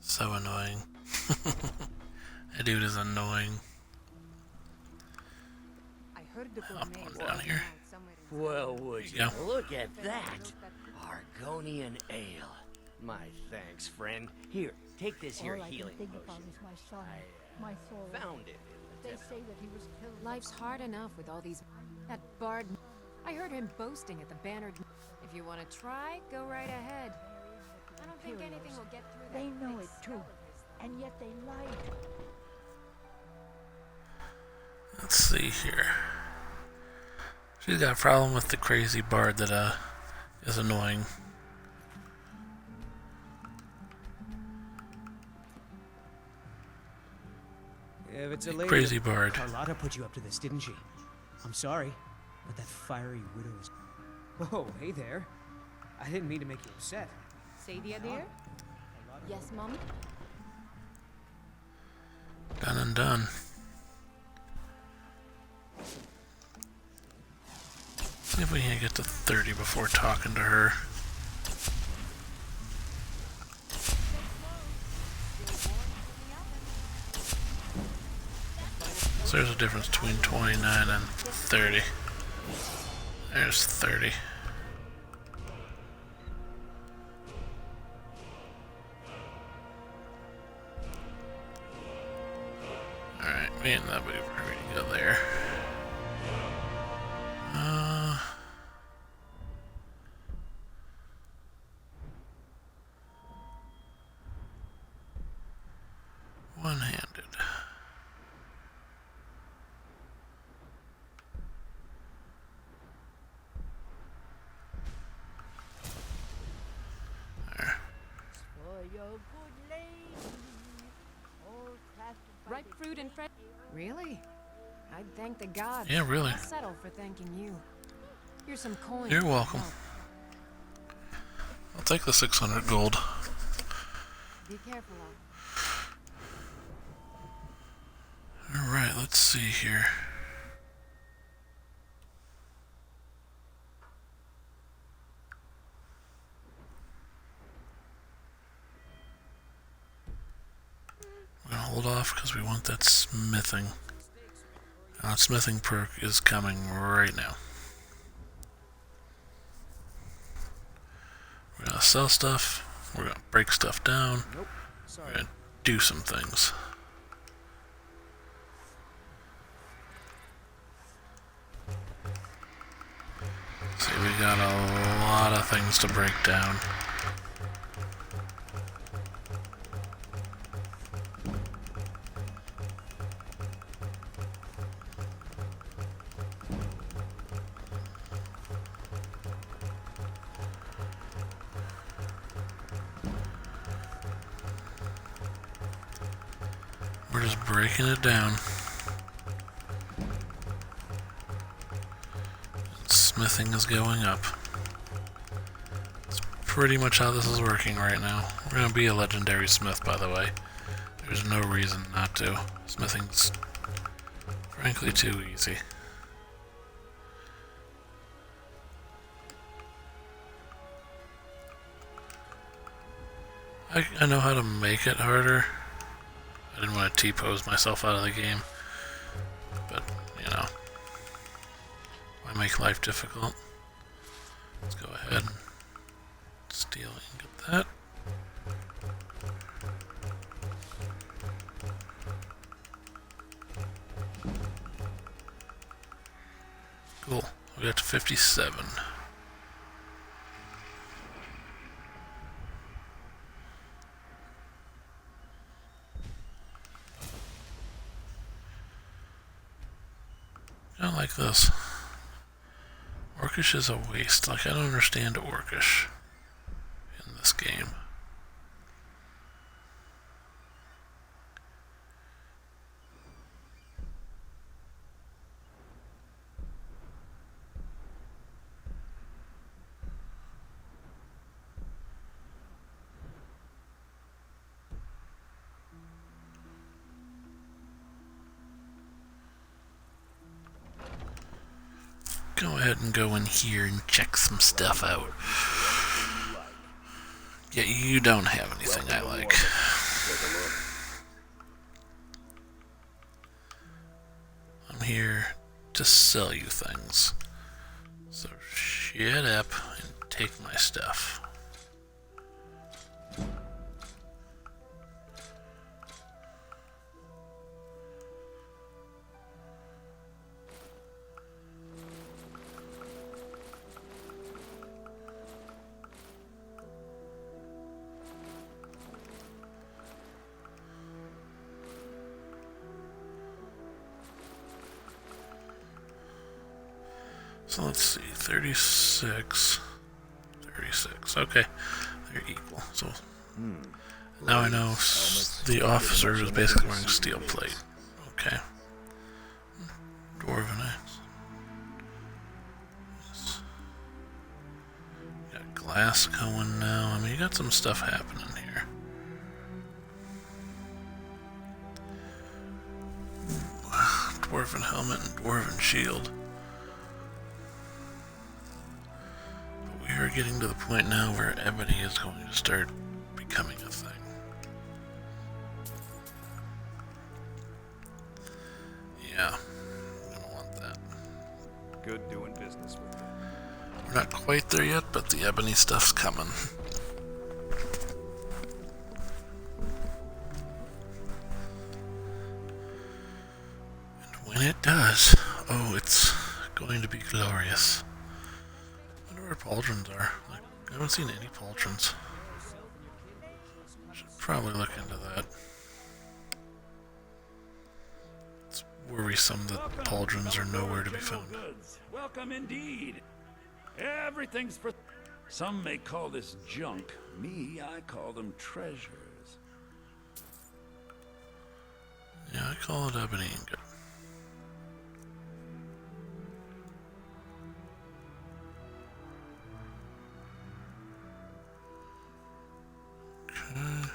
So annoying. That dude is annoying. I heard the Hop gourmet on was down hanging here. out somewhere in Well, would There you? you Look at that. Argonian ale. My thanks, friend. Here, take this here healing potion. my son, my soul. Found it in the They say that he was killed. Life's hard enough with all these... That bard... I heard him boasting at the Bannered... If you want to try, go right ahead. I don't think anything will get through that. They know thick it too, skull of his. and yet they lied. Let's see here. She's got a problem with the crazy bard that is annoying. If it's a lady, Crazy bard. Carlotta put you up to this, didn't she? I'm sorry. But that fiery widow is... Oh, hey there. I didn't mean to make you upset. Sadia, dear? Yes, Mom? Done and done. See if we can get to 30 before talking to her. So there's a difference between 29 and 30. There's 30. Alright, me and that move are ready to go there. One-handed. There. Ripe fruit and fresh. Really? I'd thank the gods. Yeah, really. I'll settle for thanking you. Here's some coins. You're welcome. I'll take the 600 gold. Be careful out. Alright, let's see here. We're gonna hold off because we want that smithing. That smithing perk is coming right now. We're gonna sell stuff, we're gonna break stuff down, Nope. Sorry. we're gonna do some things. See, we got a lot of things to break down. We're just breaking it down. Smithing is going up. That's pretty much how this is working right now. We're gonna be a legendary smith, by the way. There's no reason not to. Smithing's frankly too easy. I know how to make it harder. I didn't want to T-pose myself out of the game, but, you know, why make life difficult? Let's go ahead and steal and get that. Cool, we got to 57. I don't like this. Orcish is a waste. Like, I don't understand Orcish in this game. Go ahead and go in here and check some stuff out. Yeah, you don't have anything I like. I'm here to sell you things. So shut up and take my stuff. So let's see, 36, 36, okay, they're equal, so now I know the officer is basically wearing steel plate, okay, dwarven axe, glass going now. I mean, you got some stuff happening here. Dwarven helmet and dwarven shield. But we are getting to the point now where ebony is going to start becoming a thing. Yeah, I'm gonna want that. Good doing business with you. We're not quite there yet, but the ebony stuff's coming. And when it does, oh, it's going to be glorious. I wonder where pauldrons are. Like, I haven't seen any pauldrons. Should probably look into that. It's worrisome that pauldrons are nowhere to be found. Goods. Welcome indeed. Everything's for... Some may call this junk. Me, I call them treasures. Yeah, I call it ebony ingot. Okay.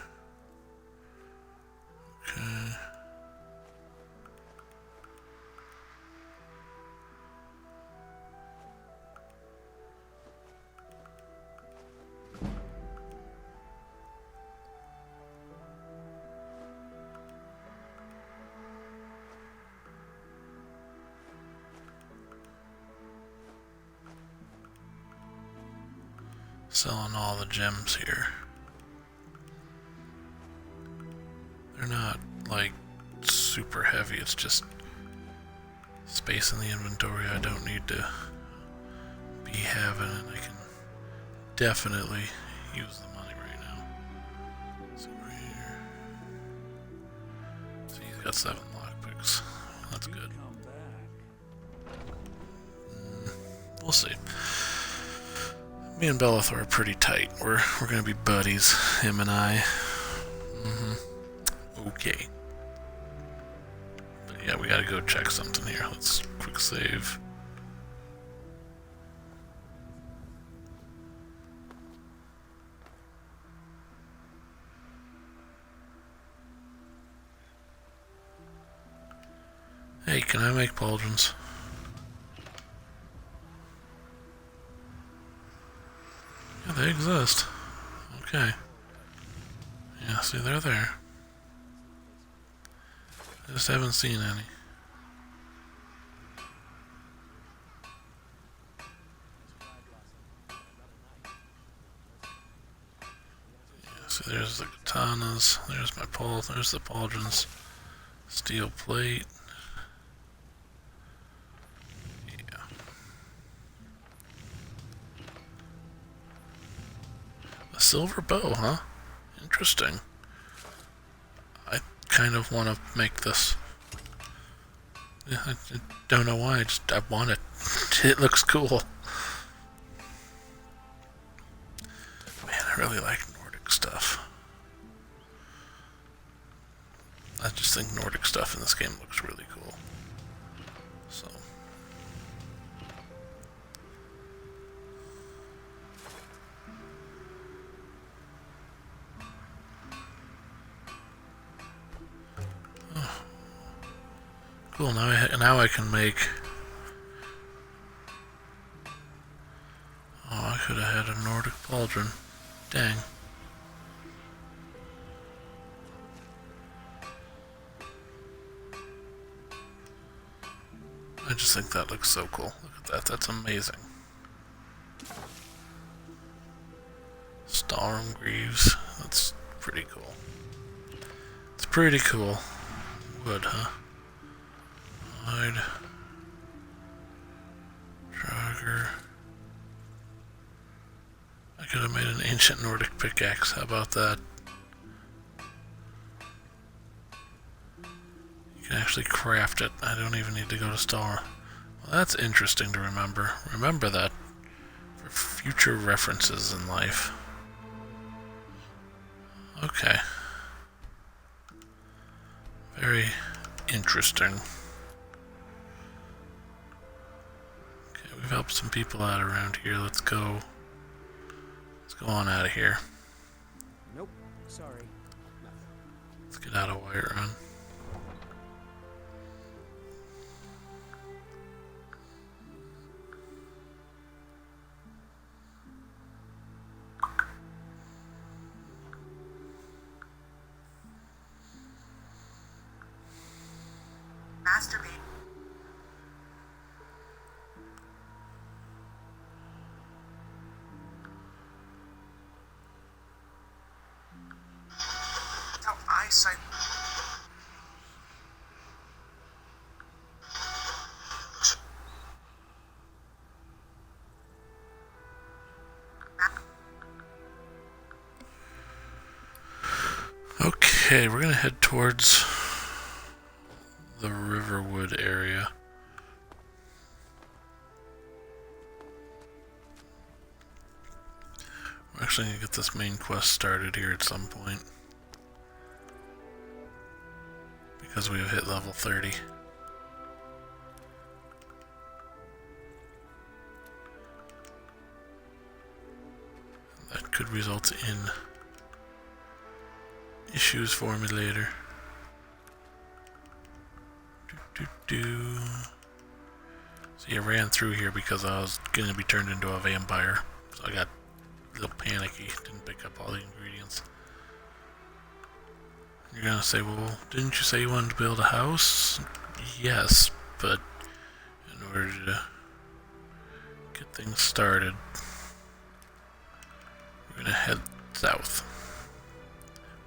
Okay. Selling all the gems here. They're not like super heavy, it's just space in the inventory I don't need to be having, and I can definitely use the money right now. So right here. So he's got 7 lockpicks. That's good. We'll see. Me and Bellathor are pretty tight. We're gonna be buddies, him and I. Okay. But yeah, we gotta go check something here. Let's quick save. Hey, can I make pauldrons? Yeah, they exist. Okay. Yeah, see, they're there. I just haven't seen any. Yeah, see, there's the katanas. There's my there's the pauldrons. Steel plate. Silver bow, huh? Interesting. I kind of want to make this. I don't know why, I want it. It looks cool. Man, I really like Nordic stuff. I just think Nordic stuff in this game looks really cool. So. Cool, now I can make... Oh, I could have had a Nordic pauldron. Dang. I just think that looks so cool. Look at that, that's amazing. Storm Greaves, that's pretty cool. It's pretty cool. Wood, huh? Hide. Draugr. I could have made an ancient Nordic pickaxe. How about that? You can actually craft it. I don't even need to go to store. Well, that's interesting to remember. Remember that for future references in life. Okay. Very interesting. Okay, we've helped some people out around here. Let's go go on out of here. Nope. Sorry. Nothing. Let's get out of Whiterun. Masturbate. How eyesight. Okay, we're gonna head towards the Riverwood area. We're actually gonna get this main quest started here at some point, because we have hit level 30. That could result in issues for me later. See, I ran through here because I was going to be turned into a vampire. So I got a little panicky. Didn't pick up all the ingredients. You're going to say, well, didn't you say you wanted to build a house? Yes, but in order to get things started, we're going to head south.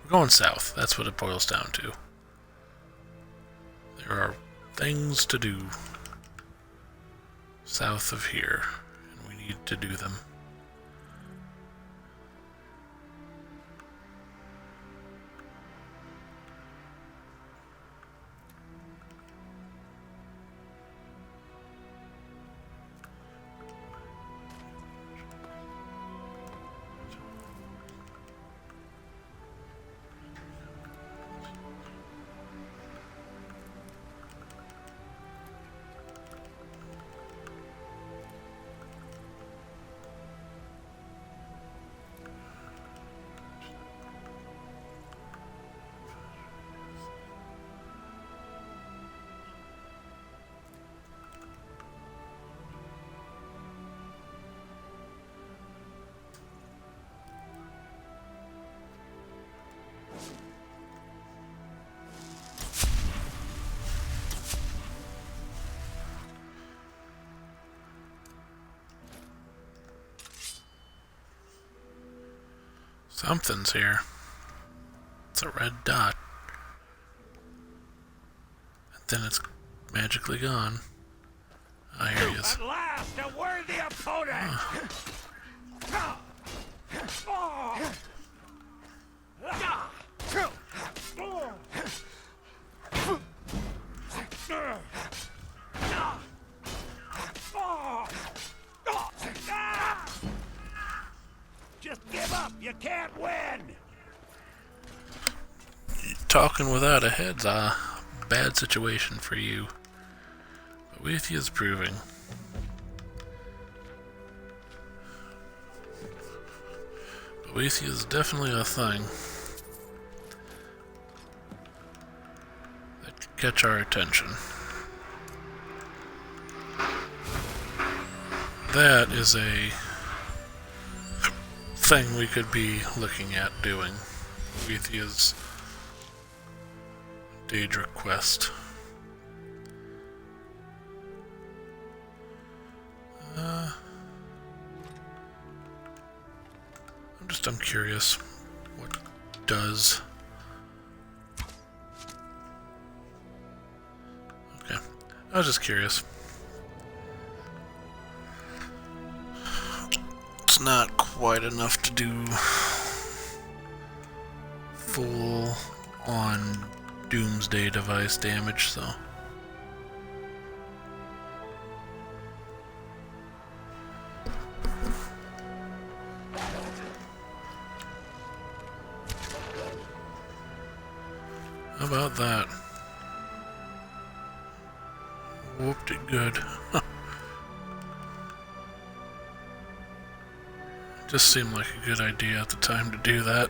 We're going south. That's what it boils down to. There are things to do south of here, and we need to do them. Something's here. It's a red dot. And then it's magically gone. Ah, here he is. At last, a worthy opponent! Just give up, you can't win! Talking without a head's a bad situation for you. But with you is proving. But with you is definitely a thing that could catch our attention. That is a thing we could be looking at doing. Weithia's Daedra quest. I'm curious what it does. Okay, I was just curious. It's not quite enough to do full on Doomsday device damage, so. How about that? Whooped it good. Just seemed like a good idea at the time to do that.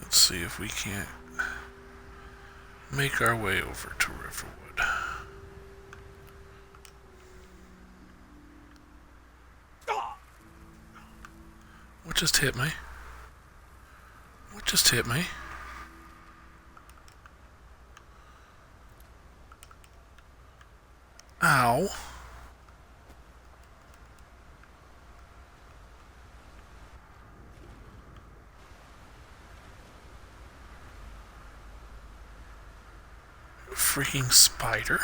Let's see if we can't make our way over to Riverwood. What just hit me? What just hit me? Ow. Freaking spider.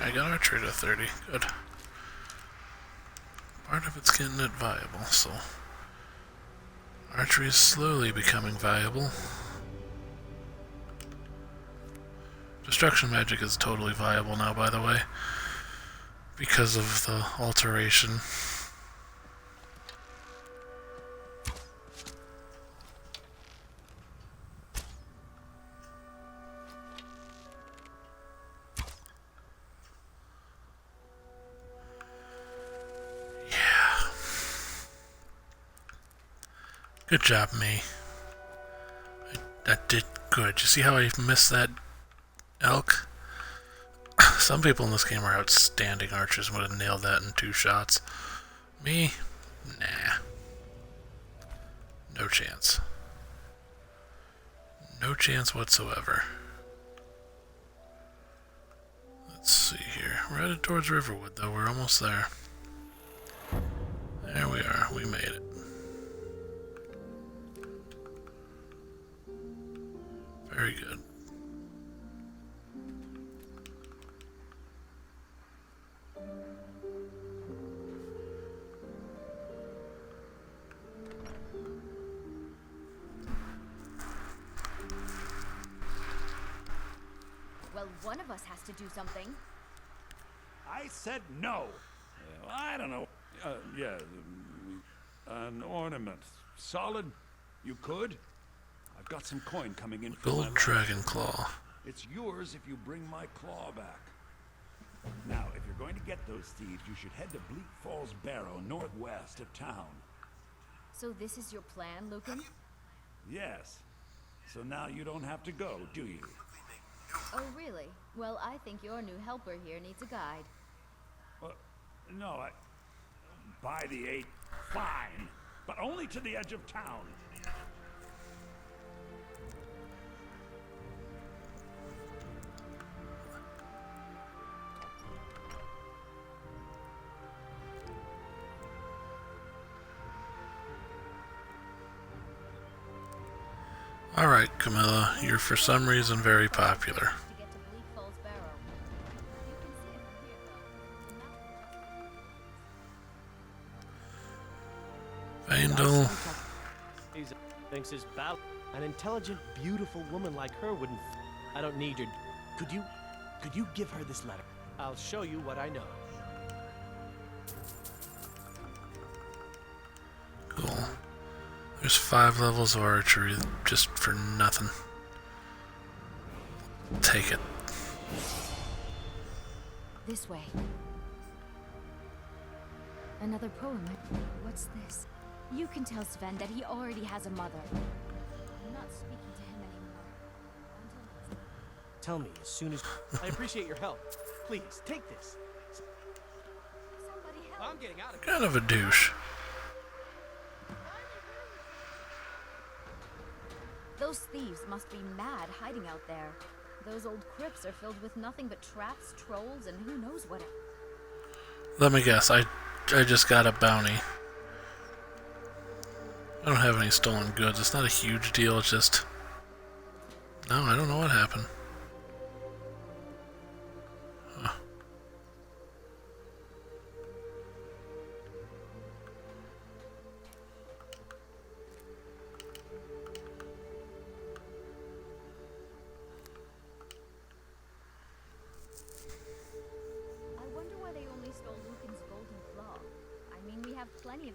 I got archery to 30. Good. Part of it's getting it viable, so archery is slowly becoming viable. Destruction magic is totally viable now, by the way, because of the alteration. Good job, me. I did good. You see how I missed that elk? Some people in this game are outstanding archers and would have nailed that in 2 shots. Me? Nah. No chance. No chance whatsoever. Let's see here. We're headed towards Riverwood, though. We're almost there. There we are. We made it. Very good. Well, one of us has to do something. I said no. I don't know. Yeah, an ornament. Solid? You could? I've got some coin coming in from my Gold dragon claw. It's yours if you bring my claw back. Now, if you're going to get those thieves, you should head to Bleak Falls Barrow, northwest of town. So this is your plan, Lucan? Yes. So now you don't have to go, do you? Oh, really? Well, I think your new helper here needs a guide. No, by the 8, fine. But only to the edge of town. Alright, Camilla, you're for some reason very popular. Vandal. He thinks his battle. An intelligent, beautiful woman like her wouldn't. I don't need your. Could you give her this letter? I'll show you what I know. Cool. There's 5 levels of archery just for nothing. Take it. This way. Another poem. What's this? You can tell Sven that he already has a mother. I'm not speaking to him anymore. Until next. Tell me as soon as. I appreciate your help. Please take this. Somebody help. I'm getting out of here. Kind of a douche. Those thieves must be mad hiding out there. Those old crypts are filled with nothing but traps, trolls, and who knows what. Let me guess, I just got a bounty. I don't have any stolen goods. It's not a huge deal, it's just... No, I don't know what happened. Huh.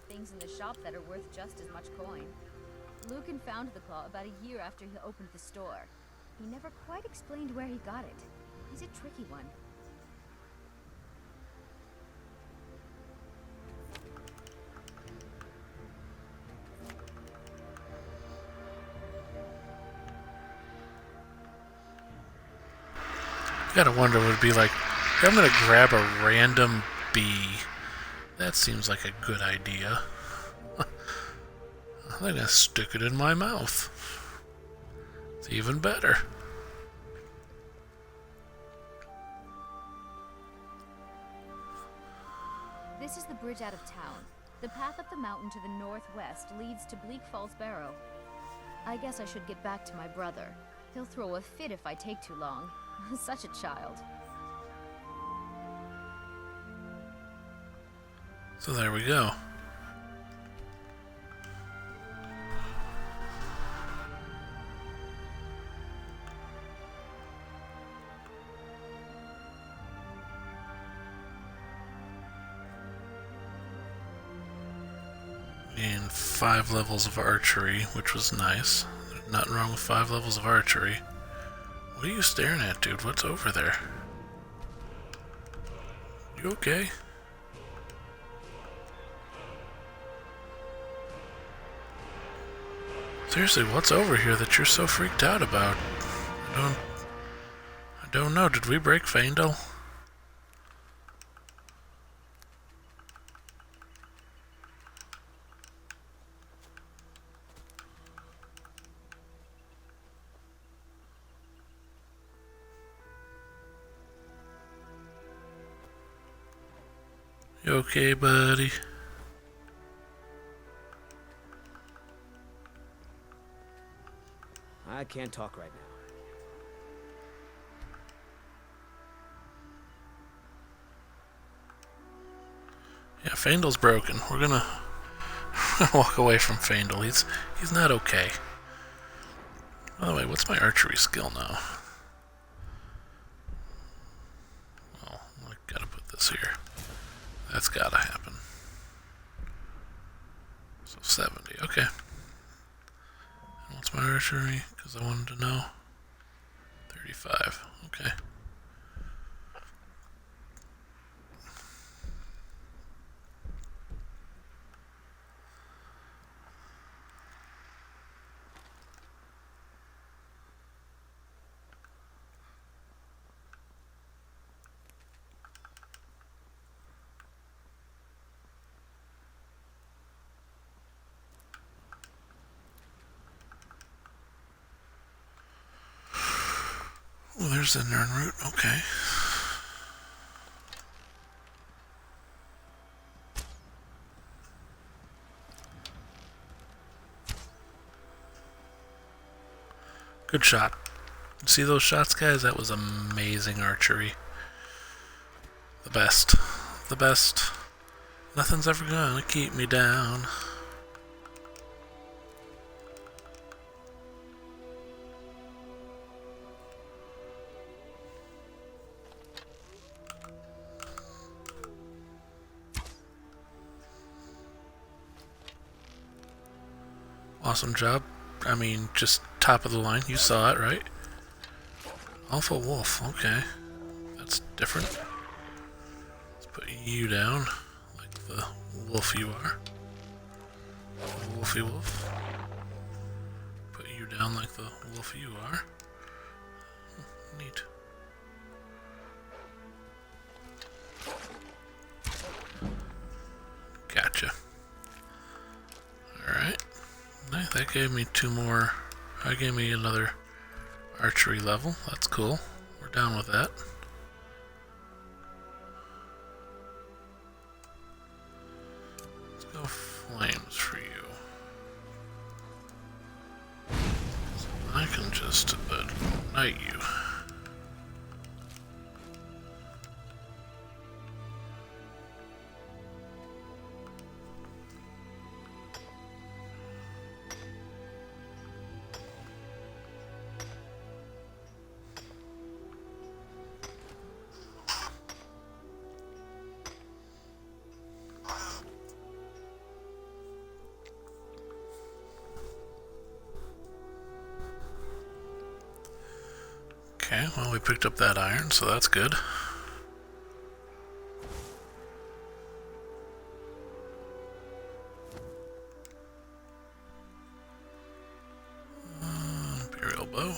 things in the shop that are worth just as much coin. Lucan found the claw about a year after he opened the store. He never quite explained where he got it. He's a tricky one. You gotta wonder what it'd be like. I'm gonna grab a random bee. That seems like a good idea. I'm gonna stick it in my mouth. It's even better. This is the bridge out of town. The path up the mountain to the northwest leads to Bleak Falls Barrow. I guess I should get back to my brother. He'll throw a fit if I take too long. Such a child. So there we go. Gained 5 levels of archery, which was nice. There's nothing wrong with 5 levels of archery. What are you staring at, dude? What's over there? You okay? Seriously, what's over here that you're so freaked out about? I don't know. Did we break Faendal? You okay, buddy? I can't talk right now. Yeah, Faendal's broken. We're gonna walk away from Faendal. He's not okay. By the way, what's my archery skill now? Oh, I gotta put this here. That's gotta happen. So 70, okay. And what's my archery? Because I wanted to know. 35, okay. Well, there's the Nern route, okay. Good shot. See those shots, guys? That was amazing archery. The best. The best. Nothing's ever gonna keep me down. Awesome job. I mean, just top of the line. You saw it, right? Alpha Wolf. Okay. That's different. Let's put you down like the wolf you are. Wolfy wolf. Put you down like the wolf you are. Neat. Gotcha. Alright. That gave me 2 more. That gave me another archery level. That's cool. We're down with that. Let's go flames for you. So I can just ignite you. Okay, well we picked up that iron, so that's good. Imperial bow.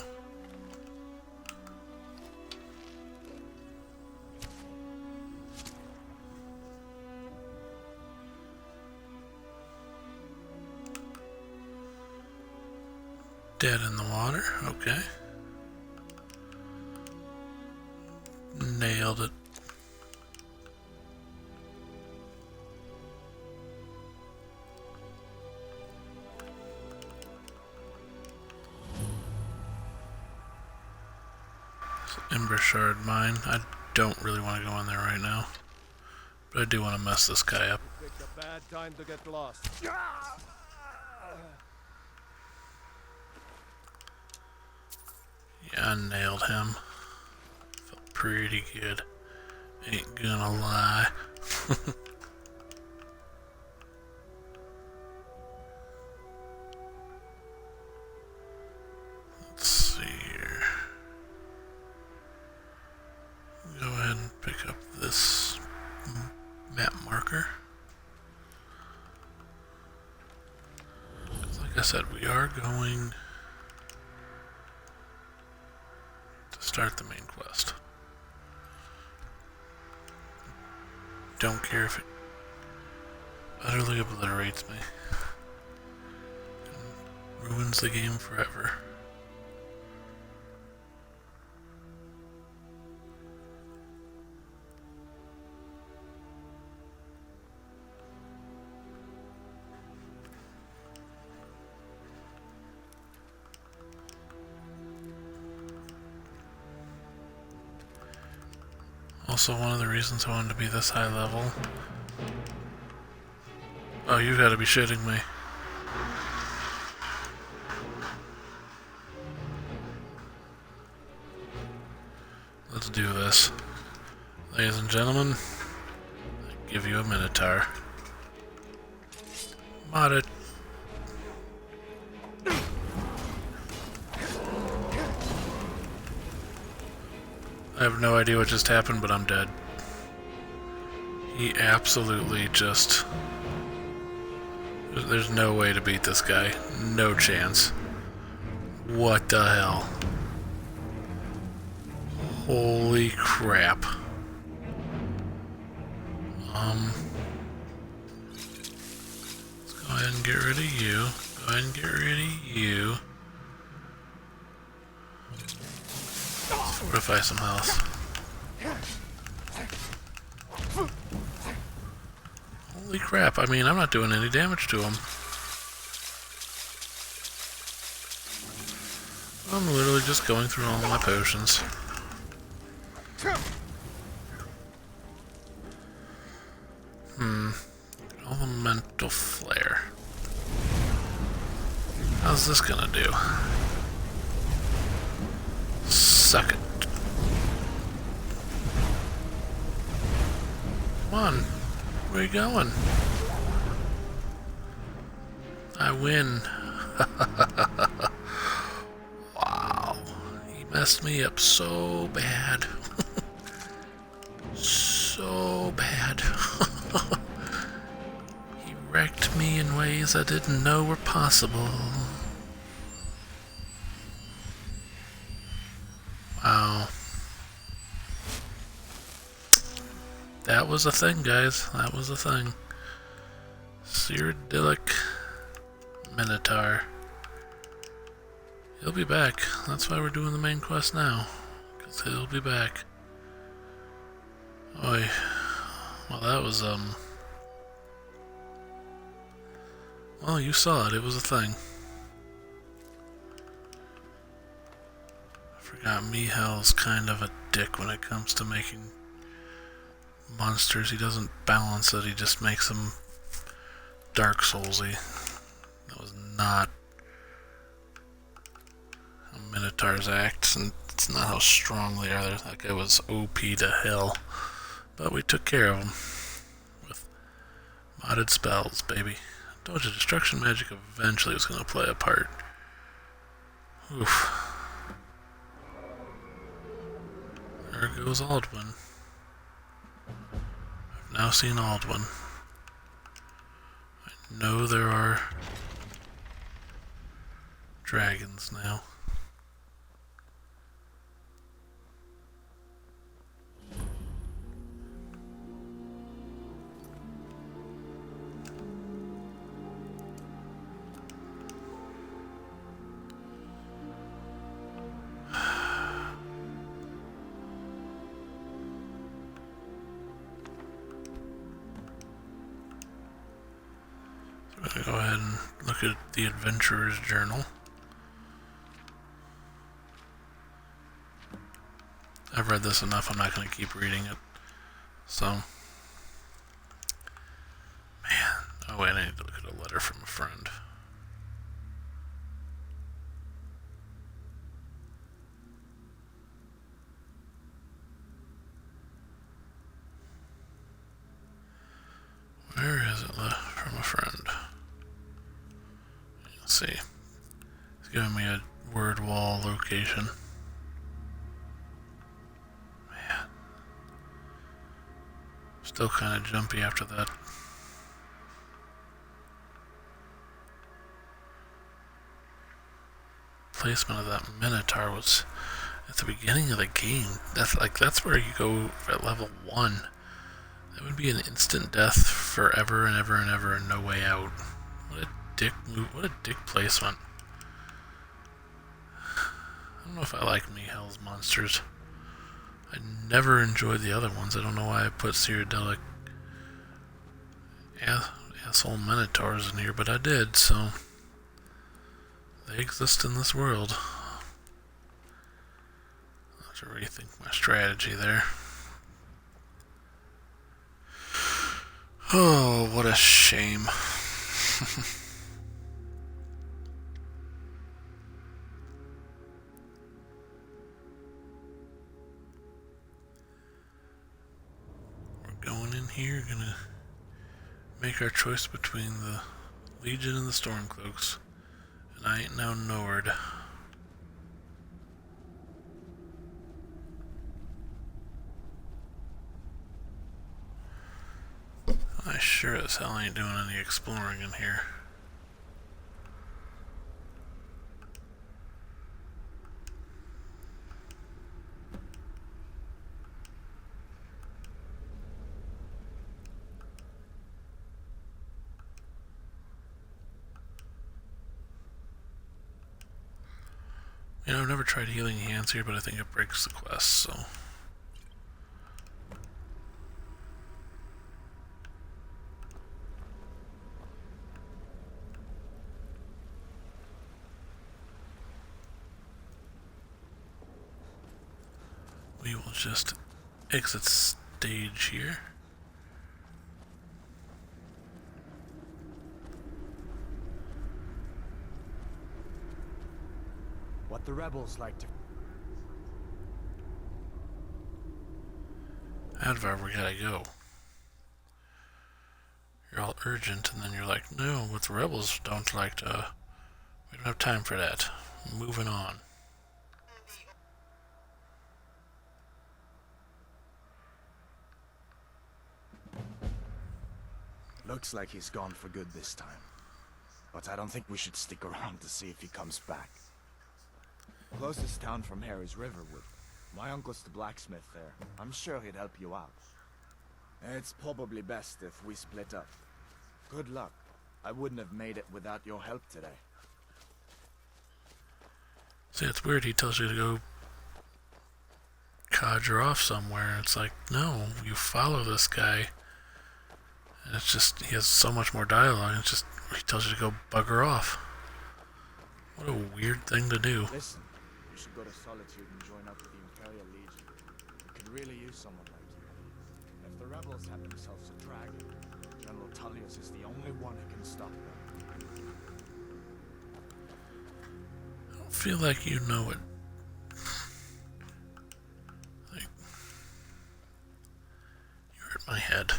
Dead in the water, okay. Nailed it. Ember Shard mine. I don't really want to go in there right now. But I do want to mess this guy up. Picked a bad time to get lost. Yeah, I nailed him. Felt pretty good. Ain't gonna lie. Let's see here. Go ahead and pick up this map marker. Like I said, we are going to start the main quest. Don't care if it utterly obliterates me and ruins the game forever. Also, one of the reasons I wanted to be this high level. Oh, you gotta be shitting me. Let's do this. Ladies and gentlemen, I give you a Minotaur. Modded. I have no idea what just happened, but I'm dead. He absolutely just... There's no way to beat this guy. No chance. What the hell? Holy crap. Let's go ahead and get rid of you. Go ahead and get rid of you. Let's fortify some health. Holy crap, I mean, I'm not doing any damage to him. I'm literally just going through all my potions. Elemental Flare. How's this gonna do? Suck it. Come on. Where are you going? I win. Wow. He messed me up so bad. So bad. He wrecked me in ways I didn't know were possible. Wow. That was a thing, guys. That was a thing. Cyrodiilic Minotaur. He'll be back. That's why we're doing the main quest now. Because he'll be back. Oi. Well, that was, well, you saw it. It was a thing. I forgot Mihal's kind of a dick when it comes to making monsters. He doesn't balance it. He just makes them Dark Soulsy. That was not how Minotaurs act, and it's not how strong they are. That guy was OP to hell. But we took care of him with modded spells, baby. I told you, destruction magic eventually was going to play a part. Oof. goes Aldwin. I've now seen Aldwin. I know there are dragons now. I'm going to go ahead and look at the Adventurer's Journal. I've read this enough, I'm not going to keep reading it. So, man. Oh wait, I need to look at a letter from a friend. Where is it from a friend? Let's see. It's giving me a word wall location. Man. Still kind of jumpy after that. Placement of that Minotaur was at the beginning of the game. That's where you go at level 1. That would be an instant death forever and ever and ever and no way out. What a dick move, what a dick placement. I don't know if I like Mihel's monsters. I never enjoyed the other ones. I don't know why I put Cyrodiilic asshole Minotaurs in here, but I did, so they exist in this world. I have to rethink my strategy there. Oh, what a shame. We're going in here, gonna make our choice between the Legion and the Stormcloaks. And I ain't now Nord. I sure as hell ain't doing any exploring in here. You know, I've never tried healing hands here, but I think it breaks the quest, so. We will just exit stage here. What the rebels like to... Advar, we gotta go. You're all urgent, and then you're like, no, what the rebels don't like to... We don't have time for that. Moving on. Looks like he's gone for good this time. But I don't think we should stick around to see if he comes back. Closest town from here is Riverwood. My uncle's the blacksmith there. I'm sure he'd help you out. It's probably best if we split up. Good luck. I wouldn't have made it without your help today. See, it's weird. He tells you to go conjure off somewhere. It's like, no, you follow this guy. And it's just, he has so much more dialogue. It's just, he tells you to go bugger off. What a weird thing to do. Listen, you should go to Solitude and join up with the Imperial Legion. We could really use someone like you. If the rebels have themselves a dragon, General Tullius is the only one who can stop them. I don't feel like you know it. Like, you hurt my head.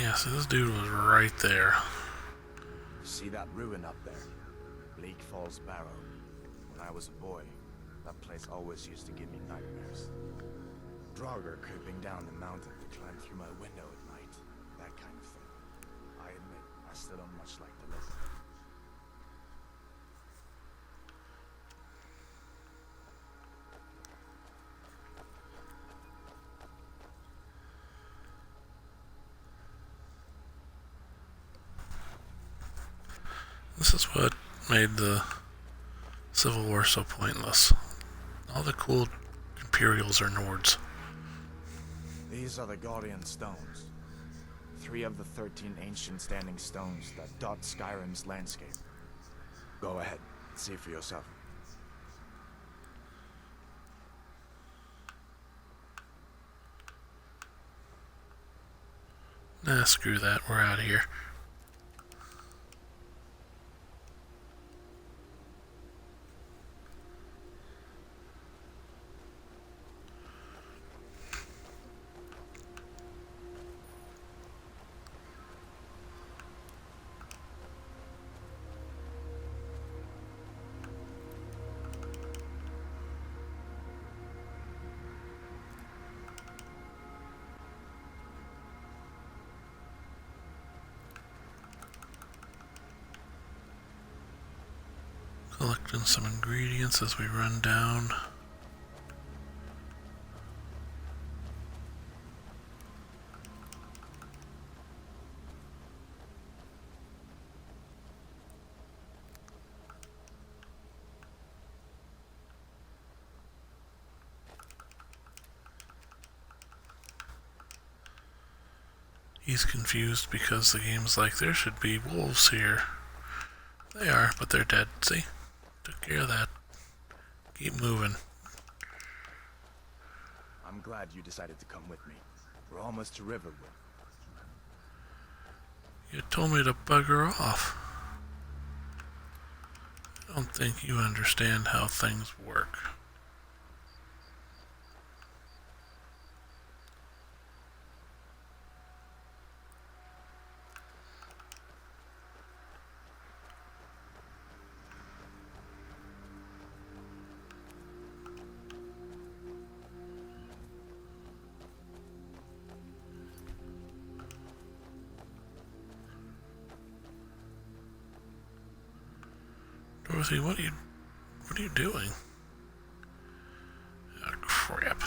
Yeah, so this dude was right there. See that ruin up there? Bleak Falls Barrow. When I was a boy, that place always used to give me nightmares. Draugr creeping down the mountain to climb through my window at night. That kind of thing. I admit, I still don't much like the look of it. This is what made the Civil War so pointless. All the cool Imperials are Nords. These are the Guardian Stones. 3 of the 13 ancient standing stones that dot Skyrim's landscape. Go ahead, see for yourself. Nah, screw that. We're out of here. Collecting some ingredients as we run down. He's confused because the game's like, there should be wolves here. They are, but they're dead. See? Took care of that. Keep moving. I'm glad you decided to come with me. We're almost to Riverwood. You told me to bugger off. I don't think you understand how things work. Dorothy, what are you doing? Oh, crap.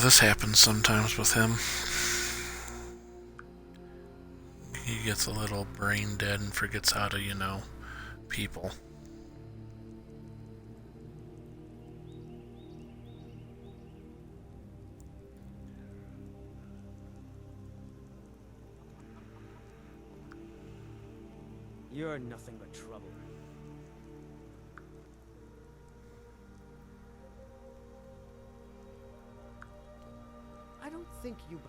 This happens sometimes with him. He gets a little brain dead and forgets how to, people. You're nothing but trouble. I don't think you...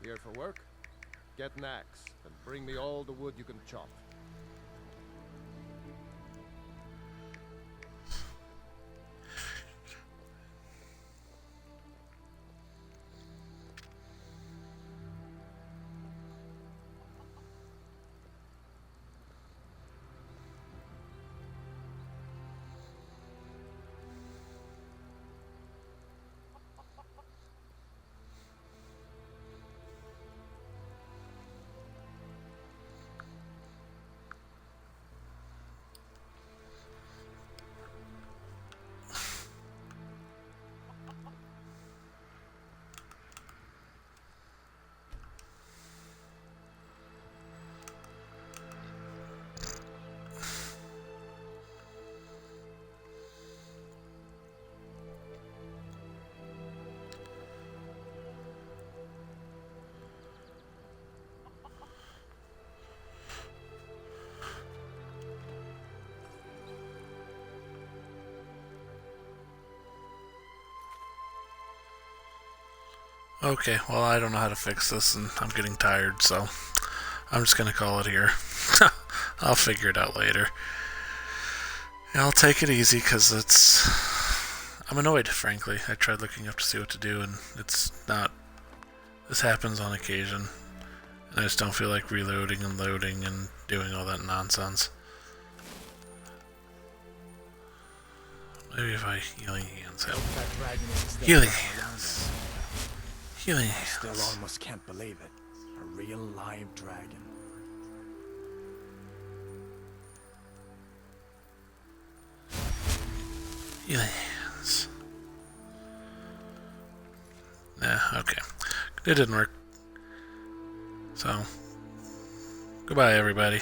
Here for work? Get an axe and bring me all the wood you can chop. Okay, well, I don't know how to fix this, and I'm getting tired, so I'm just gonna call it here. I'll figure it out later. I'll take it easy, because I'm annoyed, frankly. I tried looking up to see what to do, and it's not... This happens on occasion, and I just don't feel like reloading and loading and doing all that nonsense. Maybe if I healing hands help. Healing hands. Healing hands. I still almost can't believe it. A real live dragon. Healing hands. Nah, okay. It didn't work. So, goodbye everybody.